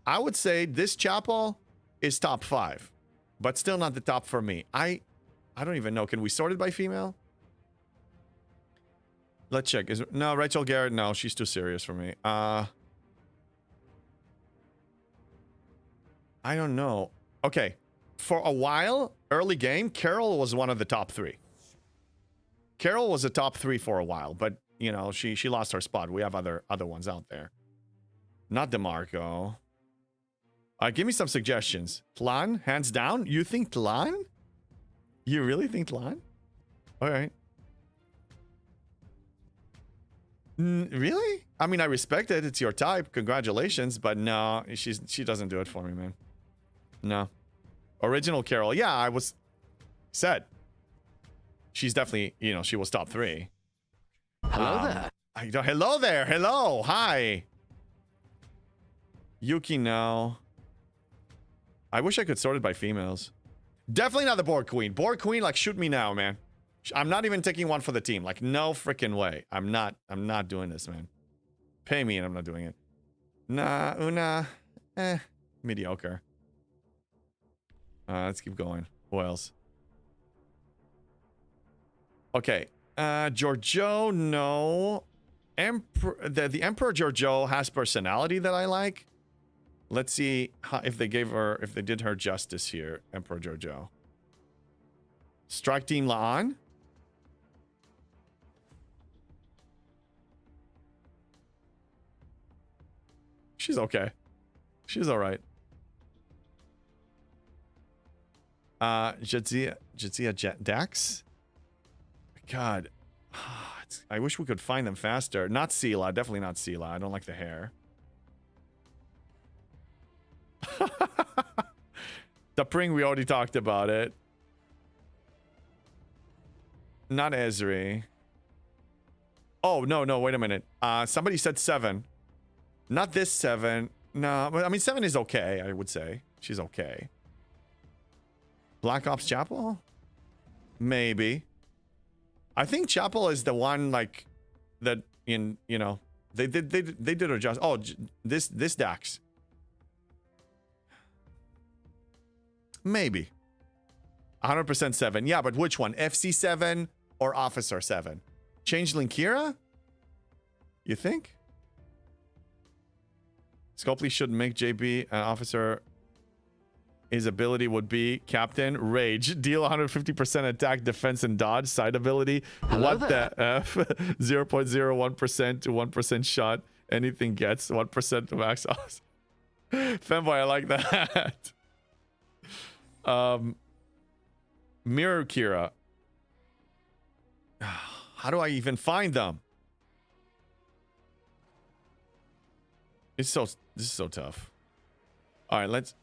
I would say this Chapel is top 5, but still not the top for me. I don't even know. Can we sort it by female? Let's check. No, Rachel Garrett, no, she's too serious for me. I don't know. Okay. For a while, early game, Carol was one of the top 3. Carol was a top 3 for a while, but you know, she lost her spot. We have other ones out there. Not DeMarco. Give me some suggestions. Tlan, hands down. You think Tlan? You really think Tlan? All right. Really? I mean, I respect it. It's your type. Congratulations, but no, she doesn't do it for me, man. No. Original Carol. Yeah, I was said. She's definitely, you know, she was top 3. Hello there. Hello there. Hello. Hi. Yuki, no. I wish I could sort it by females. Definitely not the Borg Queen. Borg Queen, like, shoot me now, man. I'm not even taking one for the team. Like, no freaking way. I'm not doing this, man. Pay me and I'm not doing it. Nah, Una. Mediocre. Let's keep going. Who else? Okay. Giorgio, no. The Emperor Giorgio has personality that I like. Let's see if they did her justice here. Emperor Giorgio. Strike Team Laan. She's okay. She's all right. Jadzia Dax. God. I wish we could find them faster. Not Sela. Definitely not Sela. I don't like the hair. The Pring, we already talked about it. Not Ezri. Oh, no, wait a minute. Somebody said 7. Not this 7. No, but I mean 7 is okay, I would say. She's okay. Black Ops Chapel? Maybe. I think Chapel is the one like that in, you know, they did adjust. Oh, this Dax. Maybe. 100% 7. Yeah, but which one? FC 7 or Officer 7? Changeling Kira? You think? Scopely should make JB an officer. His ability would be Captain Rage. Deal 150% attack, defense, and dodge. Side ability. What the F? 0.01% to 1% shot. Anything gets 1% to max odds. Femboy, I like that. Mirror Kira. How do I even find them? This is so tough. All right, let's.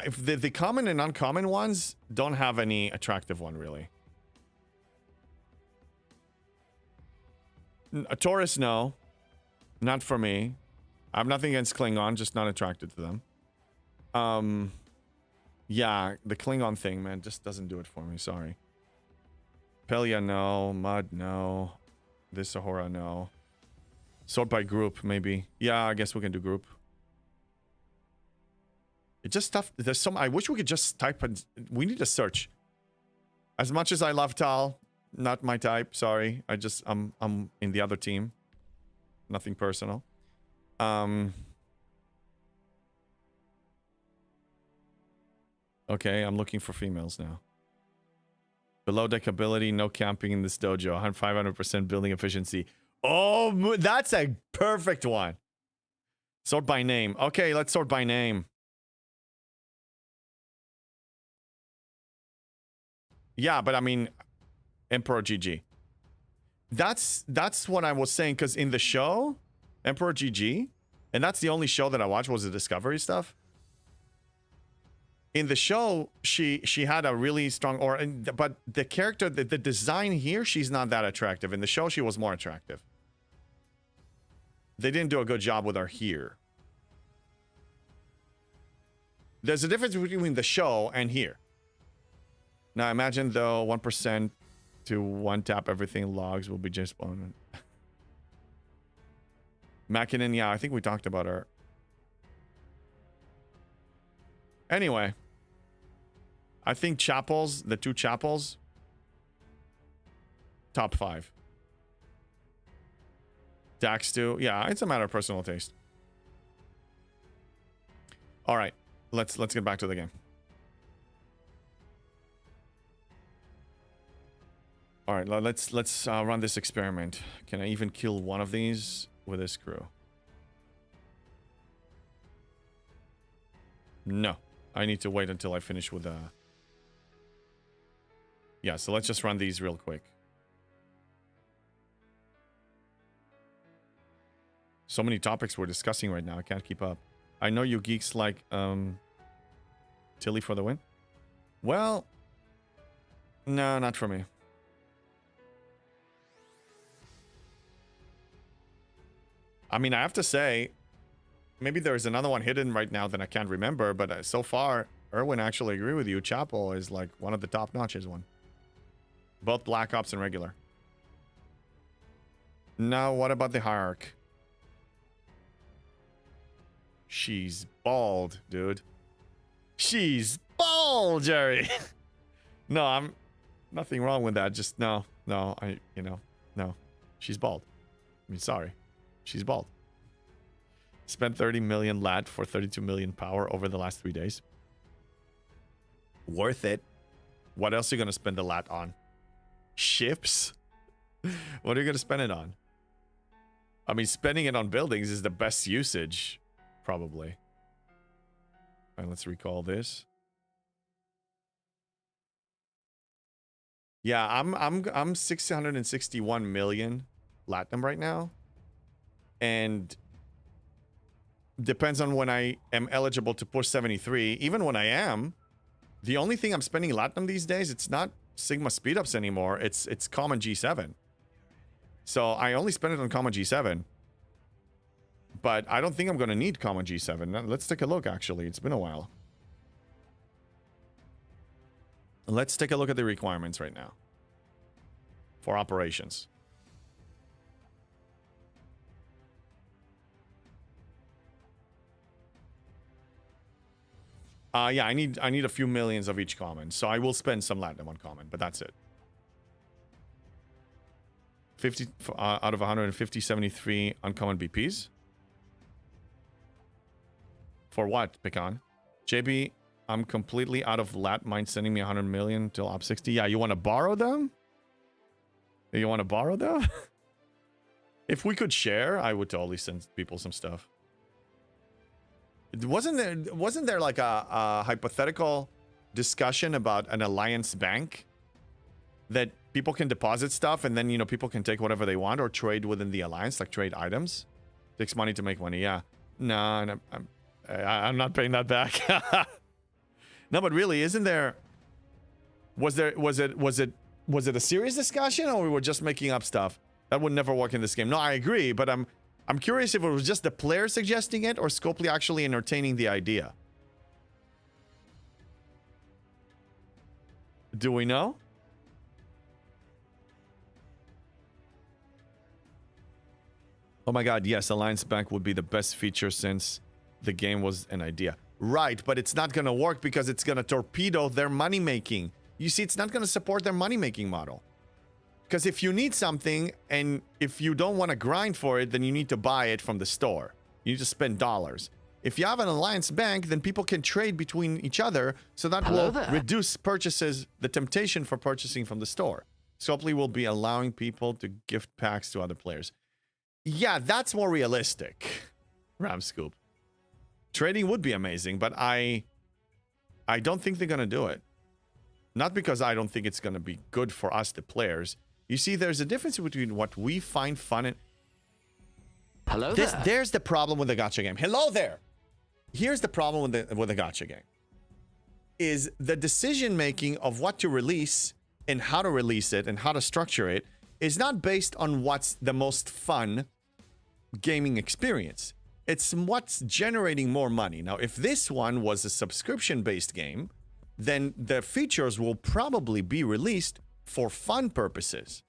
If the common and uncommon ones don't have any attractive one really. A Taurus, no, not for me. I have nothing against Klingon, just not attracted to them. Yeah, the Klingon thing, man, just doesn't do it for me. Sorry. Pelia, no. Mud, no. This Sahara, no. Sort by group, maybe. Yeah, I guess we can do group. It's just tough. There's some. I wish we could just type and we need a search. As much as I love Tal, not my type. Sorry, I'm in the other team. Nothing personal. Okay, I'm looking for females now. Below deck ability, no camping in this dojo. 500% building efficiency. Oh, that's a perfect one. Sort by name. Okay, let's sort by name. Yeah, but I mean, Emperor GG. That's what I was saying, because in the show, Emperor GG, and that's the only show that I watched was the Discovery stuff. In the show, she had a really strong aura, but the character, the design here, she's not that attractive. In the show, she was more attractive. They didn't do a good job with her here. There's a difference between the show and here. Now imagine though 1% to one tap everything logs will be just spawned. Mackinnon, yeah, I think we talked about her. Anyway, I think chapels, the two chapels, top 5. Dax 2, yeah, it's a matter of personal taste. All right, let's get back to the game. All right, let's run this experiment. Can I even kill one of these with this crew? No, I need to wait until I finish with the... Yeah, so let's just run these real quick. So many topics we're discussing right now. I can't keep up. I know you geeks like Tilly for the win. Well, no, not for me. I mean, I have to say, maybe there's another one hidden right now that I can't remember, but so far, Erwin actually agree with you. Chapel is like one of the top notches one. Both Black Ops and regular. Now, what about the Hierarch? She's bald, dude. She's bald, Jerry. No, I'm nothing wrong with that. Just no, no, no. She's bald. I mean, sorry. She's bald. Spent 30 million lat for 32 million power over the last 3 days. Worth it. What else are you going to spend the lat on? Ships? What are you going to spend it on? I mean, spending it on buildings is the best usage, probably. All right, let's recall this. Yeah, I'm 661 million latinum right now. And depends on when I am eligible to push 73. Even when I am, the only thing I'm spending latinum these days, it's not Sigma speedups anymore. It's common G7. So I only spend it on common G7. But I don't think I'm going to need common G7. Now, let's take a look, actually. It's been a while. Let's take a look at the requirements right now for operations. Yeah, I need a few millions of each common, so I will spend some latinum on common, but that's it. 50 out of 150, 73 uncommon BPs. For what, Pecan? JB, I'm completely out of lat. Mind sending me 100 million till op 60. Yeah, you want to borrow them? You want to borrow them? If we could share, I would totally send people some stuff. Wasn't there like a hypothetical discussion about an alliance bank that people can deposit stuff and then, you know, people can take whatever they want or trade within the alliance, like trade items? Takes money to make money. Yeah. No, I'm not paying that back. No, but really, isn't there? Was it a serious discussion, or we were just making up stuff? That would never work in this game. No, I agree, but I'm curious if it was just the player suggesting it or Scopely actually entertaining the idea. Do we know? Oh my god, yes, Alliance Bank would be the best feature since the game was an idea. Right, but it's not going to work because it's going to torpedo their money making. You see, it's not going to support their money making model. Because if you need something and if you don't want to grind for it, then you need to buy it from the store. You need to spend dollars. If you have an Alliance Bank, then people can trade between each other, so that Hello will there. reduce purchases, the temptation for purchasing from the store. Scopely will be allowing people to gift packs to other players. Yeah, that's more realistic, Ramscoop. Trading would be amazing, but I don't think they're going to do it. Not because I don't think it's going to be good for us, the players. You see, there's a difference between what we find fun and... Hello there. There's the problem with the gacha game. Hello there! Here's the problem with the gacha game. Is the decision-making of what to release and how to release it and how to structure it is not based on what's the most fun gaming experience. It's what's generating more money. Now, if this one was a subscription-based game, then the features will probably be released for fun purposes.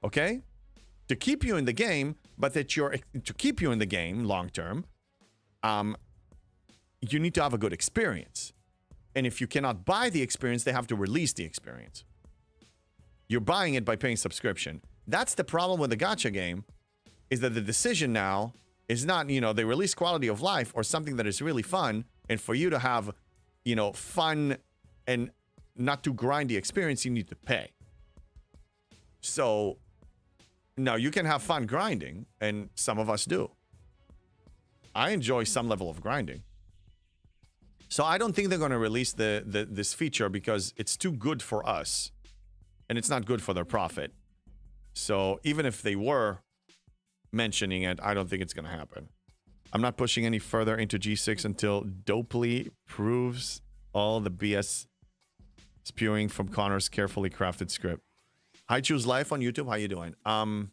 Okay? To keep you in the game, but to keep you in the game long term, you need to have a good experience. And if you cannot buy the experience, they have to release the experience. You're buying it by paying subscription. That's the problem with the gacha game, is that the decision now is not, you know, they release quality of life or something that is really fun, and for you to have, you know, fun and not too grindy experience, you need to pay. So now you can have fun grinding, and some of us do. I enjoy some level of grinding. So I don't think they're going to release this feature because it's too good for us, and it's not good for their profit. So even if they were mentioning it, I don't think it's going to happen. I'm not pushing any further into G6 until Dopely proves all the BS spewing from Connor's carefully crafted script. I choose life on YouTube. How you doing? I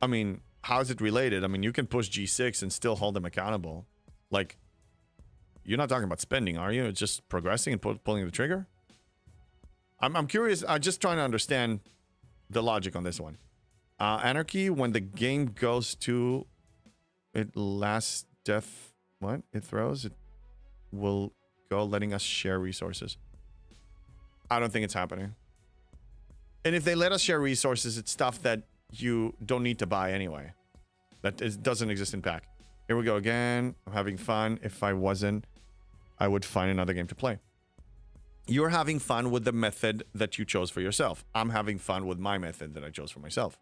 mean, how is it related? I mean, you can push G6 and still hold them accountable. Like, you're not talking about spending, are you? It's just progressing and pulling the trigger? I'm curious. I'm just trying to understand the logic on this one. Anarchy, when the game goes to it last death, what? It throws? It will go letting us share resources. I don't think it's happening. And if they let us share resources, it's stuff that you don't need to buy anyway. That doesn't exist in pack. Here we go again. I'm having fun. If I wasn't, I would find another game to play. You're having fun with the method that you chose for yourself. I'm having fun with my method that I chose for myself.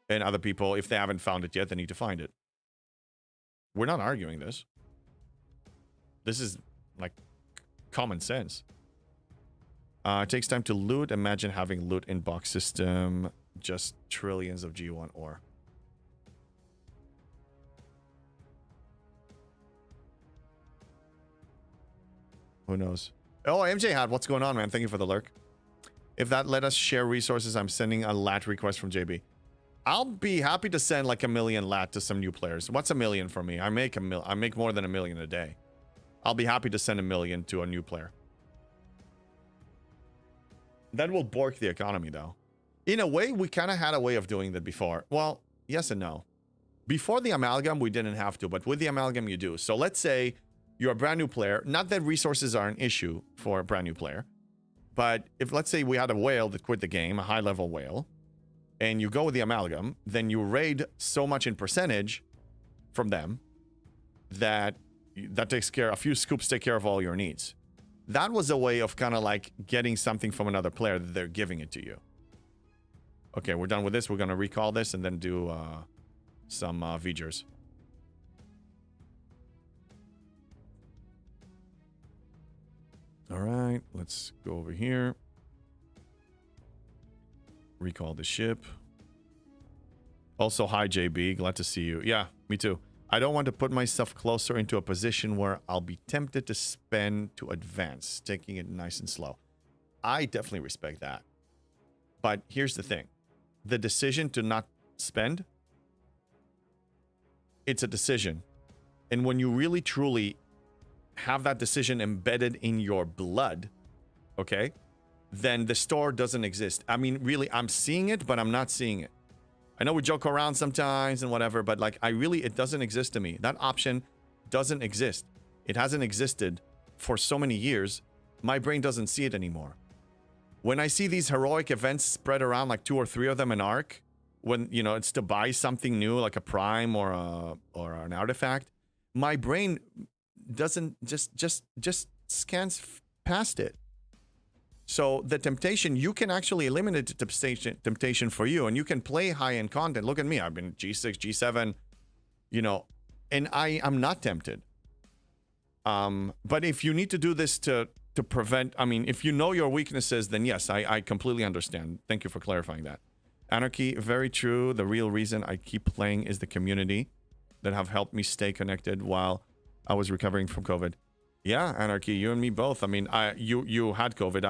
And other people, if they haven't found it yet, they need to find it. We're not arguing this. This is like common sense. It takes time to loot. Imagine having loot inbox system. Just trillions of G1 ore. Who knows? Oh, MJ Hat, what's going on, man? Thank you for the lurk. If that let us share resources, I'm sending a lat request from JB. I'll be happy to send like 1 million lat to some new players. What's 1 million for me? I make more than 1 million a day. I'll be happy to send 1 million to a new player. That will bork the economy, though. In a way, we kind of had a way of doing that before. Well, yes and no. Before the amalgam, we didn't have to, but with the amalgam, you do. So let's say you're a brand new player. Not that resources are an issue for a brand new player, but if let's say we had a whale that quit the game, a high-level whale, and you go with the amalgam, then you raid so much in percentage from them that takes care, a few scoops take care of all your needs. That was a way of kind of like getting something from another player that they're giving it to you. Okay, we're done with this. We're going to recall this and then do some VGers. All right, let's go over here. Recall the ship. Also, hi, JB. Glad to see you. Yeah, me too. I don't want to put myself closer into a position where I'll be tempted to spend to advance, taking it nice and slow. I definitely respect that. But here's the thing. The decision to not spend, it's a decision. And when you really, truly have that decision embedded in your blood, okay, then the store doesn't exist. I mean, really, I'm seeing it, but I'm not seeing it. I know we joke around sometimes and whatever, but like, it doesn't exist to me. That option doesn't exist. It hasn't existed for so many years. My brain doesn't see it anymore. When I see these heroic events spread around, like 2 or 3 of them in Arc, when, you know, it's to buy something new, like a prime or an artifact, my brain doesn't just scans past it. So the temptation, you can actually eliminate the temptation for you, and you can play high-end content. Look at me. I've been G6, G7, you know, and I'm not tempted. But if you need to do this to prevent, I mean, if you know your weaknesses, then yes, I completely understand. Thank you for clarifying that. Anarchy, very true. The real reason I keep playing is the community that have helped me stay connected while I was recovering from COVID. Yeah, Anarchy, you and me both. I mean, you had COVID.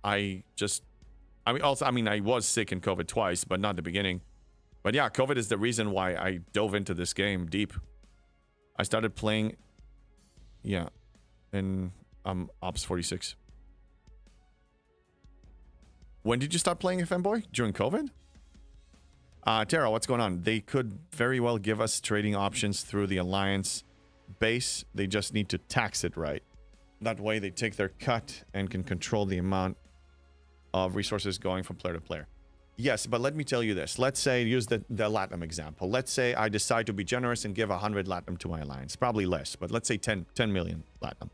I was sick in COVID twice, but not the beginning. But yeah, COVID is the reason why I dove into this game deep. I started playing, yeah, in Ops 46. When did you start playing FM Boy? During COVID? Tara, what's going on? They could very well give us trading options through the Alliance base. They just need to tax it right. That way they take their cut and can control the amount of resources going from player to player. Yes, but let me tell you this. Let's say, use the Latinum example. Let's say I decide to be generous and give 100 Latinum to my Alliance. Probably less, but let's say 10 million Latinum.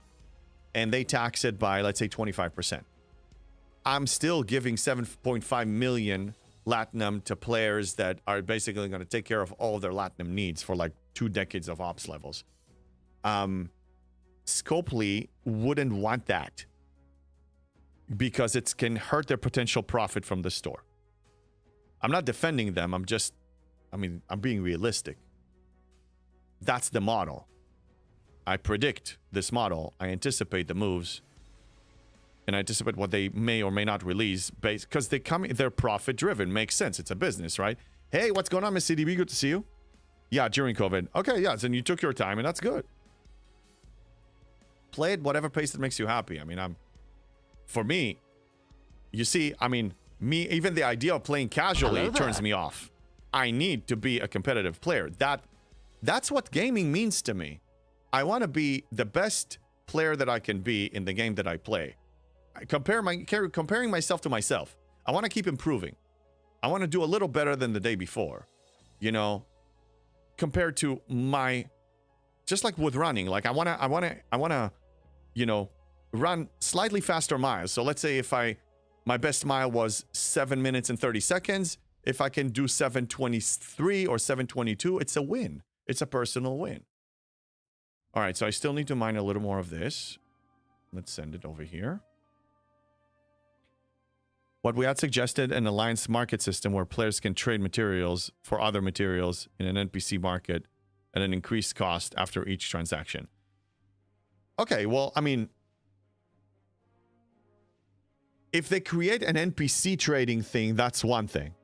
And they tax it by, let's say, 25%. I'm still giving 7.5 million Latinum to players that are basically going to take care of all of their Latinum needs for like 2 decades of ops levels. Scopely wouldn't want that because it can hurt their potential profit from the store. I'm not defending them. I'm being realistic. That's the model. I predict this model. I anticipate the moves. And I anticipate what they may or may not release based because they're profit driven. Makes sense. It's a business, right? Hey, what's going on, Miss CDB? Good to see you. Yeah, during COVID. Okay, yeah, so you took your time and that's good. Play at whatever pace that makes you happy. I mean, for me, you see, I mean, even the idea of playing casually turns me off. I need to be a competitive player. That's what gaming means to me. I want to be the best player that I can be in the game that I play. Comparing myself to myself. I want to keep improving. I want to do a little better than the day before. You know, compared to just like with running, like I want to, you know, run slightly faster miles. So let's say if my best mile was 7 minutes and 30 seconds, if I can do 7:23 or 7:22, it's a win. It's a personal win. All right, so I still need to mine a little more of this. Let's send it over here. What we had suggested an alliance market system where players can trade materials for other materials in an NPC market at an increased cost after each transaction. Okay, well, I mean, if they create an NPC trading thing, that's one thing.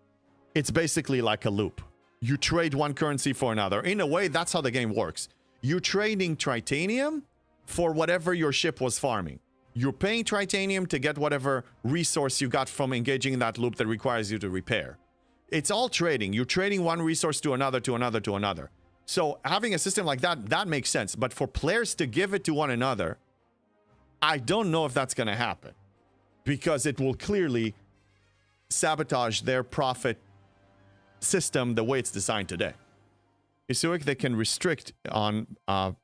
It's basically like a loop. You trade one currency for another. In a way, that's how the game works. You're trading Tritanium for whatever your ship was farming. You're paying Tritanium to get whatever resource you got from engaging in that loop that requires you to repair. It's all trading. You're trading one resource to another, to another, to another. So having a system like that makes sense. But for players to give it to one another, I don't know if that's going to happen. Because it will clearly sabotage their profit system the way it's designed today. Isuik, they can restrict on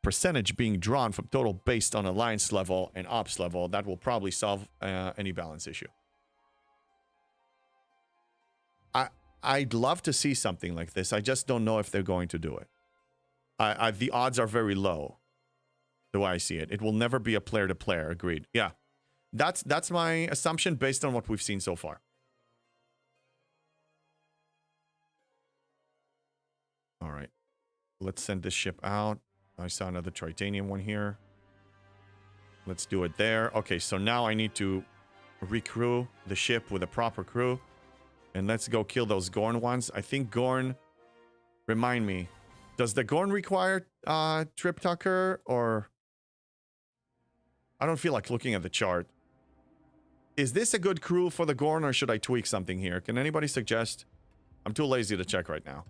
percentage being drawn from total based on alliance level and ops level. That will probably solve any balance issue. I'd love to see something like this. I just don't know if they're going to do it. The odds are very low, the way I see it. It will never be a player-to-player, agreed. Yeah, that's my assumption based on what we've seen so far. All right. Let's send this ship out. I saw another Tritanium one here. Let's do it there. Okay, so now I need to recrew the ship with a proper crew. And let's go kill those Gorn ones. I think Gorn... Remind me. Does the Gorn require Trip Tucker or... I don't feel like looking at the chart. Is this a good crew for the Gorn, or should I tweak something here? Can anybody suggest? I'm too lazy to check right now.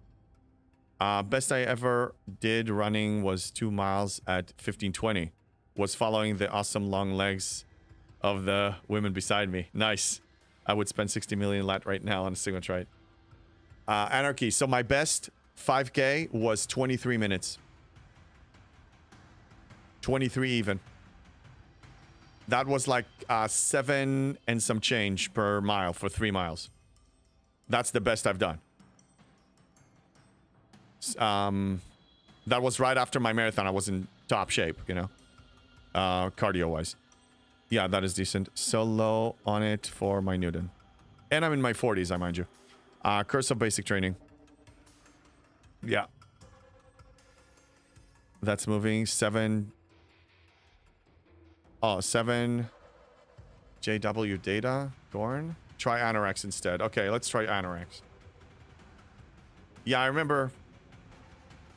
Best I ever did running was 2 miles at 15:20. Was following the awesome long legs of the women beside me. Nice. I would spend 60 million lat right now on a single trade. Anarchy. So my best 5K was 23 minutes. 23 even. That was like 7 and some change per mile for 3 miles. That's the best I've done. That was right after my marathon. I was in top shape, you know, cardio-wise. Yeah, that is decent. So low on it for my Newton. And I'm in my 40s, I mind you. Curse of basic training. Yeah. That's moving. 7... Oh, 7 JW data. Gorn. Try Anorex instead. Okay, let's try Anorex. Yeah, I remember.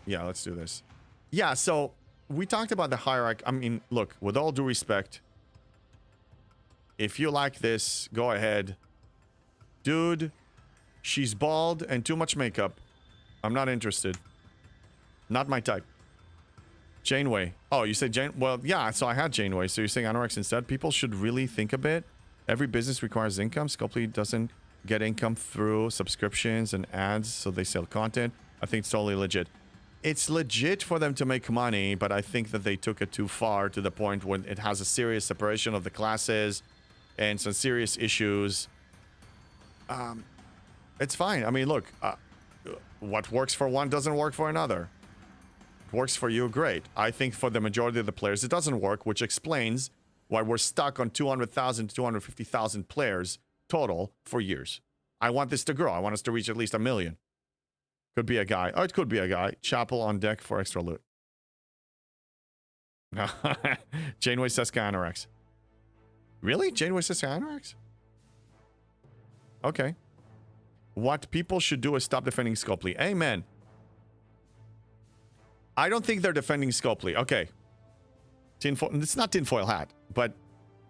Yeah, let's do this. Yeah, so we talked about the hierarchy. I mean, look, with all due respect, if you like this, go ahead. Dude, she's bald and too much makeup. I'm not interested. Not my type. Janeway. Oh, you said Jane? Well, yeah, so I had Janeway. So you're saying Anorex instead? People should really think a bit. Every business requires income. Scopely doesn't get income through subscriptions and ads, so they sell content. I think it's totally legit. It's legit for them to make money, but I think that they took it too far to the point when it has a serious separation of the classes and some serious issues. It's fine. I mean, look, what works for one doesn't work for another. Works for you, great. I think for the majority of the players, it doesn't work, which explains why we're stuck on 200,000 to 250,000 players total for years. I want this to grow. I want us to reach at least 1 million. Could be a guy. Oh, it could be a guy. Chapel on deck for extra loot. Janeway Seska Anorex. Really? Janeway Seska Anorex? Okay. What people should do is stop defending Scopely. Amen. I don't think they're defending Scopely. Okay. Tinfoil. It's not tinfoil hat, but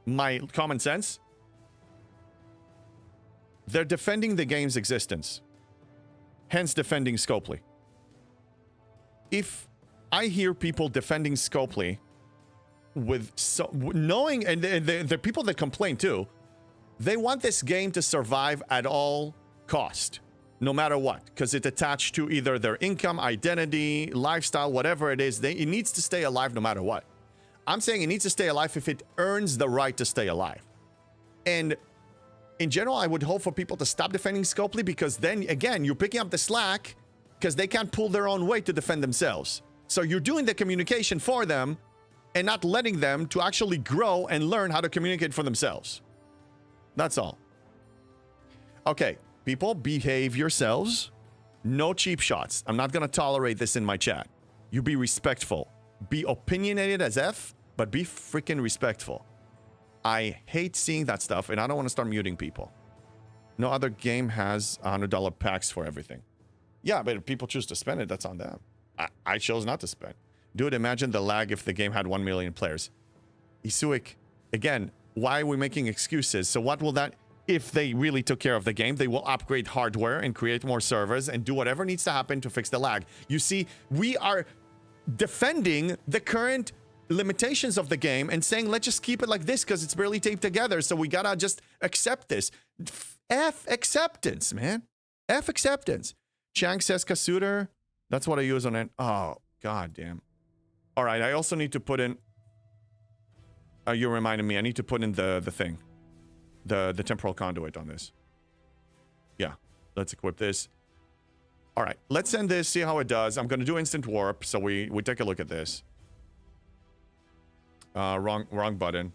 my common sense. They're defending the game's existence. Hence defending Scopely. If I hear people defending Scopely with knowing, and the people that complain too, they want this game to survive at all cost. No matter what, because it's attached to either their income, identity, lifestyle, whatever it is. It needs to stay alive no matter what. I'm saying it needs to stay alive if it earns the right to stay alive. And in general, I would hope for people to stop defending Scopely, because then, again, you're picking up the slack because they can't pull their own weight to defend themselves. So you're doing the communication for them and not letting them to actually grow and learn how to communicate for themselves. That's all. Okay. People, behave yourselves. No cheap shots. I'm not going to tolerate this in my chat. You be respectful. Be opinionated as F, but be freaking respectful. I hate seeing that stuff, and I don't want to start muting people. No other game has $100 packs for everything. Yeah, but if people choose to spend it, that's on them. I chose not to spend. Dude, imagine the lag if the game had 1 million players. Isuik, again, why are we making excuses? So what will that... If they really took care of the game, they will upgrade hardware and create more servers and do whatever needs to happen to fix the lag. You see, we are defending the current limitations of the game and saying, let's just keep it like this because it's barely taped together. So we gotta just accept this. F acceptance, man. F acceptance. Chang says Kasuter. That's what I use on it. Oh, god damn. All right, I also need to put in... you reminded me. I need to put in the thing. The temporal conduit on this. Yeah, let's equip this. All right, let's end this, see how it does. I'm going to do instant warp, so we take a look at this. Wrong button.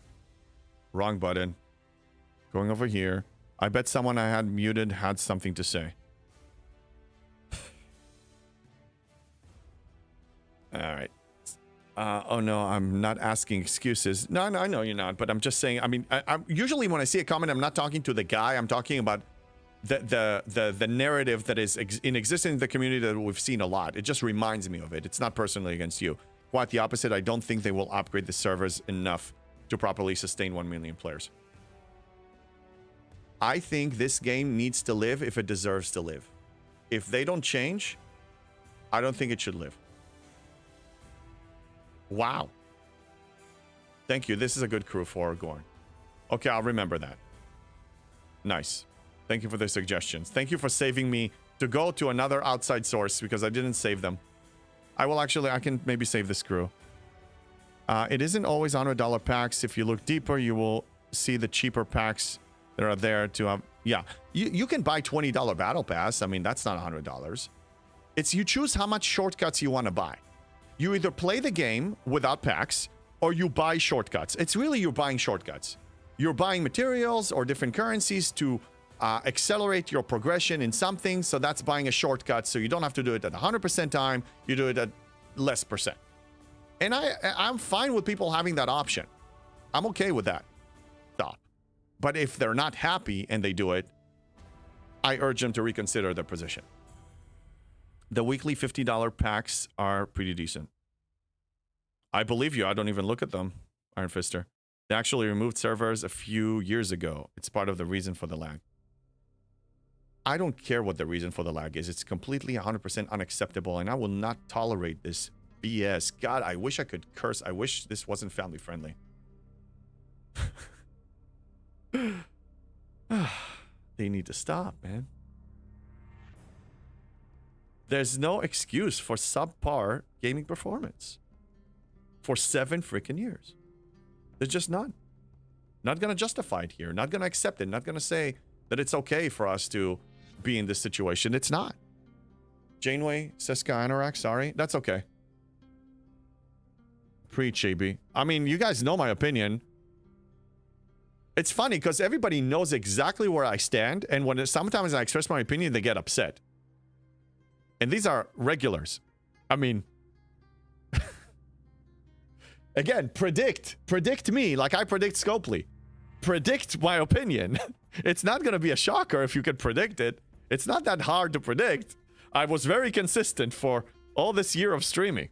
Wrong button. Going over here. I bet someone I had muted had something to say. All right. Oh no, I'm not asking excuses. No, I know you're not, but I'm just saying, I mean, I'm usually when I see a comment, I'm not talking to the guy, I'm talking about the narrative that is in existence in the community that we've seen a lot. It just reminds me of it. It's not personally against you. Quite the opposite. I don't think they will upgrade the servers enough to properly sustain 1 million players. I think this game needs to live if it deserves to live. If they don't change, I don't think it should live. Wow. Thank you. This is a good crew for Gorn. Okay, I'll remember that. Nice. Thank you for the suggestions. Thank you for saving me to go to another outside source because I didn't save them. I can maybe save this crew. It isn't always $100 packs. If you look deeper, you will see the cheaper packs that are there to have. Yeah, you can buy $20 battle pass. I mean, that's not $100. It's you choose how much shortcuts you want to buy. You either play the game without packs or you buy shortcuts. It's really you're buying shortcuts. You're buying materials or different currencies to accelerate your progression in something. So that's buying a shortcut. So you don't have to do it at 100% time. You do it at less percent. And I'm fine with people having that option. I'm okay with that. Stop. But if they're not happy and they do it, I urge them to reconsider their position. The weekly $50 packs are pretty decent. I believe you. I don't even look at them, Iron Fister. They actually removed servers a few years ago. It's part of the reason for the lag. I don't care what the reason for the lag is. It's completely 100% unacceptable, and I will not tolerate this BS. God, I wish I could curse. I wish this wasn't family friendly. They need to stop, man. There's no excuse for subpar gaming performance for 7 freaking years. There's just none. Not gonna justify it here. Not gonna accept it. Not gonna say that it's okay for us to be in this situation. It's not. Janeway, Seska, Anorak, sorry. That's okay. Preach, AB. I mean, you guys know my opinion. It's funny because everybody knows exactly where I stand, and when sometimes I express my opinion, they get upset. And these are regulars. I mean, again, predict me like I predict Scopely. Predict my opinion. It's not going to be a shocker if you can predict it. It's not that hard to predict. I was very consistent for all this year of streaming.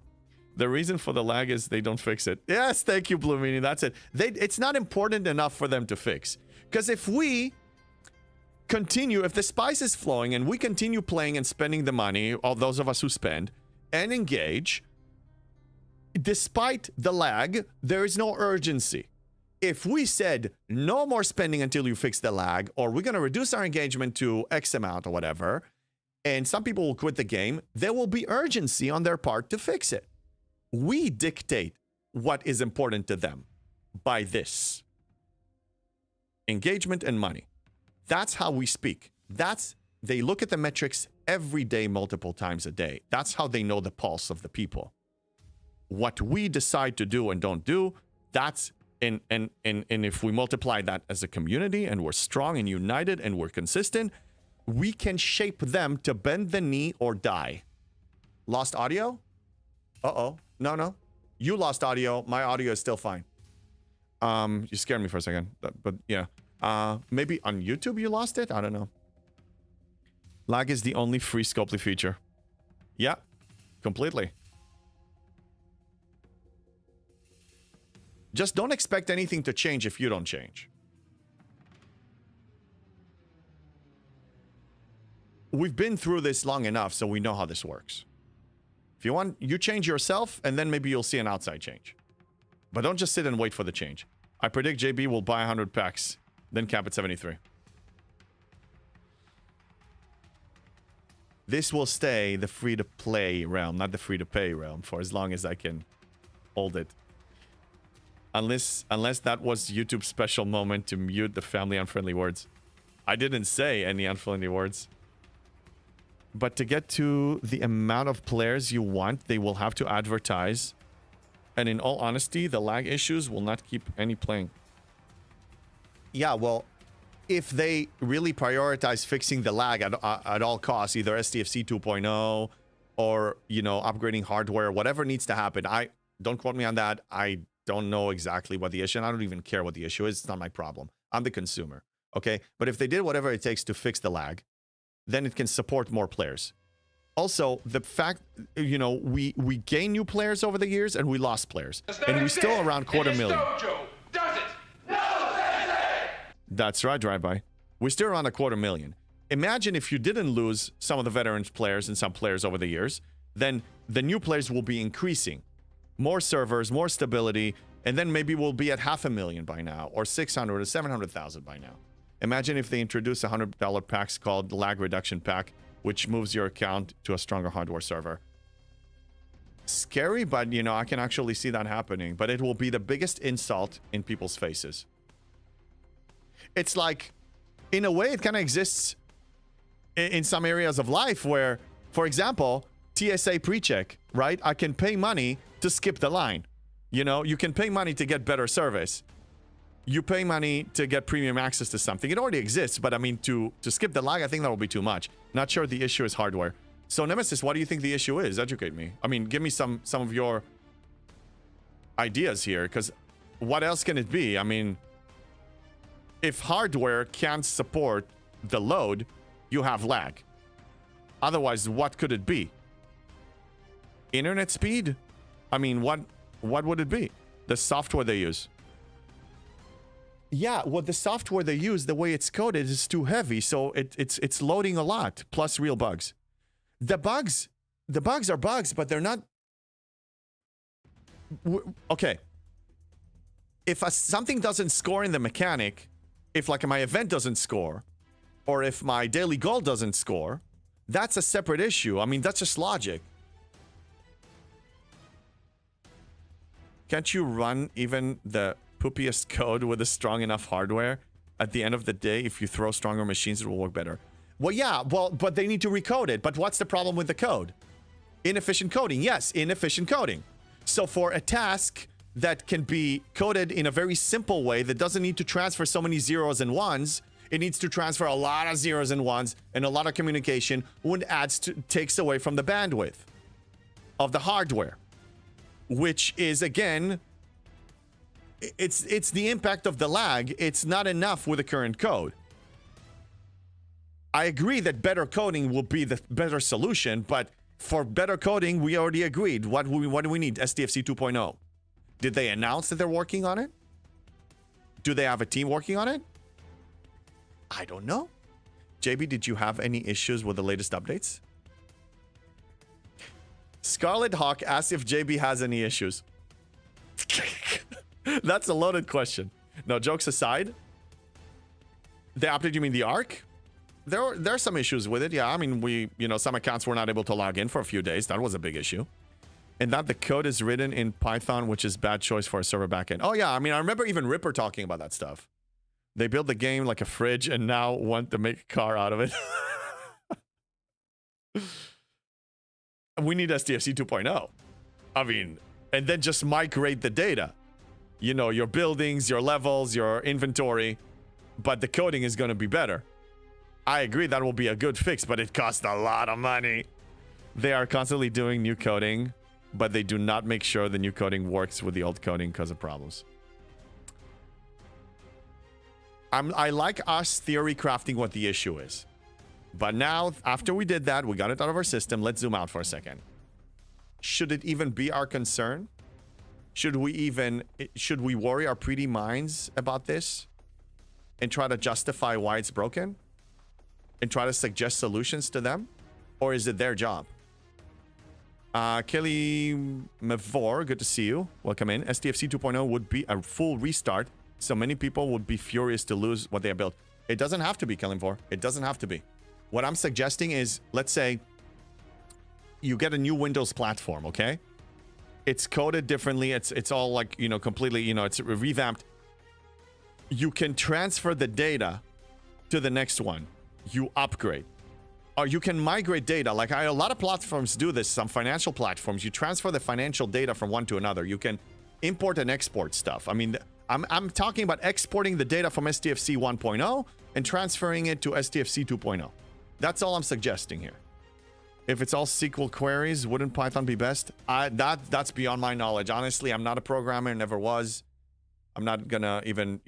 The reason for the lag is they don't fix it. Yes, thank you, Blue Meanie. That's it. It's not important enough for them to fix. Because if we continue, if the spice is flowing and we continue playing and spending the money, all those of us who spend, and engage, despite the lag, there is no urgency. If we said no more spending until you fix the lag, or we're going to reduce our engagement to X amount or whatever, and some people will quit the game, there will be urgency on their part to fix it. We dictate what is important to them by this. Engagement and money. That's how we speak. They look at the metrics every day, multiple times a day. That's how they know the pulse of the people. What we decide to do and don't do, that's and if we multiply that as a community and we're strong and united and we're consistent, we can shape them to bend the knee or die. Lost audio? Uh-oh. No. You lost audio. My audio is still fine. You scared me for a second. But yeah. Maybe on YouTube you lost it? I don't know. Lag is the only free Scopely feature. Yeah. Completely. Just don't expect anything to change if you don't change. We've been through this long enough, so we know how this works. If you want, you change yourself, and then maybe you'll see an outside change. But don't just sit and wait for the change. I predict JB will buy 100 packs, then cap at 73. This will stay the free-to-play realm, not the free-to-pay realm, for as long as I can hold it. Unless that was YouTube's special moment to mute the family unfriendly words. I didn't say any unfriendly words. But to get to the amount of players you want, they will have to advertise. And in all honesty, the lag issues will not keep any playing. Yeah, well, if they really prioritize fixing the lag at all costs, either STFC 2.0 or, you know, upgrading hardware, whatever needs to happen. Don't quote me on that. I don't know exactly what the issue, and I don't even care what the issue is. It's not my problem. I'm the consumer, okay? But if they did whatever it takes to fix the lag, then it can support more players. Also, the fact, you know, we gain new players over the years and we lost players. And we still around 250,000. That's right, drive-by. We're still around 250,000. Imagine if you didn't lose some of the veteran players and some players over the years, then the new players will be increasing. More servers, more stability, and then maybe we'll be at 500,000 by now, or 600 or 700,000 by now. Imagine if they introduce $100 packs called lag reduction pack, which moves your account to a stronger hardware server. Scary, but I can actually see that happening. But it will be the biggest insult in people's faces. It's like, in a way, it kind of exists in some areas of life where, for example, TSA pre-check, right? I can pay money to skip the line. You can pay money to get better service. You pay money to get premium access to something. It already exists, but I mean, to skip the lag, I think that will be too much. Not sure the issue is hardware. So, Nemesis, what do you think the issue is? Educate me. I mean, give me some of your ideas here, because what else can it be? I mean, if hardware can't support the load, you have lag. Otherwise, what could it be? Internet speed? I mean, what would it be? The software they use. Yeah, well, the software they use, the way it's coded, is too heavy, so it's loading a lot, plus real bugs. The bugs are bugs, but they're not... Okay. If something doesn't score in the mechanic, if like my event doesn't score, or if my daily goal doesn't score, that's a separate issue. I mean, that's just logic. Can't you run even the poopiest code with a strong enough hardware? At the end of the day, if you throw stronger machines, it will work better. Well, yeah, but they need to recode it. But what's the problem with the code? Inefficient coding. Yes, inefficient coding. So for a task that can be coded in a very simple way that doesn't need to transfer so many zeros and ones, it needs to transfer a lot of zeros and ones and a lot of communication, which takes away from the bandwidth of the hardware, which is, again, it's the impact of the lag. It's not enough with the current code. I agree that better coding will be the better solution, but for better coding, we already agreed. What do we need? STFC 2.0. Did they announce that they're working on it? Do they have a team working on it? I don't know. JB, did you have any issues with the latest updates? Scarlet Hawk asked if JB has any issues. That's a loaded question. No, jokes aside. The update, you mean the ARC? There are some issues with it. Yeah, I mean, some accounts were not able to log in for a few days. That was a big issue. And that the code is written in Python, which is bad choice for a server backend. Oh, yeah. I mean, I remember even Ripper talking about that stuff. They built the game like a fridge and now want to make a car out of it. We need STFC 2.0. I mean, and then just migrate the data. Your buildings, your levels, your inventory. But the coding is going to be better. I agree that will be a good fix, but it costs a lot of money. They are constantly doing new coding, but they do not make sure the new coding works with the old coding because of problems. I like us theory crafting what the issue is. But now, after we did that, we got it out of our system. Let's zoom out for a second. Should it even be our concern? Should we worry our pretty minds about this and try to justify why it's broken? And try to suggest solutions to them? Or is it their job? Kelly Mavor, good to see you. Welcome in. STFC 2.0 would be a full restart, so many people would be furious to lose what they have built. It doesn't have to be, Kelly Mavor. It doesn't have to be. What I'm suggesting is, let's say you get a new Windows platform, okay? It's coded differently. It's all like, completely, it's revamped. You can transfer the data to the next one. You upgrade. Or you can migrate data. Like a lot of platforms do this. Some financial platforms, you transfer the financial data from one to another. You can import and export stuff. I mean, I'm talking about exporting the data from STFC 1.0 and transferring it to STFC 2.0. That's all I'm suggesting here. If it's all SQL queries, wouldn't Python be best? That's beyond my knowledge. Honestly, I'm not a programmer, never was. I'm not gonna even,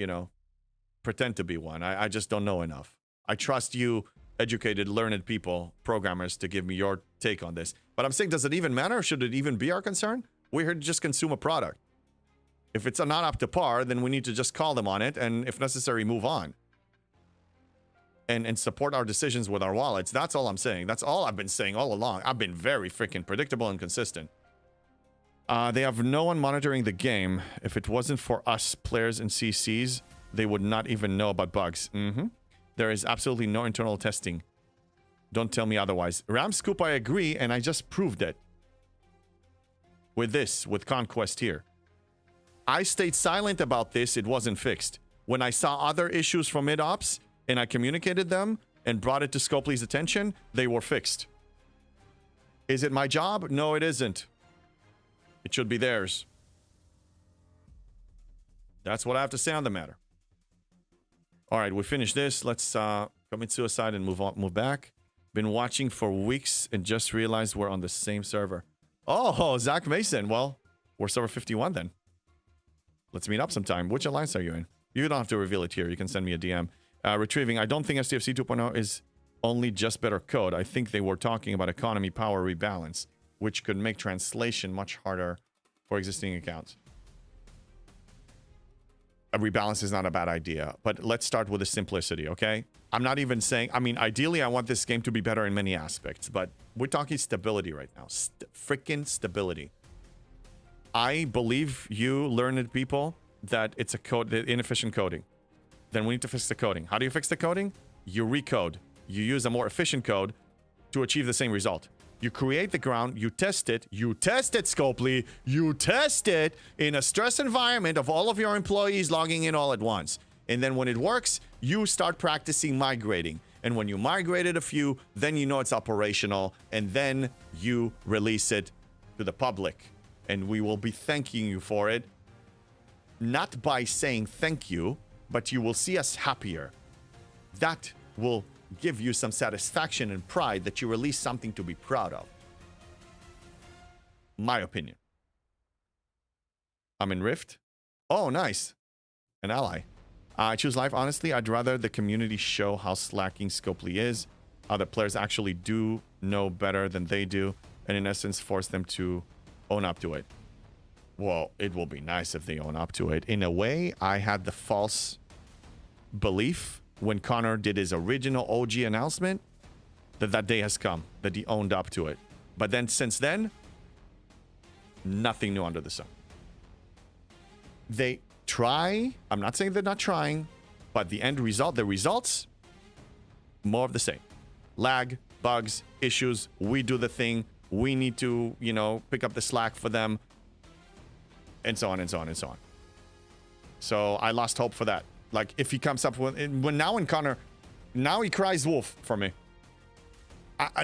pretend to be one. I just don't know enough. I trust you, educated, learned people, programmers, to give me your take on this. But I'm saying, does it even matter? Should it even be our concern? We're here to just consume a product. If it's not up to par, then we need to just call them on it and, if necessary, move on. and support our decisions with our wallets. That's all I'm saying. That's all I've been saying all along. I've been very freaking predictable and consistent. They have no one monitoring the game. If it wasn't for us players and CCs, they would not even know about bugs. There is absolutely no internal testing. Don't tell me otherwise. Ramscoop, I agree, and I just proved it. With this, with Conquest here. I stayed silent about this, it wasn't fixed. When I saw other issues from mid-ops, and I communicated them, and brought it to Scopely's attention, they were fixed. Is it my job? No, it isn't. It should be theirs. That's what I have to say on the matter. All right, we finished this. Let's commit suicide and move back. Been watching for weeks and just realized we're on the same server. Oh, Zach Mason. Well, we're server 51 then. Let's meet up sometime. Which alliance are you in? You don't have to reveal it here. You can send me a DM. Retrieving. I don't think STFC 2.0 is only just better code. I think they were talking about economy power rebalance, which could make translation much harder for existing accounts. A rebalance is not a bad idea, but let's start with the simplicity, okay? I'm not even saying, I mean, ideally, I want this game to be better in many aspects, but we're talking stability right now. Freaking stability. I believe you learned people that it's a code, inefficient coding. Then we need to fix the coding. How do you fix the coding? You recode. You use a more efficient code to achieve the same result. You create the ground, you test it, Scopely, you test it in a stress environment of all of your employees logging in all at once. And then when it works, you start practicing migrating. And when you migrated a few, then you know it's operational, and then you release it to the public. And we will be thanking you for it. Not by saying thank you, but you will see us happier. That will give you some satisfaction and pride that you release something to be proud of. My opinion. I'm in Rift. Oh, nice. An ally. I choose life. Honestly, I'd rather the community show how slacking Scopely is. Other players actually do know better than they do, and in essence force them to own up to it. Well, it will be nice if they own up to it. In a way, I had the false belief when Connor did his original OG announcement that that day has come, that he owned up to it. But then since then, nothing new under the sun. They try. I'm not saying they're not trying, but the end result, the results, more of the same. Lag, bugs, issues. We do the thing. We need to, you know, pick up the slack for them. And so on and so on and so on. So I lost hope for that. Like, if he comes up with... When Connor... Now he cries wolf for me.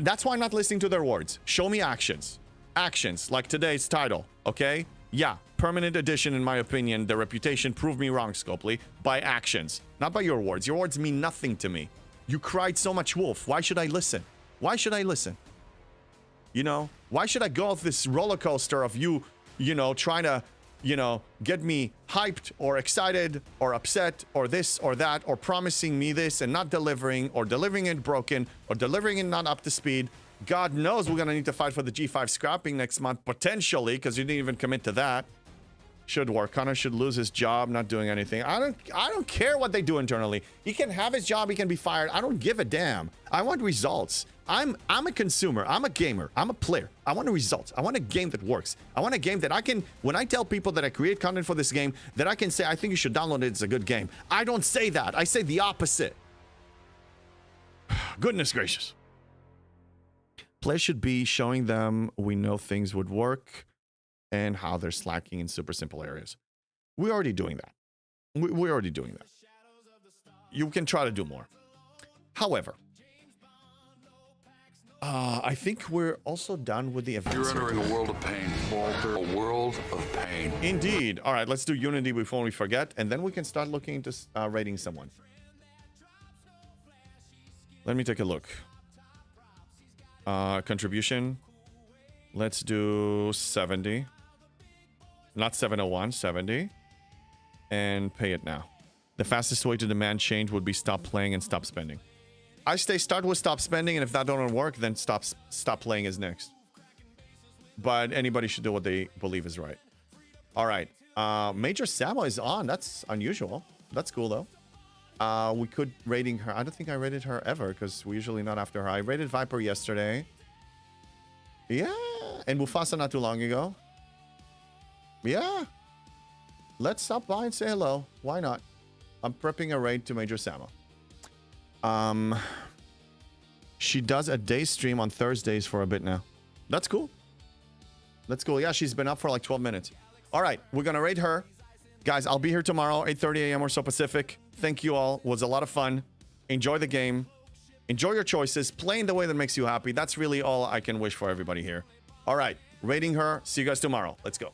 That's why I'm not listening to their words. Show me actions. Actions, like today's title, okay? Yeah, permanent addition, in my opinion. The reputation proved me wrong, Scopely. By actions. Not by your words. Your words mean nothing to me. You cried so much wolf. Why should I listen? Why should I listen? You know? Why should I go off this roller coaster of you, you know, trying to... you know, get me hyped or excited or upset or this or that, or promising me this and not delivering, or delivering it broken, or delivering it not up to speed. God knows we're going to need to fight for the G5 scrapping next month, potentially, because you didn't even commit to that. Should work. Connor should lose his job, not doing anything. I don't care what they do internally. He can have his job, he can be fired. I don't give a damn. I want results. I'm a consumer. I'm a gamer. I'm a player. I want the results. I want a game that works. I want a game that I can, when I tell people that I create content for this game, that I can say, I think you should download it. It's a good game. I don't say that. I say the opposite. Goodness gracious. Play should be showing them we know things would work and how they're slacking in super simple areas. We're already doing that. We're already doing that. You can try to do more. However, I think we're also done with the events. You're entering a world of pain, Walter. A world of pain. Indeed. All right, let's do Unity before we forget, and then we can start looking into rating someone. Let me take a look. Contribution. Let's do 70. Not 701, 70. And pay it now. The fastest way to demand change would be stop playing and stop spending. I start with stop spending, and if that don't work, then stop playing is next. But anybody should do what they believe is right. All right. Major Samo is on. That's unusual. That's cool, though. We could rating her. I don't think I rated her ever because we're usually not after her. I rated Viper yesterday. Yeah. And Mufasa not too long ago. Yeah. Let's stop by and say hello. Why not? I'm prepping a raid to Major Sama. She does a day stream on Thursdays for a bit now. That's cool. That's cool. Yeah, she's been up for like 12 minutes. All right, we're going to raid her. Guys, I'll be here tomorrow, 8:30 a.m. or so Pacific. Thank you all. It was a lot of fun. Enjoy the game. Enjoy your choices. Play in the way that makes you happy. That's really all I can wish for everybody here. All right, raiding her. See you guys tomorrow. Let's go.